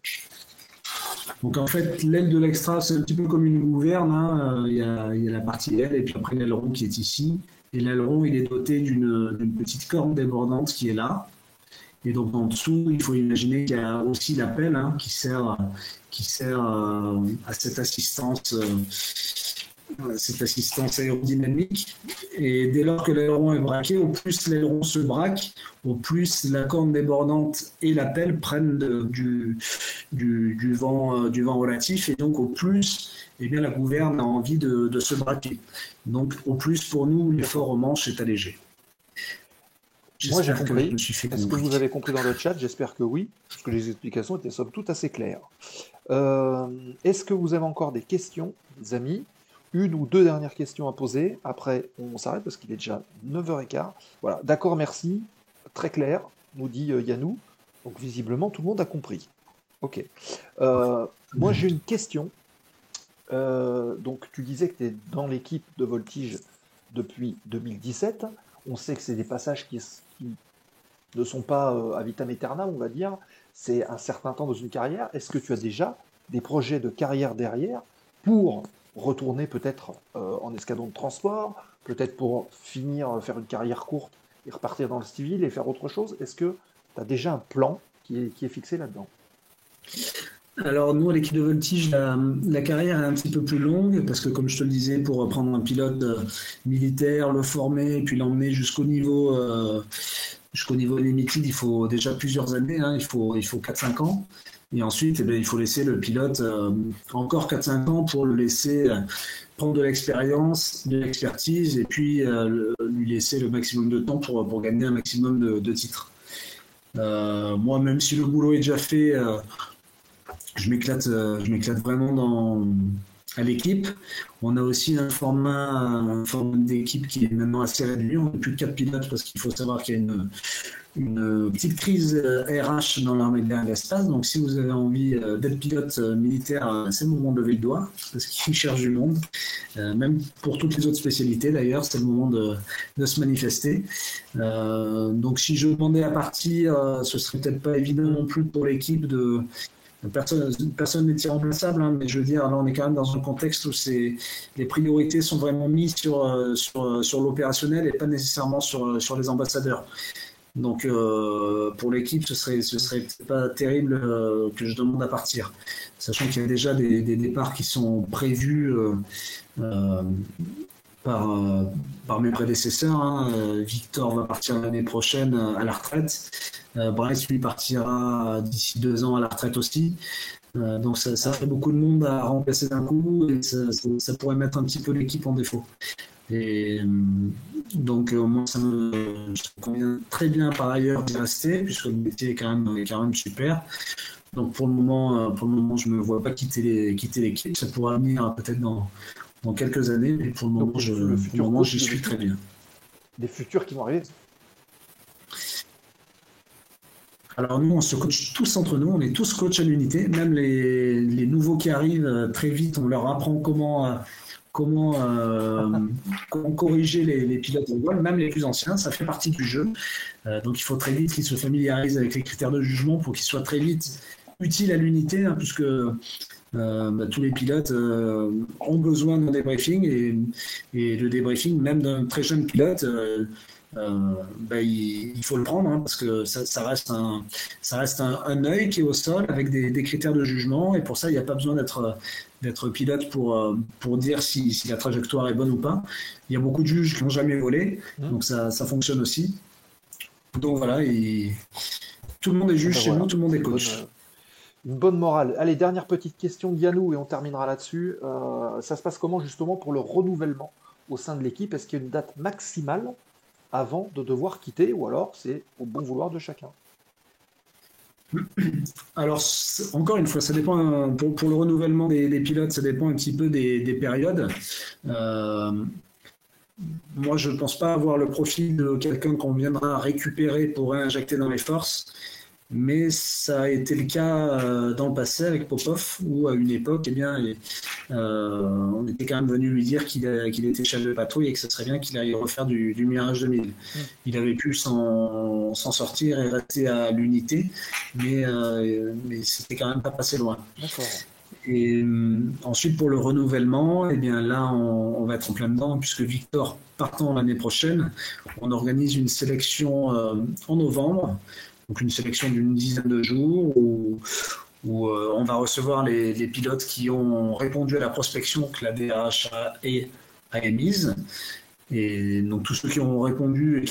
[SPEAKER 5] Donc, en fait, l'aile de l'extra, c'est un petit peu comme une gouverne. Hein. Il y a la partie aile, et puis après, l'aileron qui est ici. Et l'aileron, il est doté d'une petite corne débordante qui est là. Et donc en dessous, il faut imaginer qu'il y a aussi la pelle qui sert à cette assistance aérodynamique. Et dès lors que l'aileron est braqué, au plus l'aileron se braque, au plus la corne débordante et la pelle prennent du vent relatif, et donc au plus, la gouverne a envie de se braquer. Donc au plus, pour nous, l'effort au manche est allégé.
[SPEAKER 4] Moi j'ai compris. Est-ce que vous avez compris dans le chat? J'espère que oui, parce que les explications étaient somme toute assez claires. Est-ce que vous avez encore des questions, les amis? Une ou deux dernières questions à poser. Après, on s'arrête parce qu'il est déjà 9h15. Voilà, d'accord, merci. Très clair, nous dit Yannou. Donc visiblement, tout le monde a compris. Ok. Moi j'ai une question. Donc tu disais que tu es dans l'équipe de voltige depuis 2017. On sait que c'est des passages qui ne sont pas à vitam aeternam, on va dire. C'est un certain temps dans une carrière. Est-ce que tu as déjà des projets de carrière derrière pour retourner peut-être en escadron de transport, peut-être pour finir, faire une carrière courte et repartir dans le civil et faire autre chose? Est-ce que tu as déjà un plan qui est fixé là-dedans?
[SPEAKER 5] Alors nous, à l'équipe de voltige, la carrière est un petit peu plus longue parce que, comme je te le disais, pour prendre un pilote militaire, le former et puis l'emmener jusqu'au niveau Jusqu'au niveau limited, il faut déjà plusieurs années, hein, il faut 4-5 ans. Et ensuite, eh bien, il faut laisser le pilote encore 4-5 ans pour le laisser prendre de l'expérience, de l'expertise, et puis lui laisser le maximum de temps pour gagner un maximum de titres. Moi, même si le boulot est déjà fait, je m'éclate vraiment à l'équipe. On a aussi un format d'équipe qui est maintenant assez réduit. On n'a plus de 4 pilotes parce qu'il faut savoir qu'il y a une petite crise RH dans l'armée de l'air et de l'espace. Donc, si vous avez envie d'être pilote militaire, c'est le moment de lever le doigt parce qu'ils cherchent du monde. Même pour toutes les autres spécialités, d'ailleurs, c'est le moment de se manifester. Donc, si je demandais à partir, ce serait peut-être pas évident non plus pour l'équipe de... Personne n'est irremplaçable, hein, mais je veux dire, là, on est quand même dans un contexte où les priorités sont vraiment mises sur l'opérationnel et pas nécessairement sur les ambassadeurs. Donc, pour l'équipe, ce serait pas terrible que je demande à partir, sachant qu'il y a déjà des départs qui sont prévus par mes prédécesseurs. Hein. Victor va partir l'année prochaine à la retraite. Bryce, lui, partira d'ici 2 ans à la retraite aussi. Donc ça fait beaucoup de monde à remplacer d'un coup et ça pourrait mettre un petit peu l'équipe en défaut. Et donc moi, ça me convient très bien par ailleurs d'y rester, puisque le métier est quand même super. Donc pour le moment, je ne me vois pas quitter l'équipe. Ça pourra venir peut-être dans quelques années, mais pour le moment, j'y suis très bien.
[SPEAKER 4] Des futurs qui vont arriver.
[SPEAKER 5] Alors nous, on se coach tous entre nous, on est tous coachs à l'unité, même les nouveaux qui arrivent très vite, on leur apprend comment corriger les pilotes de vol, même les plus anciens, ça fait partie du jeu. Donc il faut très vite qu'ils se familiarisent avec les critères de jugement pour qu'ils soient très vite utiles à l'unité, hein, puisque tous les pilotes ont besoin d'un débriefing et le débriefing, même d'un très jeune pilote, il faut le prendre, hein, parce que ça reste un œil qui est au sol avec des critères de jugement, et pour ça il n'y a pas besoin d'être pilote pour dire si la trajectoire est bonne ou pas. Il y a beaucoup de juges qui n'ont jamais volé, donc ça fonctionne aussi. Donc voilà, tout le monde est juge chez nous, tout le monde est coach.
[SPEAKER 4] Une bonne morale. Allez, dernière petite question de Yannou et on terminera là-dessus. Ça se passe comment justement pour le renouvellement au sein de l'équipe? Est-ce qu'il y a une date maximale avant de devoir quitter, ou alors c'est au bon vouloir de chacun?
[SPEAKER 5] Alors, encore une fois, ça dépend, pour le renouvellement des pilotes, ça dépend un petit peu des périodes. Moi, je ne pense pas avoir le profil de quelqu'un qu'on viendra récupérer pour réinjecter dans les forces, mais ça a été le cas dans le passé avec Popov, où à une époque, on était quand même venu lui dire qu'il était chef de patrouille et que ce serait bien qu'il aille refaire du Mirage 2000. Il avait pu s'en sortir et rester à l'unité, mais c'était quand même pas passé loin.
[SPEAKER 4] D'accord.
[SPEAKER 5] Et ensuite, pour le renouvellement, là, on va être en plein dedans, puisque Victor, partant l'année prochaine, on organise une sélection en novembre. Donc une sélection d'une dizaine de jours où on va recevoir les pilotes qui ont répondu à la prospection que la DRHA a émise. Et donc tous ceux qui ont répondu et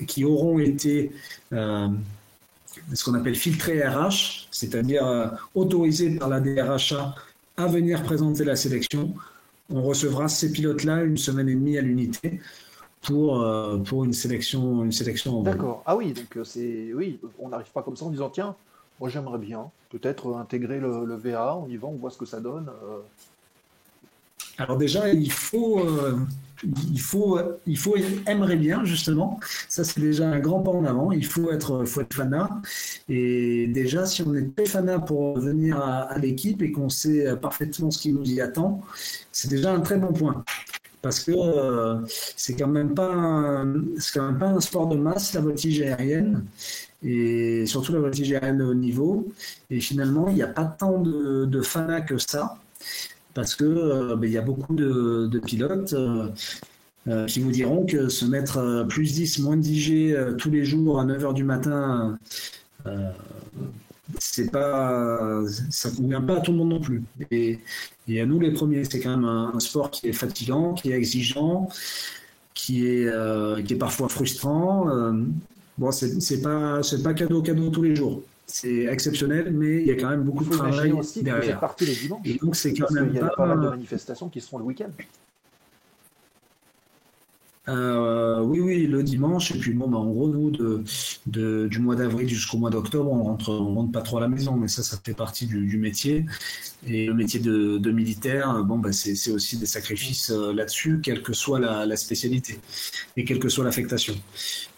[SPEAKER 5] qui auront été ce qu'on appelle filtrés RH, c'est-à-dire autorisés par la DRHA à venir présenter la sélection, on recevra ces pilotes-là 1 semaine et demie à l'unité pour une sélection en vol.
[SPEAKER 4] D'accord. Ah oui, donc on n'arrive pas comme ça en disant tiens, moi j'aimerais bien peut-être intégrer le VA, on y va, on voit ce que ça donne.
[SPEAKER 5] Alors déjà, il faut aimerait bien, justement. Ça, c'est déjà un grand pas en avant. Il faut être fanat. Et déjà, si on est très fanat pour venir à l'équipe et qu'on sait parfaitement ce qui nous y attend, c'est déjà un très bon point. Parce que c'est quand même pas un sport de masse, la voltige aérienne, et surtout la voltige aérienne de haut niveau. Et finalement, il n'y a pas tant de fanat que ça, parce que il y a beaucoup de pilotes qui vous diront que se mettre plus 10, moins 10 G tous les jours à 9h du matin, ça ne convient pas à tout le monde non plus. Et à nous les premiers, c'est quand même un sport qui est fatigant, qui est exigeant, qui est parfois frustrant. Bon, c'est pas cadeau tous les jours. C'est exceptionnel, mais il y a quand même beaucoup
[SPEAKER 4] Il
[SPEAKER 5] de
[SPEAKER 4] faut imaginer
[SPEAKER 5] travail
[SPEAKER 4] aussi que vous êtes
[SPEAKER 5] derrière.
[SPEAKER 4] parti les dimanches,
[SPEAKER 5] Et donc, c'est quand
[SPEAKER 4] parce qu'il
[SPEAKER 5] même
[SPEAKER 4] y a pas mal de
[SPEAKER 5] pas.
[SPEAKER 4] manifestations qui se font le week-end.
[SPEAKER 5] Oui, le dimanche. Et puis, bon, en gros, nous, du mois d'avril jusqu'au mois d'octobre, on rentre pas trop à la maison, mais ça fait partie du métier. Et le métier de militaire, c'est aussi des sacrifices là-dessus, quelle que soit la spécialité et quelle que soit l'affectation.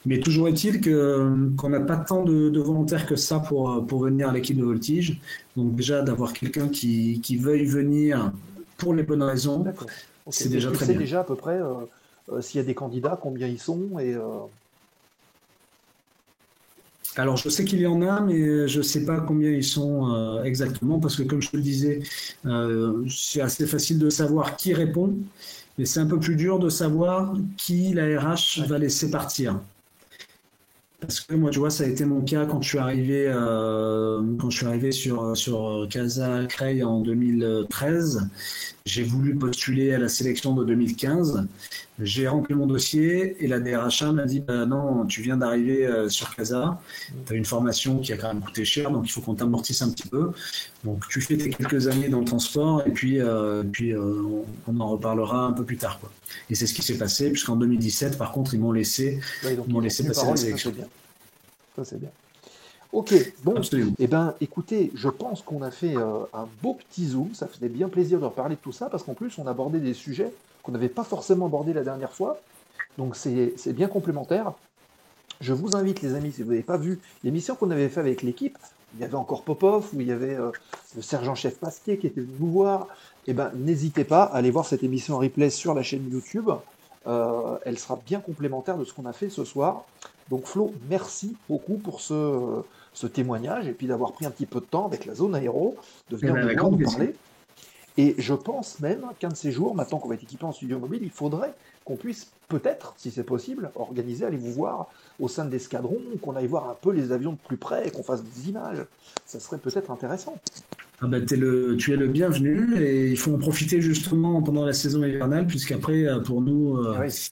[SPEAKER 5] Mais toujours est-il qu'on n'a pas tant de volontaires que ça pour venir à l'équipe de voltige. Donc déjà, d'avoir quelqu'un qui veuille venir pour les bonnes raisons,
[SPEAKER 4] D'accord. Ok.
[SPEAKER 5] c'est
[SPEAKER 4] Et
[SPEAKER 5] déjà
[SPEAKER 4] tu
[SPEAKER 5] très
[SPEAKER 4] sais
[SPEAKER 5] bien.
[SPEAKER 4] déjà à peu près s'il y a des candidats, combien ils sont et
[SPEAKER 5] Alors, je sais qu'il y en a, mais je ne sais pas combien ils sont exactement, parce que comme je te le disais, c'est assez facile de savoir qui répond, mais c'est un peu plus dur de savoir qui la RH va laisser partir. Parce que moi, tu vois, ça a été mon cas quand je suis arrivé sur Casa Creil en 2013. J'ai voulu postuler à la sélection de 2015. J'ai rempli mon dossier et la DRHA m'a dit bah non, tu viens d'arriver sur Casa. Tu as une formation qui a quand même coûté cher, donc il faut qu'on t'amortisse un petit peu. Donc tu fais tes quelques années dans le transport et puis, on en reparlera un peu plus tard, quoi. Et c'est ce qui s'est passé, puisqu'en 2017, par contre, ils m'ont laissé
[SPEAKER 4] ouais, donc
[SPEAKER 5] Ils m'ont
[SPEAKER 4] ils ont
[SPEAKER 5] laissé
[SPEAKER 4] tenu
[SPEAKER 5] passer
[SPEAKER 4] parole,
[SPEAKER 5] la
[SPEAKER 4] et ça
[SPEAKER 5] sélection.
[SPEAKER 4] c'est bien. Ça c'est bien. Ok, bon,
[SPEAKER 5] Absolument.
[SPEAKER 4] eh ben, écoutez, je pense qu'on a fait un beau petit zoom. Ça faisait bien plaisir de reparler de tout ça parce qu'en plus, on abordait des sujets qu'on n'avait pas forcément abordés la dernière fois. Donc, c'est bien complémentaire. Je vous invite, les amis, si vous n'avez pas vu l'émission qu'on avait fait avec l'équipe, il y avait encore Popov, où il y avait le sergent-chef Pasquier qui était venu nous voir. Eh ben, n'hésitez pas à aller voir cette émission en replay sur la chaîne YouTube. Elle sera bien complémentaire de ce qu'on a fait ce soir. Donc Flo, merci beaucoup pour ce témoignage et puis d'avoir pris un petit peu de temps avec la zone aéro, de venir
[SPEAKER 5] ben,
[SPEAKER 4] nous
[SPEAKER 5] avec
[SPEAKER 4] voir,
[SPEAKER 5] grand
[SPEAKER 4] nous
[SPEAKER 5] plaisir.
[SPEAKER 4] parler. Et je pense même qu'un de ces jours, maintenant qu'on va être équipé en studio mobile, il faudrait qu'on puisse peut-être, si c'est possible, organiser, aller vous voir au sein de l'escadron, qu'on aille voir un peu les avions de plus près et qu'on fasse des images. Ça serait peut-être intéressant.
[SPEAKER 5] Ah ben, tu es le bienvenu et il faut en profiter justement pendant la saison hivernale, puisqu'après, pour nous,
[SPEAKER 4] Ah oui.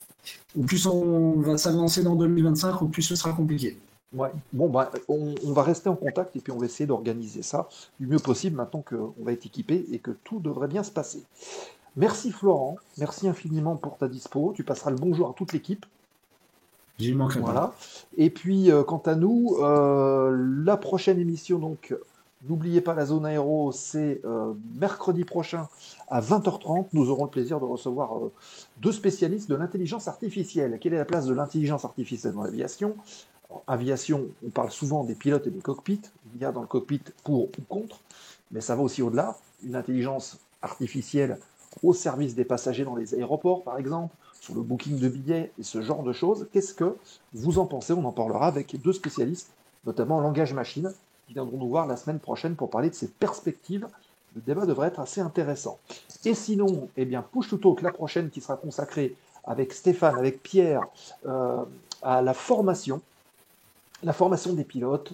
[SPEAKER 5] au plus on va s'avancer dans 2025, au plus ce sera compliqué.
[SPEAKER 4] Ouais. Bon, bah, on va rester en contact et puis on va essayer d'organiser ça du mieux possible maintenant qu'on va être équipé et que tout devrait bien se passer. Merci Florent, merci infiniment pour ta dispo. Tu passeras le bonjour à toute l'équipe.
[SPEAKER 5] J'y manquerai pas.
[SPEAKER 4] Voilà. Et puis, quant à nous, la prochaine émission, donc, n'oubliez pas la zone aéro, c'est mercredi prochain à 20h30. Nous aurons le plaisir de recevoir deux spécialistes de l'intelligence artificielle. Quelle est la place de l'intelligence artificielle dans l'aviation? En aviation, on parle souvent des pilotes et des cockpits. Il y a dans le cockpit pour ou contre, mais ça va aussi au-delà. Une intelligence artificielle au service des passagers dans les aéroports, par exemple, sur le booking de billets et ce genre de choses. Qu'est-ce que vous en pensez? On en parlera avec deux spécialistes, notamment en langage machine, qui viendront nous voir la semaine prochaine pour parler de ces perspectives. Le débat devrait être assez intéressant. Et sinon, eh bien, Push to Talk, la prochaine qui sera consacrée avec Stéphane, avec Pierre, à la formation des pilotes,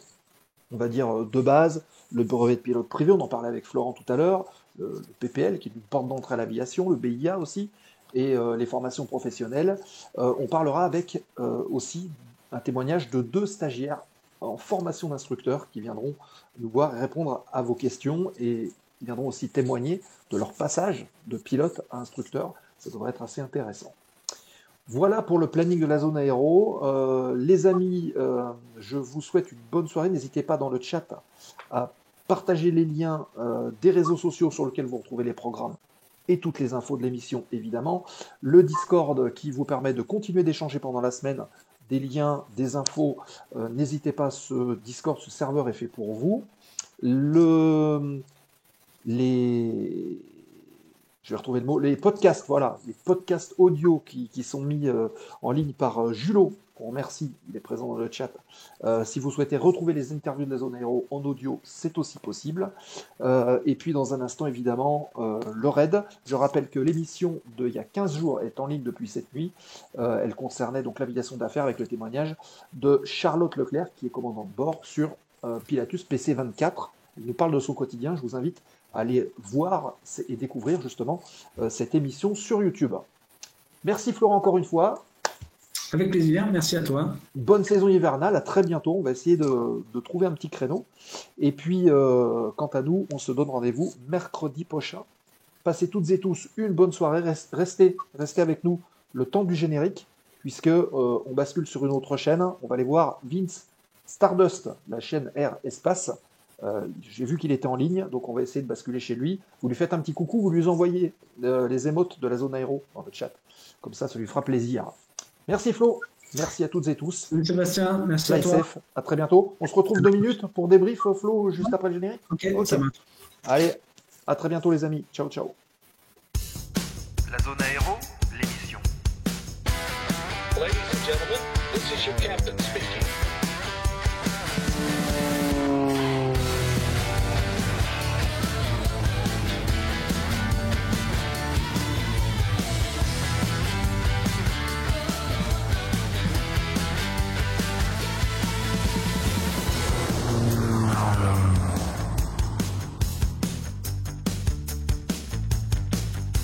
[SPEAKER 4] on va dire de base, le brevet de pilote privé, on en parlait avec Florent tout à l'heure, le PPL qui est une porte d'entrée à l'aviation, le BIA aussi, et les formations professionnelles. On parlera avec aussi un témoignage de deux stagiaires en formation d'instructeurs qui viendront nous voir et répondre à vos questions et qui viendront aussi témoigner de leur passage de pilote à instructeur. Ça devrait être assez intéressant. Voilà pour le planning de la zone aéro. Les amis, je vous souhaite une bonne soirée. N'hésitez pas dans le chat à partager les liens des réseaux sociaux sur lesquels vous retrouvez les programmes et toutes les infos de l'émission, évidemment. Le Discord qui vous permet de continuer d'échanger pendant la semaine des liens, des infos. N'hésitez pas, ce Discord, ce serveur est fait pour vous. Je vais retrouver le mot, les podcasts, voilà, les podcasts audio qui sont mis en ligne par Julot, qu'on remercie, il est présent dans le chat. Si vous souhaitez retrouver les interviews de la zone aéro en audio, c'est aussi possible. Et puis dans un instant, évidemment, le RAID. Je rappelle que l'émission d'il y a 15 jours est en ligne depuis cette nuit. Elle concernait donc l'aviation d'affaires avec le témoignage de Charlotte Leclerc, qui est commandant de bord sur Pilatus PC-24. Elle nous parle de son quotidien, je vous invite à aller voir et découvrir justement cette émission sur YouTube. Merci Florent encore une fois.
[SPEAKER 5] Avec plaisir, merci à toi.
[SPEAKER 4] Bonne saison hivernale, à très bientôt. On va essayer de trouver un petit créneau. Et puis, quant à nous, on se donne rendez-vous mercredi prochain. Passez toutes et tous une bonne soirée. Restez avec nous le temps du générique, puisque on bascule sur une autre chaîne. On va aller voir Vince Stardust, la chaîne Air Espace. J'ai vu qu'il était en ligne, donc on va essayer de basculer chez lui. Vous lui faites un petit coucou, vous lui envoyez les émotes de la zone aéro dans le chat. Comme ça lui fera plaisir. Merci Flo, merci à toutes et tous.
[SPEAKER 5] Salut Sébastien, merci à toi.
[SPEAKER 4] SF, à très bientôt. On se retrouve 2 minutes pour débrief Flo juste après le générique.
[SPEAKER 5] Ok, ça marche.
[SPEAKER 4] Allez, à très bientôt les amis. Ciao, ciao.
[SPEAKER 3] La zone aéro, l'émission.
[SPEAKER 7] Ladies and gentlemen, this is your captain speaking.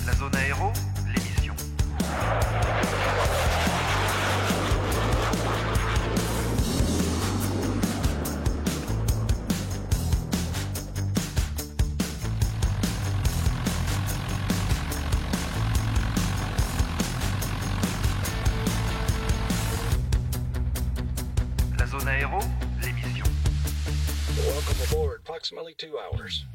[SPEAKER 3] La zone aéro, l'émission. La zone aéro, l'émission.
[SPEAKER 7] Welcome aboard, approximately 2 hours.